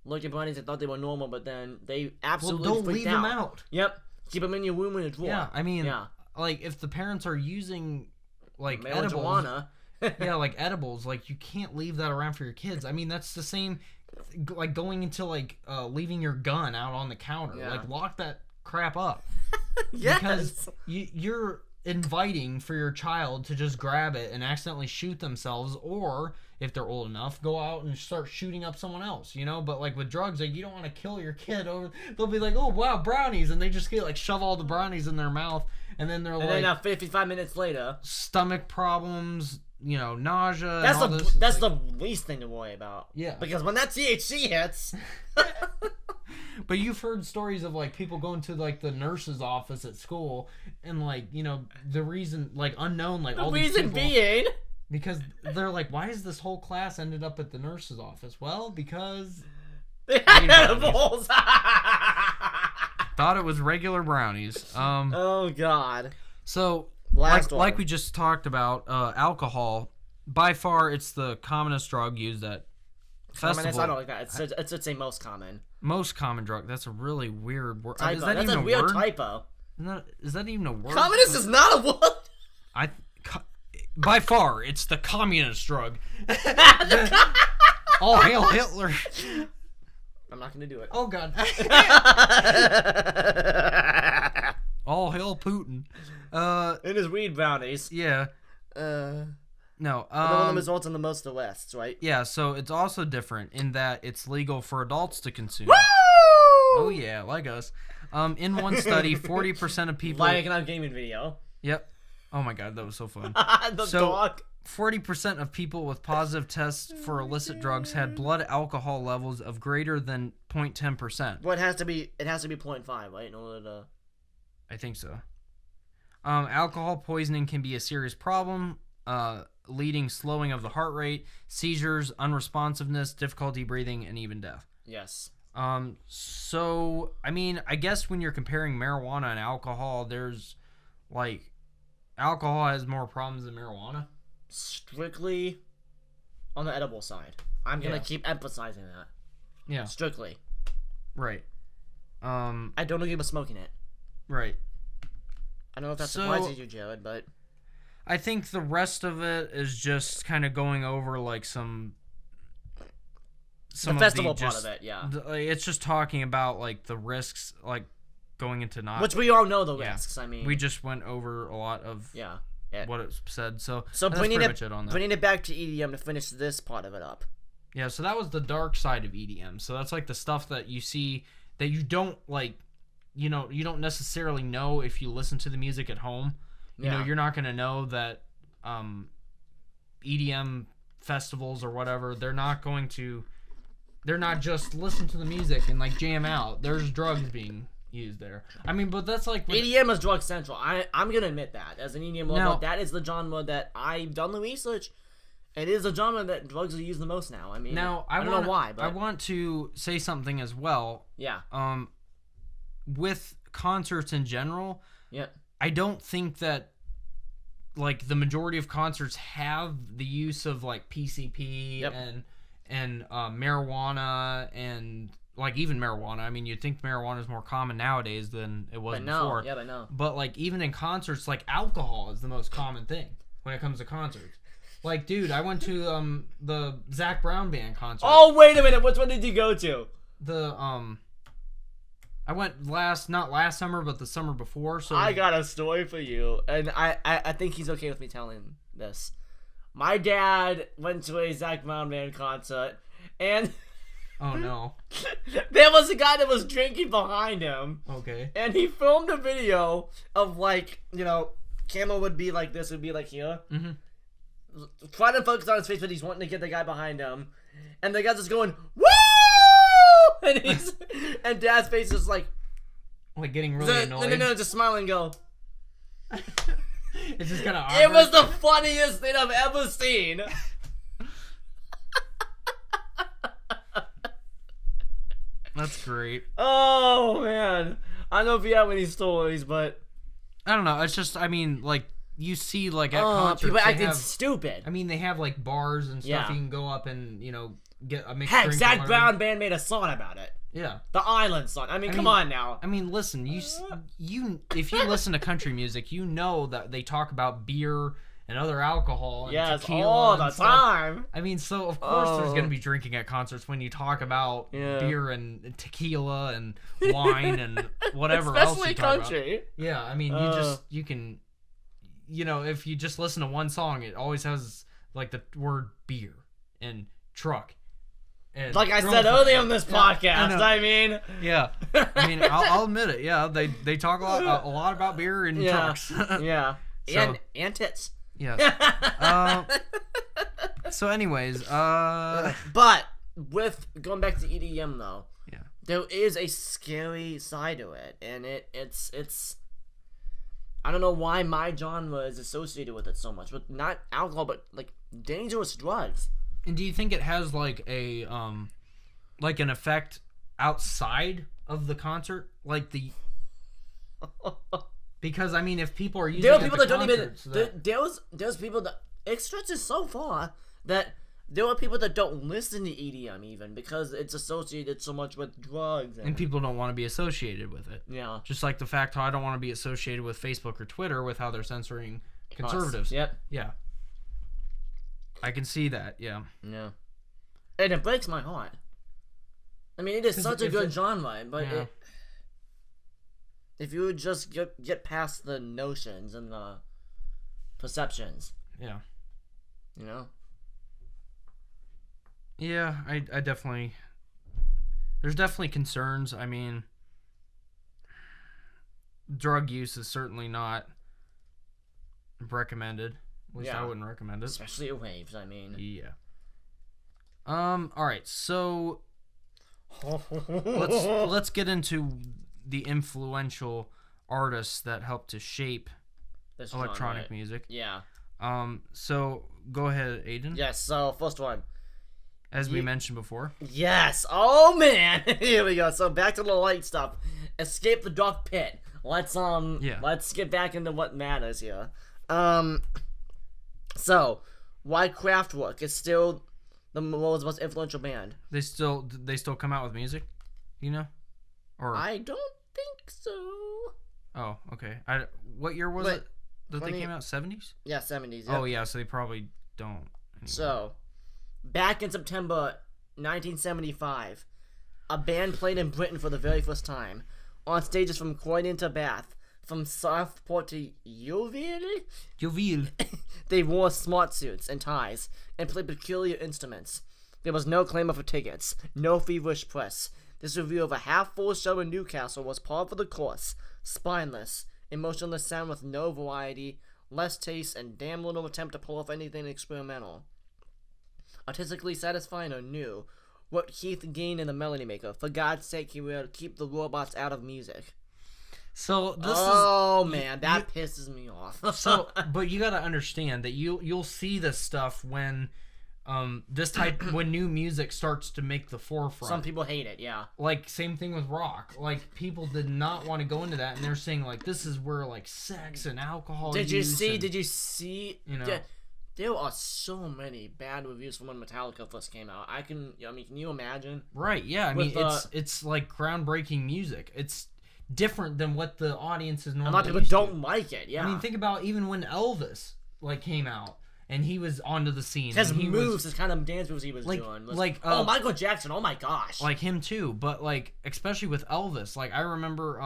looked at brownies and thought they were normal, but then they Well, absolutely don't freaked leave them out. out. Yep, keep them in your room in a drawer. Yeah, I mean, yeah, like if the parents are using like edibles, marijuana. yeah, like edibles, like you can't leave that around for your kids. I mean, that's the same, like going into like leaving your gun out on the counter. Yeah. Like lock that crap up. Yes. Because you're inviting for your child to just grab it and accidentally shoot themselves, or if they're old enough, go out and start shooting up someone else, you know? But like with drugs, like you don't want to kill your kid over. They'll be like, oh wow, brownies, and they just get like shove all the brownies in their mouth, and then they're And like then 55 minutes later, stomach problems, you know, nausea. that's and the all this. that's Like, the least thing to worry about. Yeah. Because when that THC hits, But you've heard stories of like people going to like the nurse's office at school and like, you know, the reason like unknown, like all the these reason people, being, because they're like, why is this whole class ended up at the nurse's office? Well, because they had Weed edibles. thought it was regular brownies. Oh God. So Last like one. we just talked about, alcohol, by far it's the commonest drug used at festival. I don't like that. It's a most common. Most common drug. That's a really weird word. Typo. Is that That's even a weird word? typo. Is that even a word? Communist is not a word. By far, it's the communist drug. All hail Hitler. I'm not gonna do it. Oh God. All hail Putin. It is weed brownies. Yeah. The No. one that results in the most arrests, right? Yeah. So it's also different in that it's legal for adults to consume. Woo! Oh yeah, like us. In one study, 40% of people. Like in our gaming video. Yep. Oh my God, that was so fun. The So- dog. 40% of people with positive tests for illicit drugs had blood alcohol levels of greater than 0.10%. Well, it has to be 0.5, right? In order to. I think so. Alcohol poisoning can be a serious problem, leading slowing of the heart rate, seizures, unresponsiveness, difficulty breathing, and even death. Yes. So, I mean, I guess when you're comparing marijuana and alcohol, there's, like, alcohol has more problems than marijuana. Strictly on the edible side. I'm gonna Yeah. keep emphasizing that. Yeah, Strictly. right. I don't agree with smoking it. Right. I don't know if that So- surprises you, Jared, but I think the rest of it is just kind of going over, like, some the of festival the part just, of it, yeah. It's just talking about, like, the risks, like, going into not... Which we all know the yeah. risks. I mean, We just went over a lot of yeah. what it said, so So that's bringing pretty it much it on that. bringing it back to EDM to finish this part of it up. Yeah, so that was the dark side of EDM. So that's like the stuff that you see that you don't like, you know, you don't necessarily know if you listen to the music at home. You know, Yeah. you're not going to know that EDM festivals or whatever, they're not just listen to the music and like jam out. There's drugs being used there. I mean, but that's like EDM is drug central. I'm gonna admit that as an EDM lover, Now- that is the genre that I've done the research. It is a genre that drugs are used the most now. I mean, now I don't know why, but I want to say something as well. yeah, With concerts in general, yeah, I don't think that like the majority of concerts have the use of like PCP Yep. and marijuana and like even marijuana. I mean, you'd think marijuana is more common nowadays than it was before. Yeah, but no. But like even in concerts, like alcohol is the most common thing when it comes to concerts. Like, dude, I went to the Zac Brown band concert. Oh, wait a minute. Which one did you go to? I went not last summer, but the summer before. So I got a story for you, and I think he's okay with me telling this. My dad went to a Zac Brown band concert, and oh no, there was a guy that was drinking behind him. Okay. And he filmed a video of like, camera would be like this, would be like here. Mm-hmm. Trying to focus on his face, but he's wanting to get the guy behind him, and the guy's just going woo, and Dad's face is like getting really annoyed. No, just smile and go. It's just kind of awkward. It was the funniest thing I've ever seen. That's great. Oh man, I don't know if you have any stories, but I don't know. It's just, I mean, like you see, like at concerts, people acting stupid. I mean, they have like bars and stuff. Yeah. You can go up and get a mixed Heck, drink. Zac Brown band made a song about it. Yeah. The Island song. I mean, come on now. I mean, listen, you if you listen to country music, you know that they talk about beer and other alcohol and tequila all the and stuff. time. I mean, so of course there's going to be drinking at concerts when you talk about beer and tequila and wine and whatever else you talk country. about. Yeah, I mean, you can if you just listen to one song, it always has like the word beer and truck. Like I said earlier on this podcast, I mean. Yeah. I mean, I'll admit it. Yeah, they talk a lot about beer and trucks. Yeah. So, and tits. Yes. So anyways, but with going back to EDM though, yeah, there is a scary side to it, and it's I don't know why my genre is associated with it so much, but not alcohol, but like dangerous drugs. And do you think it has like a like an effect outside of the concert, like the? Because I mean, if people are using there are people that don't even there's people that it stretches so far that there are people that don't listen to EDM even because it's associated so much with drugs and people don't want to be associated with it. Yeah, just like the fact how I don't want to be associated with Facebook or Twitter with how they're censoring conservatives. Yep. Yeah. I can see that. Yeah. Yeah. And it breaks my heart. I mean, it is such a good genre, but if you would just get past the notions and the perceptions. Yeah. Yeah, I definitely. There's definitely concerns. I mean, drug use is certainly not recommended. At least I wouldn't recommend it. Especially at raves, I mean. Yeah. Alright, so let's get into the influential artists that helped to shape this electronic music. Yeah. So go ahead, Aiden. Yes, so first one. As we mentioned before. Yes. Oh man. Here we go. So back to the light stuff. Escape the dark pit. Let's get back into what matters here. So, why Kraftwerk is still the world's most influential band? They still come out with music, or I don't think so. Oh, okay. What year was it that they came out? 70s? Yeah, 70s. Yep. Oh yeah, so they probably don't anymore. So, back in September 1975, a band played in Britain for the very first time on stages from Croydon to Bath. From Southport to Yeovil, they wore smart suits and ties and played peculiar instruments. There was no clamour for tickets, no feverish press. This review of a half-full show in Newcastle was par for the course. Spineless, emotionless sound with no variety, less taste, and damn little attempt to pull off anything experimental. Artistically satisfying or new, what Keith gained in The Melody Maker. For God's sake, he will keep the robots out of music. So this man, that pisses me off. But you gotta understand that you'll see this stuff when when new music starts to make the forefront. Some people hate it, yeah. Like same thing with rock. Like people did not want to go into that, and they're saying like this is where like sex and alcohol. Did you see? There are so many bad reviews from when Metallica first came out. Can you imagine? Right, yeah. I mean, it's like groundbreaking music. It's different than what the audience is normally. A lot of people don't like it. Yeah. I mean, think about even when Elvis came out and he was onto the scene. His moves, his kind of dance moves he was doing. Michael Jackson. Oh my gosh. Like him too, but like especially with Elvis. Like I remember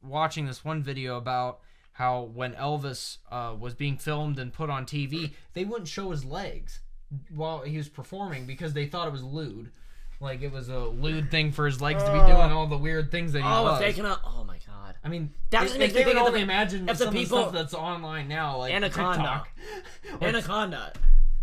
watching this one video about how when Elvis was being filmed and put on TV, they wouldn't show his legs while he was performing because they thought it was lewd. Like it was a lewd thing for his legs to be doing all the weird things that he was. Oh my god. I mean, that just makes me think of imagine some of the stuff that's online now, like Anaconda. TikTok. Anaconda.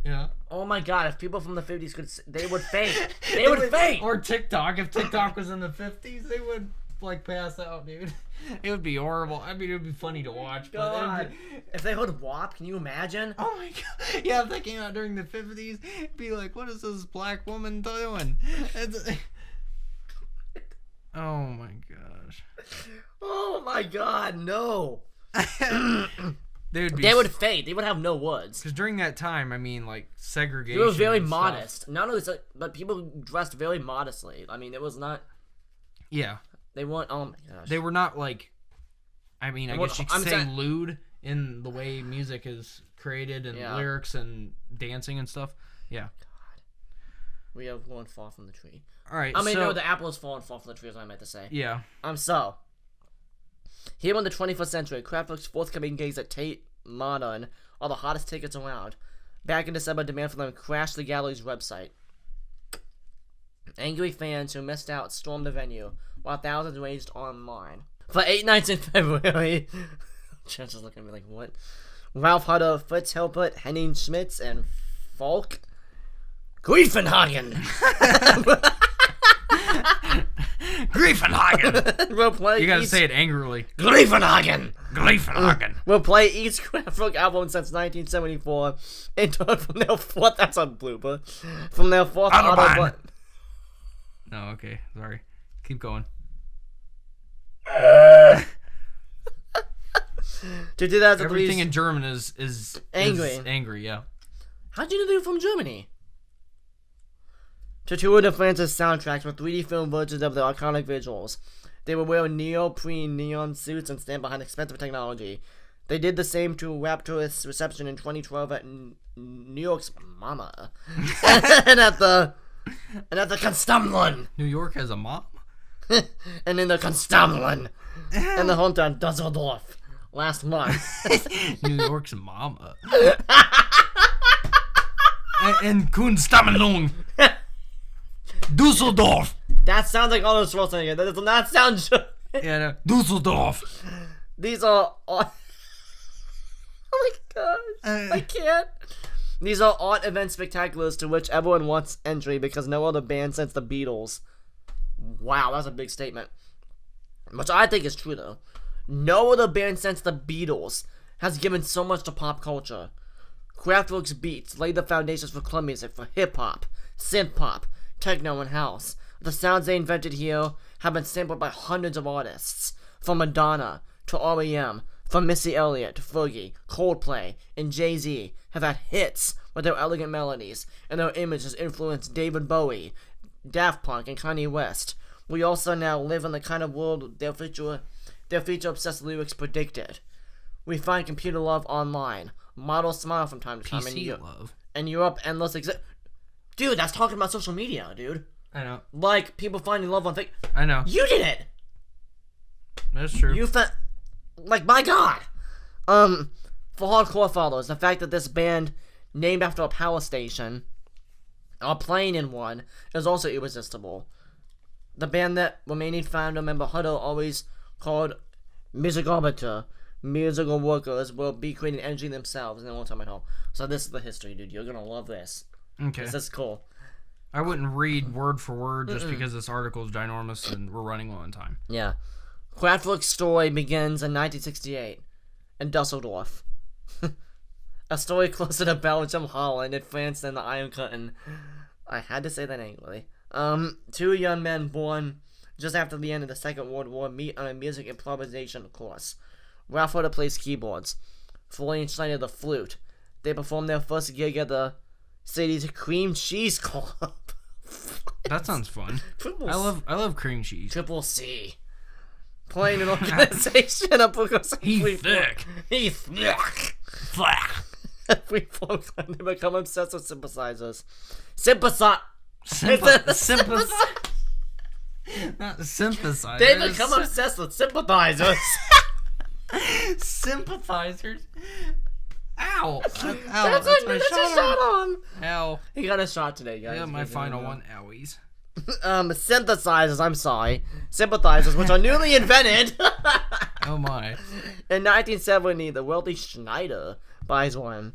Yeah. Oh my god, if people from the 50s could, they would faint. They would faint. Or TikTok. If TikTok was in the 50s, they would like pass out, dude. It would be horrible. I mean, it would be funny to watch. God. If they would WAP, can you imagine? Oh my god. Yeah, if that came out during the 50s, it'd be like, what is this black woman doing? Oh my gosh. Oh my god, no. They would fade. They would have no words. Because during that time, I mean, like, segregation. They were very modest. Not only so, but people dressed very modestly. I mean, it was not. Yeah. They weren't. Oh my gosh. They were not like. I mean, I guess you could say lewd in the way music is created and lyrics and dancing and stuff. Yeah. God. We have one fall from the tree. All right. I mean, no, the apple is falling far from the tree, is what I meant to say. Yeah. So. Here in the 21st century, Kraftwerk's forthcoming gigs at Tate Modern are the hottest tickets around. Back in December, demand for them crashed the gallery's website. Angry fans who missed out stormed the venue, while thousands raged online. For 8 nights in February, Chance is looking at me like, what? Ralph Hutter, Fritz Hilpert, Henning Schmitz, and Falk Griefenhagen. Griefenhagen. You gotta say it angrily. Griefenhagen. Will play each Kraftwerk album since 1974. In turn from their fourth. That's a blooper. From their fourth album. No, okay, sorry. Keep going. To do that, everything in German is angry. Is angry, yeah. How'd you know they were from Germany? To tour de France's soundtracks with 3D film versions of their iconic visuals. They would wear neoprene neon suits and stand behind expensive technology. They did the same to Rapturous reception in 2012 at New York's Mama. and at the Kunstsammlung. New York has a mom? And in the Kunstsammlung. And the hometown Dusseldorf. Last month. New York's Mama. and Kunstsammlung. Dusseldorf. That sounds like Arnold Schwarzenegger. That does not sound. Yeah, no. Dusseldorf. These are. Oh my gosh. I can't. These are art event spectaculars to which everyone wants entry because no other band since the Beatles. Wow, that's a big statement. Which I think is true, though. No other band since the Beatles has given so much to pop culture. Kraftwerk's beats laid the foundations for club music, for hip-hop, synth-pop, techno, and house. The sounds they invented here have been sampled by hundreds of artists, from Madonna to R.E.M., from Missy Elliott to Fergie, Coldplay, and Jay-Z have had hits with their elegant melodies, and their image has influenced David Bowie, Daft Punk, and Kanye West. We also now live in the kind of world their feature-obsessed lyrics predicted. We find computer love online, models smile from time to time, PC love. And Europe endless Dude, that's talking about social media, dude. I know. Like, people finding love on I know. You did it! That's true. You like, my god! For hardcore followers, the fact that this band, named after a power station, are playing in one, is also irresistible. The band that remaining founder member Hutter always called Musikarbeiter, musical workers, will be creating energy themselves in their own time at home. So this is the history, dude. You're gonna love this. Okay. This is cool. I wouldn't read word for word just because this article is ginormous and we're running low on time. Yeah. Kraftwerk's story begins in 1968 in Dusseldorf. A story closer to Belgium, Holland, and France than the Iron Curtain. I had to say that angrily. Two young men born just after the end of the Second World War meet on a music improvisation course. Ralph Hutter plays keyboards. Florian Schneider the flute. they performed their first gig at the city's Cream Cheese Club. That sounds fun. I love cream cheese. Triple C. Playing an organization of He thick. He thick. Flack. We folks they become obsessed with synthesizers. Synthesizers. Not synthesizers. They become obsessed with sympathizers. Sympathizers. Ow. Ow. That's my shot on. Ow. He got a shot today, guys. Yeah, my final one. Owies. Synthesizers, I'm sorry. Sympathizers, which are newly invented. Oh my. In 1970, the wealthy Schneider buys one.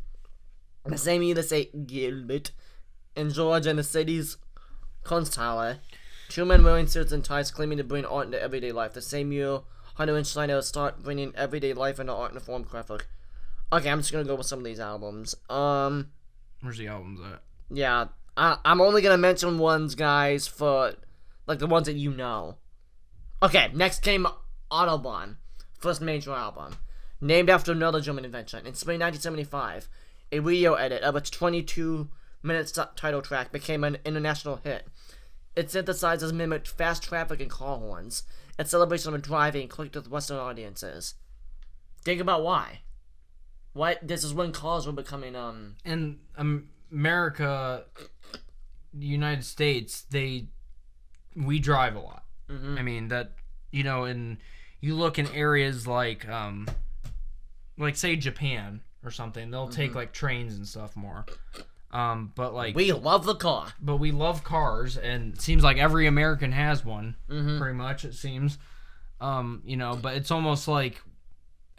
The same year, they say Gilbert in Georgia in the city's Kunsthalle. Two men wearing suits and ties claiming to bring art into everyday life. The same year, Hunter and Schneider start bringing everyday life into art in the form of graphic. Okay, I'm just gonna go with some of these albums. Where's the albums at? Yeah, I'm only gonna mention ones, guys, for like the ones that you know. Okay, next came Autobahn, first major album, named after another German invention. In spring 1975, a radio edit of its 22-minute title track became an international hit. Its synthesizers mimicked fast traffic and car horns. Its celebration of driving clicked with Western audiences. Think about why. What? This is when cars were becoming In America, the United States, we drive a lot. Mm-hmm. I mean that, and you look in areas like say Japan or something, they'll take like trains and stuff more. But like we love the car. But we love cars, and it seems like every American has one. Pretty much, it seems. But it's almost like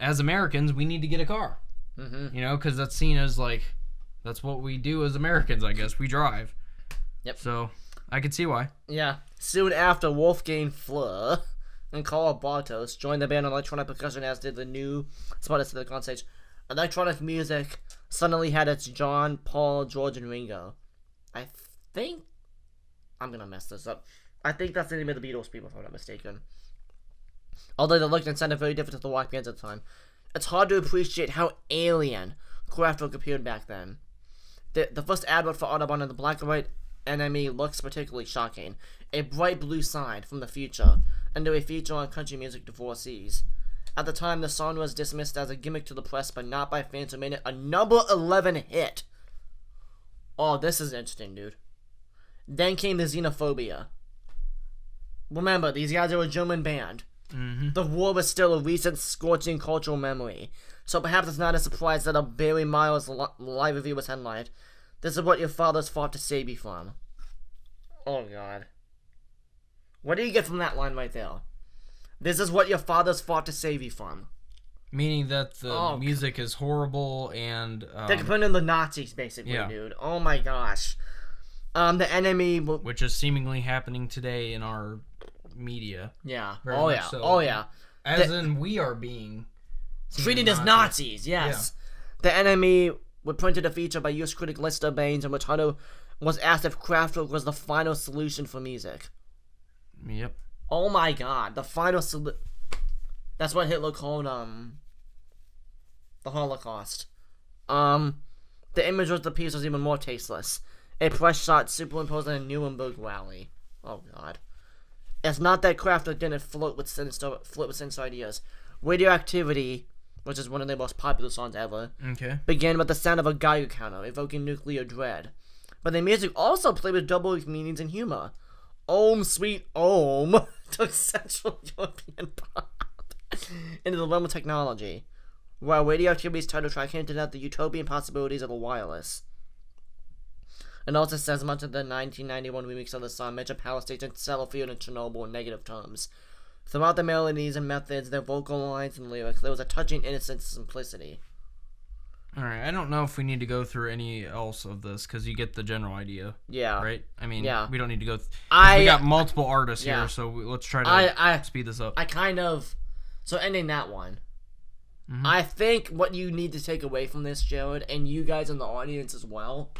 as Americans, we need to get a car. Because that's seen as like that's what we do as Americans. I guess we drive. Yep. So I could see why. Yeah. Soon after, Wolfgang Fleur and Carl Bartos joined the band on electronic percussion, as did the new spotters to the on stage. Electronic music suddenly had its John, Paul, George, and Ringo. I think I'm gonna mess this up. I think that's the name of the Beatles people, if I'm not mistaken. Although the look and sounded very different to the rock bands at the time. It's hard to appreciate how alien Kraftwerk appeared back then. The first advert for Autobahn and the black and white enemy looks particularly shocking. A bright blue sign from the future, into a feature on country music divorcees. At the time, the song was dismissed as a gimmick to the press, but not by fans who made it a number 11 hit. Oh, this is interesting, dude. Then came the Xenophobia. Remember, these guys are a German band. The war was still a recent scorching cultural memory, so perhaps it's not a surprise that a Barry Miles live review was headlined. This is what your fathers fought to save you from. Oh, God. What do you get from that line right there? This is what your fathers fought to save you from. Meaning that the music is horrible and... they're comparing the Nazis, basically, dude. Oh, my gosh. The enemy... Which is seemingly happening today in our media. Yeah. Very oh, much yeah. So. Oh, yeah. As in, we are being... treated as Nazis, yes. Yeah. The enemy would printed a feature by US critic Lester Baines in which Hunter was asked if Kraftwerk was the final solution for music. Yep. Oh my God, the final solution. That's what Hitler called, the Holocaust. The image of the piece was even more tasteless. A press shot superimposed on a Nuremberg rally. Oh God. It's not that Kraftwerk didn't float with sinister ideas. Radioactivity, which is one of their most popular songs ever, began with the sound of a Geiger counter, evoking nuclear dread. But the music also played with double meanings and humor. Om Sweet Om took Central European pop into the realm of technology, while Radioactivity's title track hinted at the utopian possibilities of the wireless. It also says much of the 1991 remix of the song mentioned power stations, Sellafield, and Chernobyl in negative terms. Throughout the melodies and methods, their vocal lines and lyrics, there was a touching innocence and simplicity. Alright, I don't know if we need to go through any else of this, because you get the general idea. Yeah. Right? I mean, we don't need to go... we got multiple artists here, so let's try to speed this up. So ending that one, I think what you need to take away from this, Jared, and you guys in the audience as well,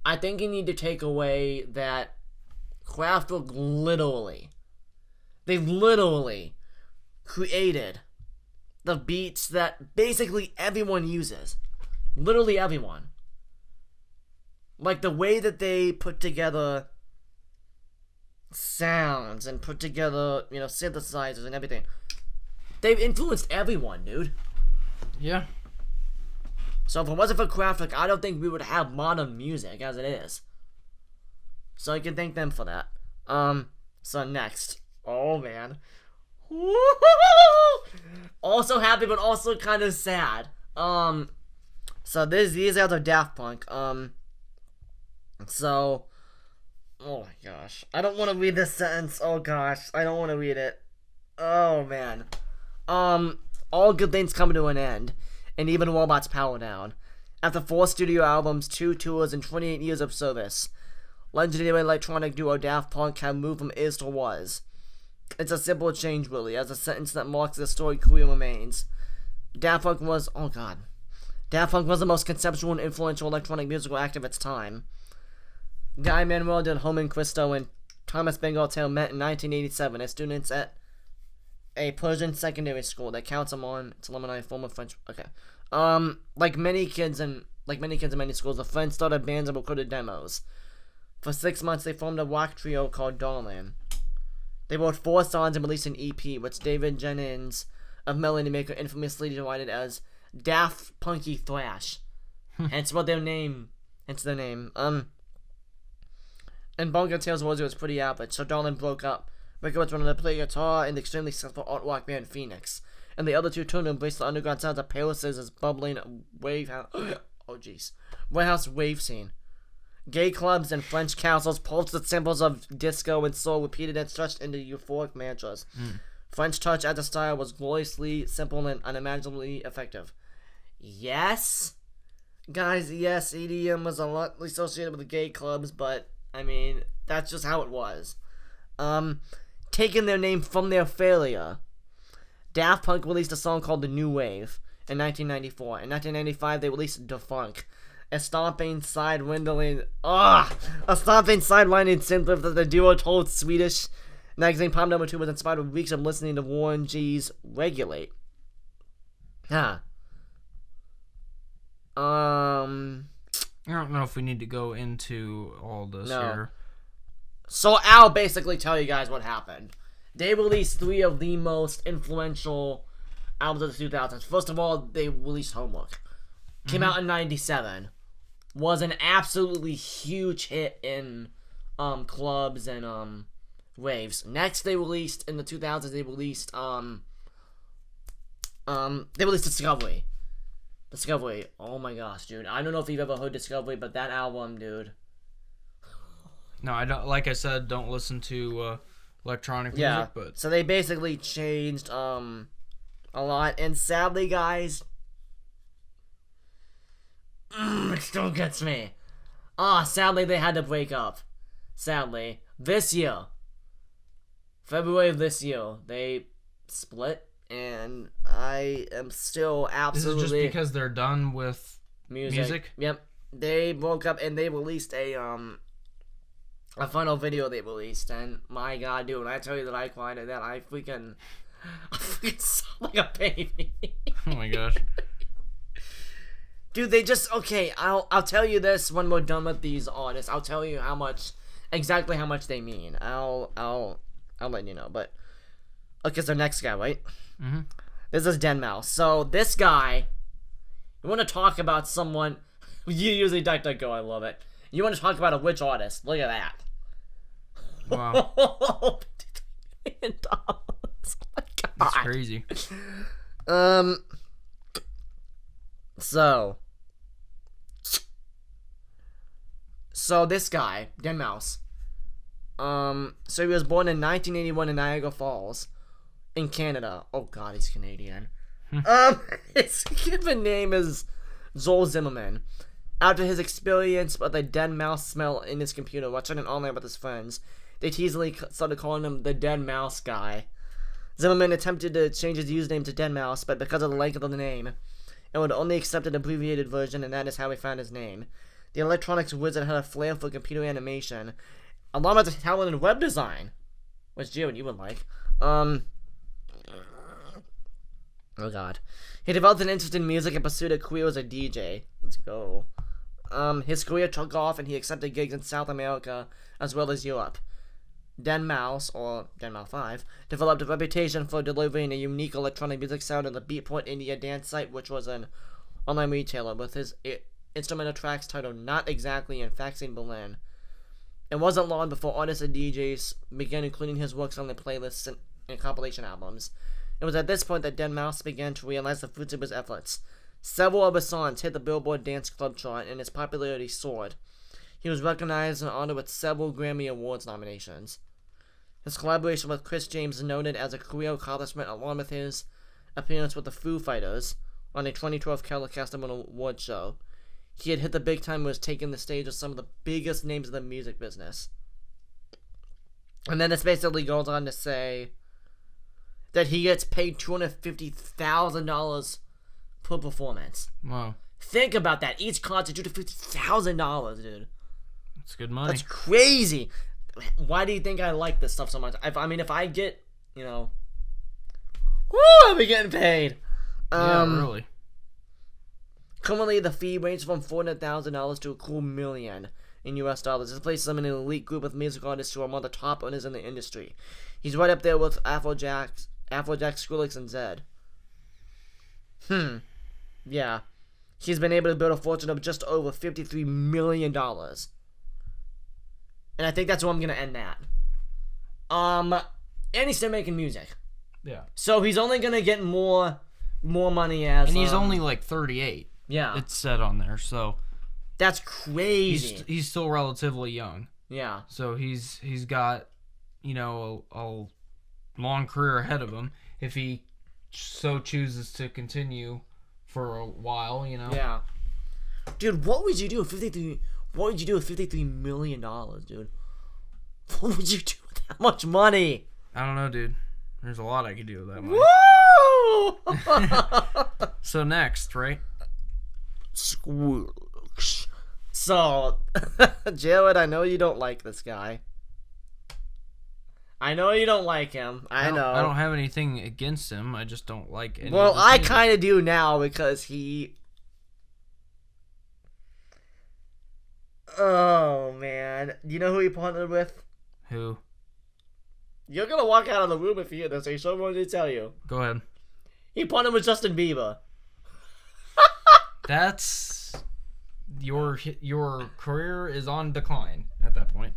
I think you need to take away that Kraftwerk literally created the beats that basically everyone uses. Literally everyone. Like, the way that they put together sounds and put together, synthesizers and everything. They've influenced everyone, dude. Yeah. So if it wasn't for Kraftwerk, I don't think we would have modern music as it is. So you can thank them for that. So next. Oh, man. Also happy, but also kind of sad. So these are the Daft Punk. So, oh my gosh. I don't want to read this sentence. Oh gosh. I don't want to read it. Oh man. All good things come to an end, and even robots power down. After 4 studio albums, 2 tours, and 28 years of service, legendary electronic duo Daft Punk have moved from is to was. It's a simple change, really, as a sentence that marks their storied career remains. Daft Punk was the most conceptual and influential electronic musical act of its time. Guy Manuel del Homen Cristo and Thomas Bengal met in 1987 as students at a Persian secondary school that counts among its alumni former French. Okay, like many kids in many schools, the friends started bands and recorded demos. For 6 months, they formed a rock trio called Darlin. They wrote 4 songs and released an EP, which David Jennings of Melody Maker infamously derided as Daft Punky Thrash. Hence their name. And Bongo Tales was pretty average, so Darlin broke up. Ricker was running to play guitar in the extremely successful art rock band Phoenix, and the other two turned to embrace the underground sounds of Paris' bubbling warehouse wave scene. Gay clubs and French castles pulsed with symbols of disco and soul repeated and stretched into euphoric mantras. French touch as a style was gloriously simple and unimaginably effective. Yes? Guys, yes, EDM was a lot associated with the gay clubs, but, I mean, that's just how it was. Taking their name from their failure, Daft Punk released a song called The New Wave in 1994. In 1995, they released Defunk, a stomping sidewinding synth that the duo told Swedish magazine Pop Number 2 was inspired with weeks of listening to Warren G's Regulate. I don't know if we need to go into all this here. So I'll basically tell you guys what happened. They released 3 of the most influential albums of the 2000s. First of all, they released Homework. Came out in 97. Was an absolutely huge hit in clubs and raves. Next, they released in the 2000s. They released Discovery. Discovery. Oh my gosh, dude! I don't know if you've ever heard Discovery, but that album, dude. No, I don't. Like I said, don't listen to electronic music. But so they basically changed a lot, and sadly, guys, it still gets me. Sadly, they had to break up. Sadly, this year, February of this year, they split, and I am still absolutely. This is just because they're done with music. Yep, they broke up, and they released a final video they released, and my god, dude, when I tell you that I cried at that, I freaking sound like a baby. Oh my gosh. Dude, they just, okay, I'll tell you this when we're done with these artists. I'll tell you exactly how much they mean. I'll let you know, but, okay, so next guy, right? Mm-hmm. This is Denmouse. So, this guy, you want to talk about someone, you usually DuckDuckGo, I love it. You want to talk about a witch artist? Look at that. Wow. Oh my God. That's crazy. So this guy, Denmouse. So he was born in 1981 in Niagara Falls, in Canada. Oh God, he's Canadian. His given name is Zoel Zimmerman. After his experience with a dead mouse smell in his computer while chatting online with his friends, they teasingly started calling him the Dead Mouse Guy. Zimmerman attempted to change his username to Dead Mouse, but because of the length of the name, it would only accept an abbreviated version, and that is how he found his name. The electronics wizard had a flair for computer animation, along with talent in web design, which Jared, you would like. Oh god. He developed an interest in music and pursued a career as a DJ. Let's go. His career took off and he accepted gigs in South America as well as Europe. deadmau5, or deadmau5, developed a reputation for delivering a unique electronic music sound on the Beatport India dance site, which was an online retailer with his instrumental tracks titled Not Exactly and Faxing Berlin. It wasn't long before artists and DJs began including his works on their playlists and compilation albums. It was at this point that deadmau5 began to realize the fruits of his efforts. Several of his songs hit the Billboard Dance Club chart and his popularity soared. He was recognized and honored with several Grammy Awards nominations. His collaboration with Chris James is noted as a career accomplishment along with his appearance with the Foo Fighters on a 2012 Kerala Castamone Award show. He had hit the big time and was taking the stage with some of the biggest names of the music business. And then this basically goes on to say that he gets paid $250,000 per performance. Wow. Think about that. Each concert, $250,000, dude. That's good money. That's crazy. Why do you think I like this stuff so much? If I get, woo, I'll be getting paid. Yeah, really. Currently, the fee ranges from $400,000 to a cool $1 million in US dollars. This places him in an elite group of music artists who are among the top earners in the industry. He's right up there with Afrojack, Skrillex, and Zed. Yeah. He's been able to build a fortune of just over $53 million. And I think that's where I'm going to end that. And he's still making music. Yeah. So he's only going to get more money as... And he's only like 38. Yeah. It's said on there, so... That's crazy. He's still relatively young. Yeah. So he's got, a long career ahead of him if he so chooses to continue for a while, Yeah. Dude, what would you do with $53 million, dude? What would you do with that much money? I don't know, dude. There's a lot I could do with that money. Woo! So next, right? Squirrels. So, Jared, I know you don't like this guy. I know you don't like him. I know. I don't have anything against him. I just don't like any Well, of his I music. kind of do now because he... Oh, man. Do you know who he partnered with? Who? You're going to walk out of the room if you hear this. I so wanted to tell you. Go ahead. He partnered with Justin Bieber. That's... Your career is on decline at that point.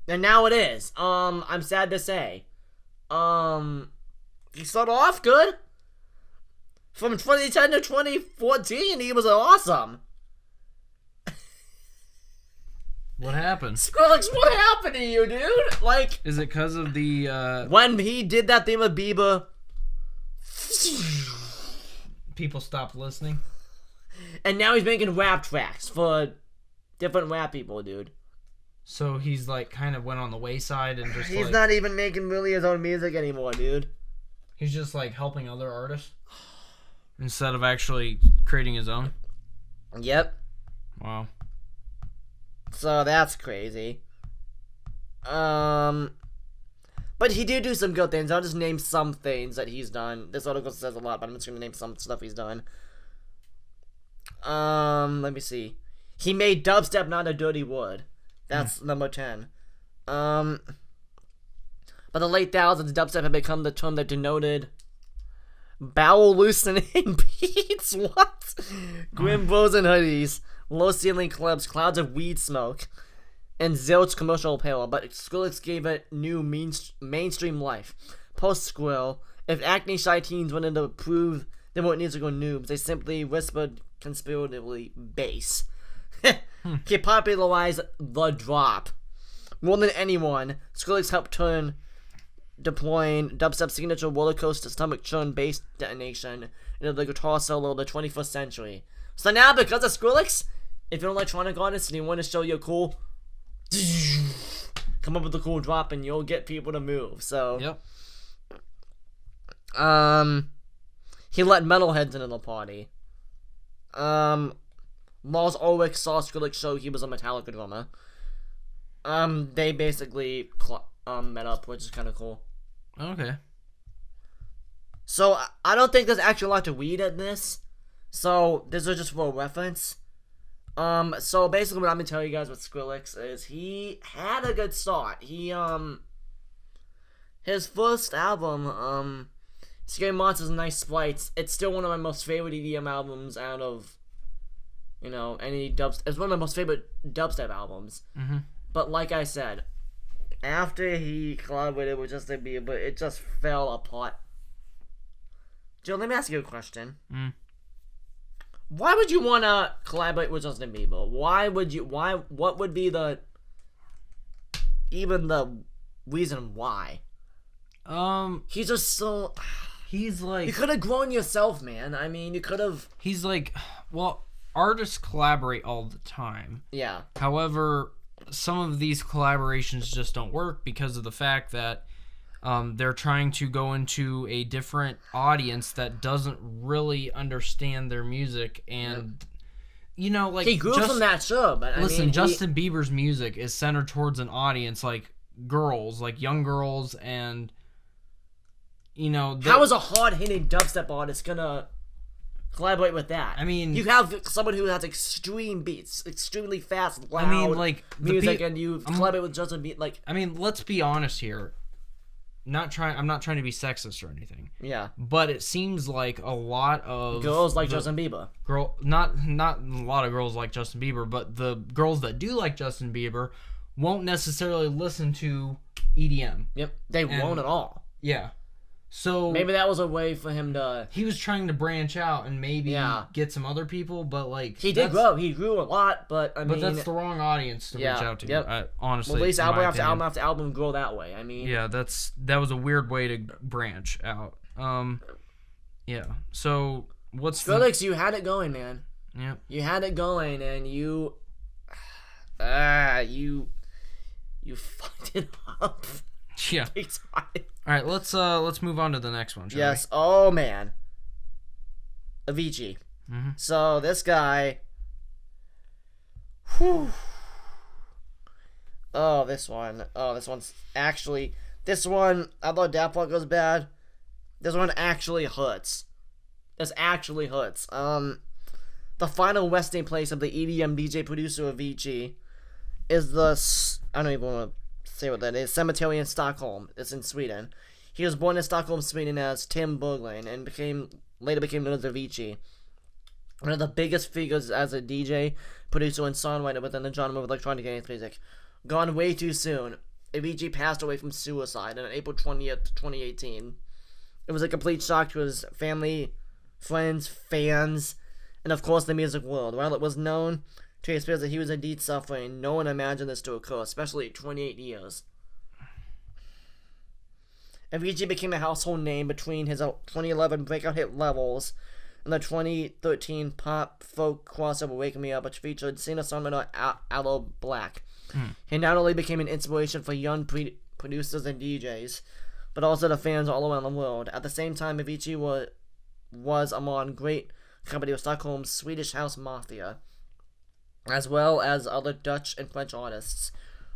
And now it is. I'm sad to say. He started off good. From 2010 to 2014, he was awesome. What happened? Skrillex, what happened to you, dude? Like, Is it because of the when he did that thing with Bieber, people stopped listening? and now he's making rap tracks for different rap people, dude. So he's like kind of went on the wayside and just He's like not even making really his own music anymore, dude. he's just like helping other artists instead of actually creating his own. Yep. Wow. So that's crazy. But he did do some good things. I'll just name some things that he's done. This article says a lot, but I'm just gonna name some stuff he's done. Let me see. He made dubstep not a dirty word. That's number 10. By the late thousands, dubstep had become the term that denoted bowel loosening beats. What? Grim bros and hoodies, low ceiling clubs, clouds of weed smoke, and zilch commercial apparel. But Skrillex gave it new mainstream life. Post Squirrel, if acne shy teens wanted to prove they weren't musical noobs, they simply whispered conspiratively bass. He popularized the drop. More than anyone, Skrillex helped turn deploying dubstep signature roller coaster stomach churn bass detonation into the guitar solo of the 21st century. So now, because of Skrillex, if you're an electronic artist and you want to show you're cool, come up with a cool drop and you'll get people to move. So, Yep. he let metalheads into the party. Lars Ulrich saw Skrillex show he was a Metallica drummer. They basically met up, which is kind of cool. Okay. So I don't think there's actually a lot to read in this. So this is just for a reference. So basically what I'm gonna tell you guys with Skrillex is he had a good start. His first album, Scary Monsters and Nice Sprites, it's still one of my most favorite EDM albums out of, any dubstep. It's one of my most favorite dubstep albums. Mm-hmm. But like I said, after he collaborated with Justin Bieber, it just fell apart. Joe, let me ask you a question. Why would you want to collaborate with Justin Bieber? What would be the reason why? He's just so... He's like... You could have grown yourself, man. I mean, you could have... He's like... Well, artists collaborate all the time. Yeah. However, some of these collaborations just don't work because of the fact that they're trying to go into a different audience that doesn't really understand their music. And, he grew from that show, but Justin Bieber's music is centered towards an audience like girls, like young girls, and, how is a hard-hitting dubstep artist gonna collaborate with that? I mean... You have someone who has extreme beats, extremely fast, loud music, and you collaborate with Justin Bieber, let's be honest here. I'm not trying to be sexist or anything. Yeah. But it seems like a lot of girls like Justin Bieber. Not a lot of girls like Justin Bieber, but the girls that do like Justin Bieber won't necessarily listen to EDM. Yep. They won't at all. Yeah. So maybe that was a way for him to... He was trying to branch out and maybe get some other people, but he did grow. He grew a lot, but But that's the wrong audience to reach out to. Yep. Honestly, well, at least album after album grow that way. Yeah, that was a weird way to branch out. Yeah. So what's Skrillex? You had it going, man. Yeah. You had it going, and you fucked it up. Yeah. All right, let's move on to the next one. Yes. We? Oh man. Avicii. Mm-hmm. So this guy. Whew. Oh, this one. Oh, this one's actually. This one, I thought that part was bad. This one actually hurts. This actually hurts. The final resting place of the EDM DJ producer Avicii is the. I don't even want to say what that is. Cemetery in Stockholm. It's in Sweden. He was born in Stockholm, Sweden as Tim Berglund and later became known as Avicii. One of the biggest figures as a DJ, producer, and songwriter within the genre of electronic dance music. Gone way too soon. Avicii passed away from suicide on April 20th, 2018. It was a complete shock to his family, friends, fans, and of course the music world. While it was known to his peers that he was indeed suffering, no one imagined this to occur, especially at 28 years. Avicii became a household name between his 2011 breakout hit Levels and the 2013 pop folk crossover Wake Me Up, which featured singer-songwriter Aloe Black. He not only became an inspiration for young producers and DJs, but also to fans all around the world. At the same time, Avicii was among great company with Stockholm's Swedish House Mafia, as well as other Dutch and French artists.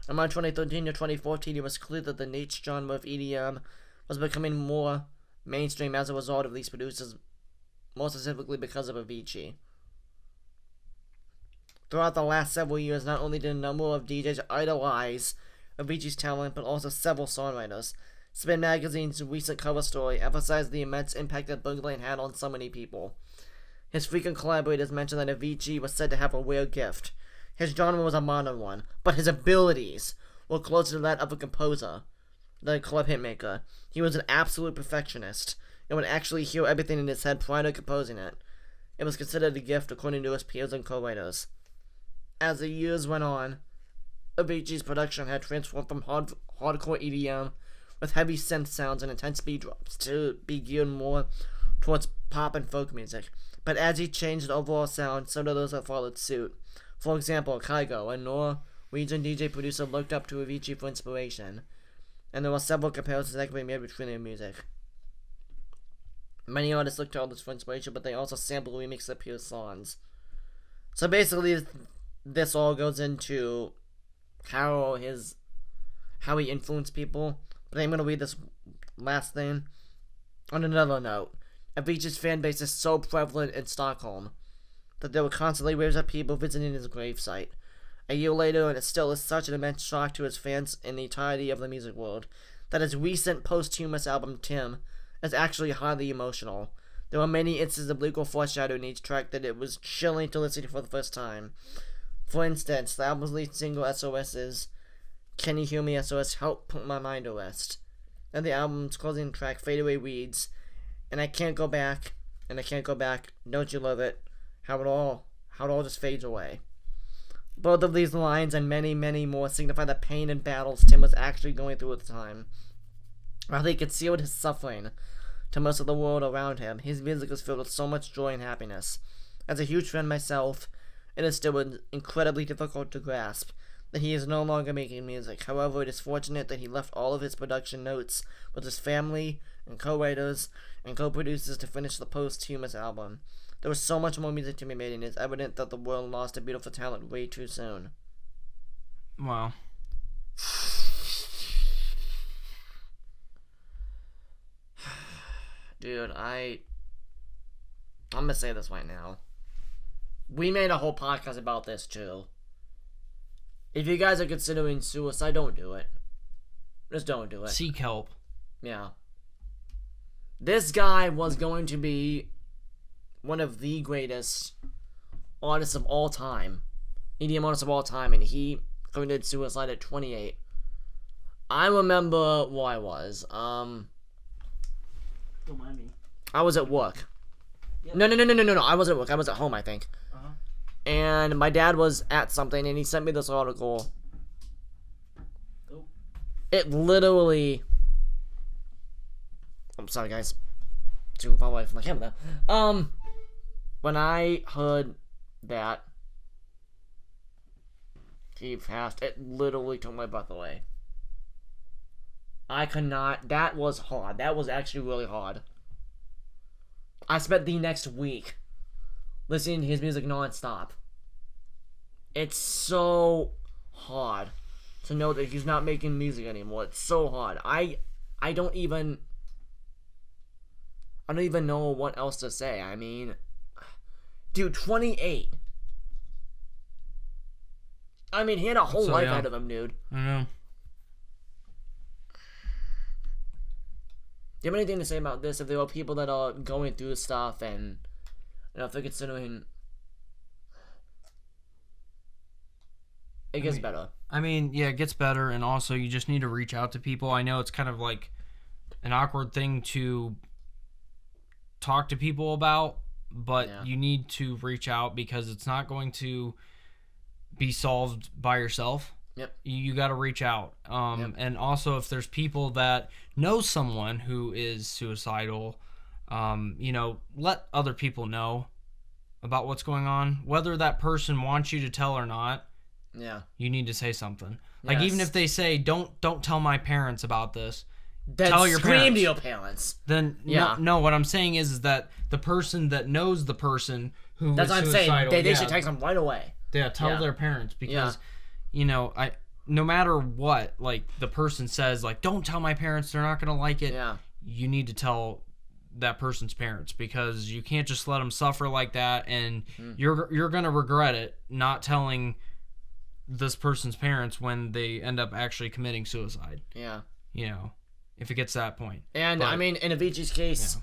Around 2013 to 2014, it was clear that the niche genre of EDM was becoming more mainstream as a result of these producers, more specifically because of Avicii. Throughout the last several years, not only did a number of DJs idolize Avicii's talent, but also several songwriters. Spin Magazine's recent cover story emphasized the immense impact that Berglund had on so many people. His frequent collaborators mentioned that Avicii was said to have a rare gift. His genre was a modern one, but his abilities were closer to that of a composer than a club hitmaker. He was an absolute perfectionist and would actually hear everything in his head prior to composing it. It was considered a gift according to his peers and co-writers. As the years went on, Avicii's production had transformed from hardcore EDM with heavy synth sounds and intense beat drops to be geared more towards pop and folk music. But as he changed the overall sound, so did those that followed suit. For example, Kygo, a Norwegian DJ producer, looked up to Avicii for inspiration, and there were several comparisons that could be made between their music. Many artists looked to others for inspiration, but they also sampled and remixed their peers' songs. So basically, this all goes into how he influenced people. But I'm going to read this last thing. On another note, Avicii's fan base is so prevalent in Stockholm that there were constantly waves of people visiting his gravesite. A year later, and it still is such an immense shock to his fans and the entirety of the music world, that his recent posthumous album, Tim, is actually highly emotional. There are many instances of lyrical foreshadowing in each track that it was chilling to listen to for the first time. For instance, the album's lead single, SOS's Can You Hear Me, SOS, helped put my mind to rest. And the album's closing track, Fade Away, reads, and I can't go back, and I can't go back, don't you love it, how it all just fades away. Both of these lines and many, many more signify the pain and battles Tim was actually going through at the time. While he concealed his suffering to most of the world around him, his music is filled with so much joy and happiness. As a huge fan myself, it is still incredibly difficult to grasp that he is no longer making music. However, it is fortunate that he left all of his production notes with his family and co-writers and co-producers to finish the posthumous album. There was so much more music to be made, and it's evident that the world lost a beautiful talent way too soon. Wow. Dude, I'm gonna say this right now. We made a whole podcast about this too. If you guys are considering suicide, don't do it. Just don't do it. Seek help. Yeah. This guy was going to be one of the greatest artists of all time. EDM artists of all time, and he committed suicide at 28. I remember where I was. Don't mind me. I was at work. Yep. No. I wasn't at work. I was at home, I think. Uh-huh. And my dad was at something, and he sent me this article. Oh. It literally... I'm sorry, guys. Too far away from the camera there. When I heard that he passed, it literally took my breath away. I could not... That was hard. That was actually really hard. I spent the next week listening to his music non-stop. It's so hard to know that he's not making music anymore. It's so hard. I don't even know what else to say. I mean, dude, 28. I mean, he had a whole life ahead of him, dude. I know. Do you have anything to say about this? If there are people that are going through stuff and, you know, if they're considering, it gets better. I mean, yeah, it gets better, and also you just need to reach out to people. I know it's kind of like an awkward thing to talk to people about, but you need to reach out because it's not going to be solved by yourself. Yep. You got to reach out. And also, if there's people that know someone who is suicidal, you know, let other people know about what's going on. Whether that person wants you to tell or not, you need to say something. Like, even if they say, don't tell my parents about this, then tell your scream parents. to your parents. Then, no, what I'm saying is that the person that knows the person who That's is what I'm suicidal, saying. They should text them right away. Yeah, tell their parents because, you know, no matter what, like, the person says, like, don't tell my parents, they're not going to like it. Yeah. You need to tell that person's parents because you can't just let them suffer like that, and you're going to regret it not telling this person's parents when they end up actually committing suicide. Yeah. You know, if it gets to that point. And, I mean, in Avicii's case...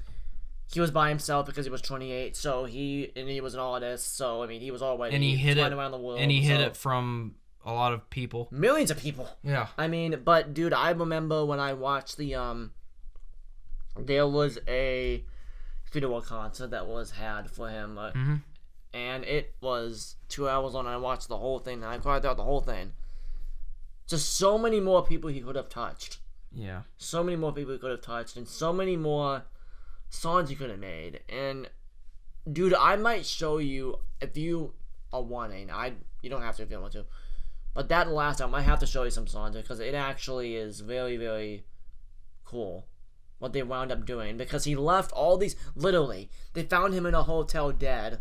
He was by himself because he was 28, so he was an artist, so, I mean, he was already flying around the world. And he hid it from a lot of people. Millions of people. Yeah. I mean, but, dude, I remember when I watched the, there was a funeral concert that was had for him, and it was 2 hours long, and I watched the whole thing, and I cried throughout the whole thing. Just so many more people he could have touched. Yeah. So many more people he could have touched, and so many more songs you could have made. And dude, I might show you if you are wanting. You don't have to if you don't want to, but that last album I have to show you some songs because it actually is very, very cool what they wound up doing, because he left all these, literally they found him in a hotel dead,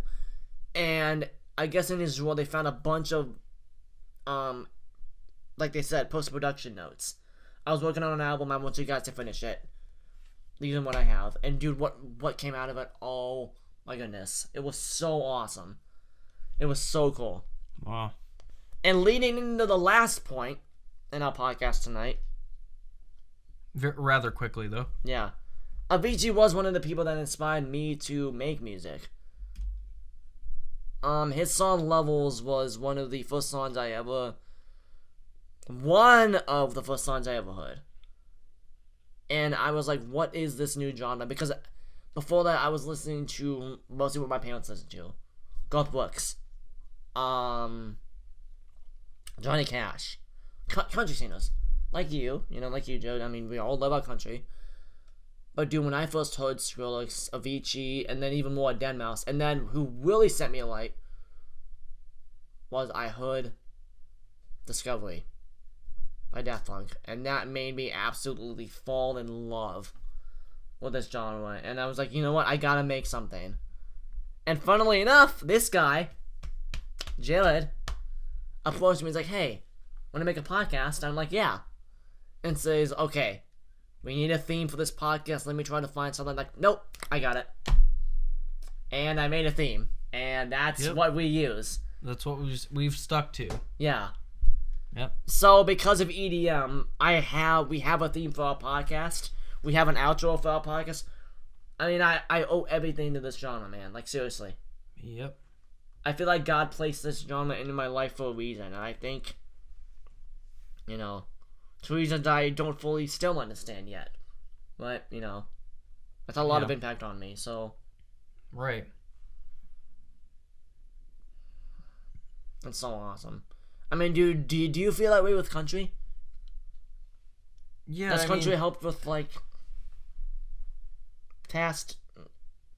and I guess in his drawer they found a bunch of like they said, post-production notes. I was working on an album, I want you guys to finish it. than what I have. And dude, what came out of it? Oh my goodness, it was so awesome. It was so cool. Wow. And leading into the last point in our podcast tonight, Rather quickly though. yeah, Avicii was one of the people that inspired me to make music. His song Levels was one of the first songs I ever heard. And I was like, what is this new genre? Because before that, I was listening to mostly what my parents listened to. Garth Brooks. Johnny Cash. Country singers. Like you, Joe. I mean, we all love our country. But dude, when I first heard Skrillex, Avicii, and then even more Deadmau5, and then who really set me alight was I heard Discovery by Daft Punk, and that made me absolutely fall in love with this genre. And I was like, you know what? I gotta make something. And funnily enough, this guy, Jared, approached me. He's like, hey, wanna make a podcast? I'm like, yeah. And says, okay, we need a theme for this podcast. Let me try to find something. Like, nope, I got it. And I made a theme. And that's what we use. That's what we've stuck to. Yeah. Yep. So because of EDM, we have a theme for our podcast. We have an outro for our podcast. I mean, I owe everything to this genre, man. Like, seriously. Yep. I feel like God placed this genre into my life for a reason. And I think, it's reasons I don't fully still understand yet. But, that's a lot of impact on me, so. Right. It's so awesome. I mean, dude, do you feel that way with country? Yeah, Does country help with, like, past,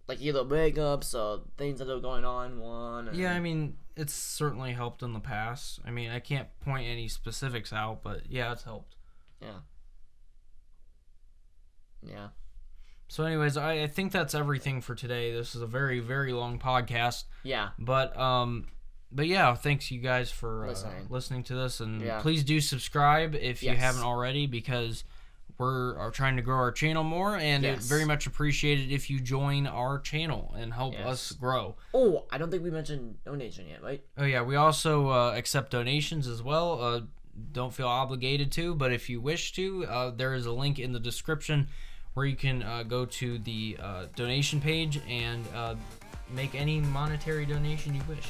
like, either breakups or things that are going on? Yeah, I mean, it's certainly helped in the past. I mean, I can't point any specifics out, but yeah, it's helped. Yeah. Yeah. So anyways, I think that's everything for today. This is a very, very long podcast. Yeah. But yeah, thanks you guys for listening to this, and please do subscribe if you haven't already, because we're trying to grow our channel more, and it's very much appreciated if you join our channel and help us grow. Oh, I don't think we mentioned donation yet, right? Oh yeah, we also accept donations as well. Don't feel obligated to, but if you wish to, there is a link in the description where you can go to the donation page and make any monetary donation you wish.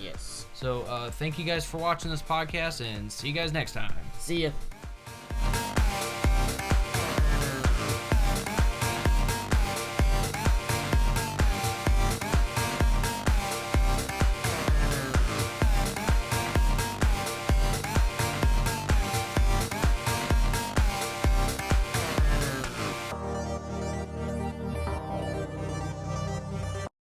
Yes. So thank you guys for watching this podcast, and see you guys next time. See ya.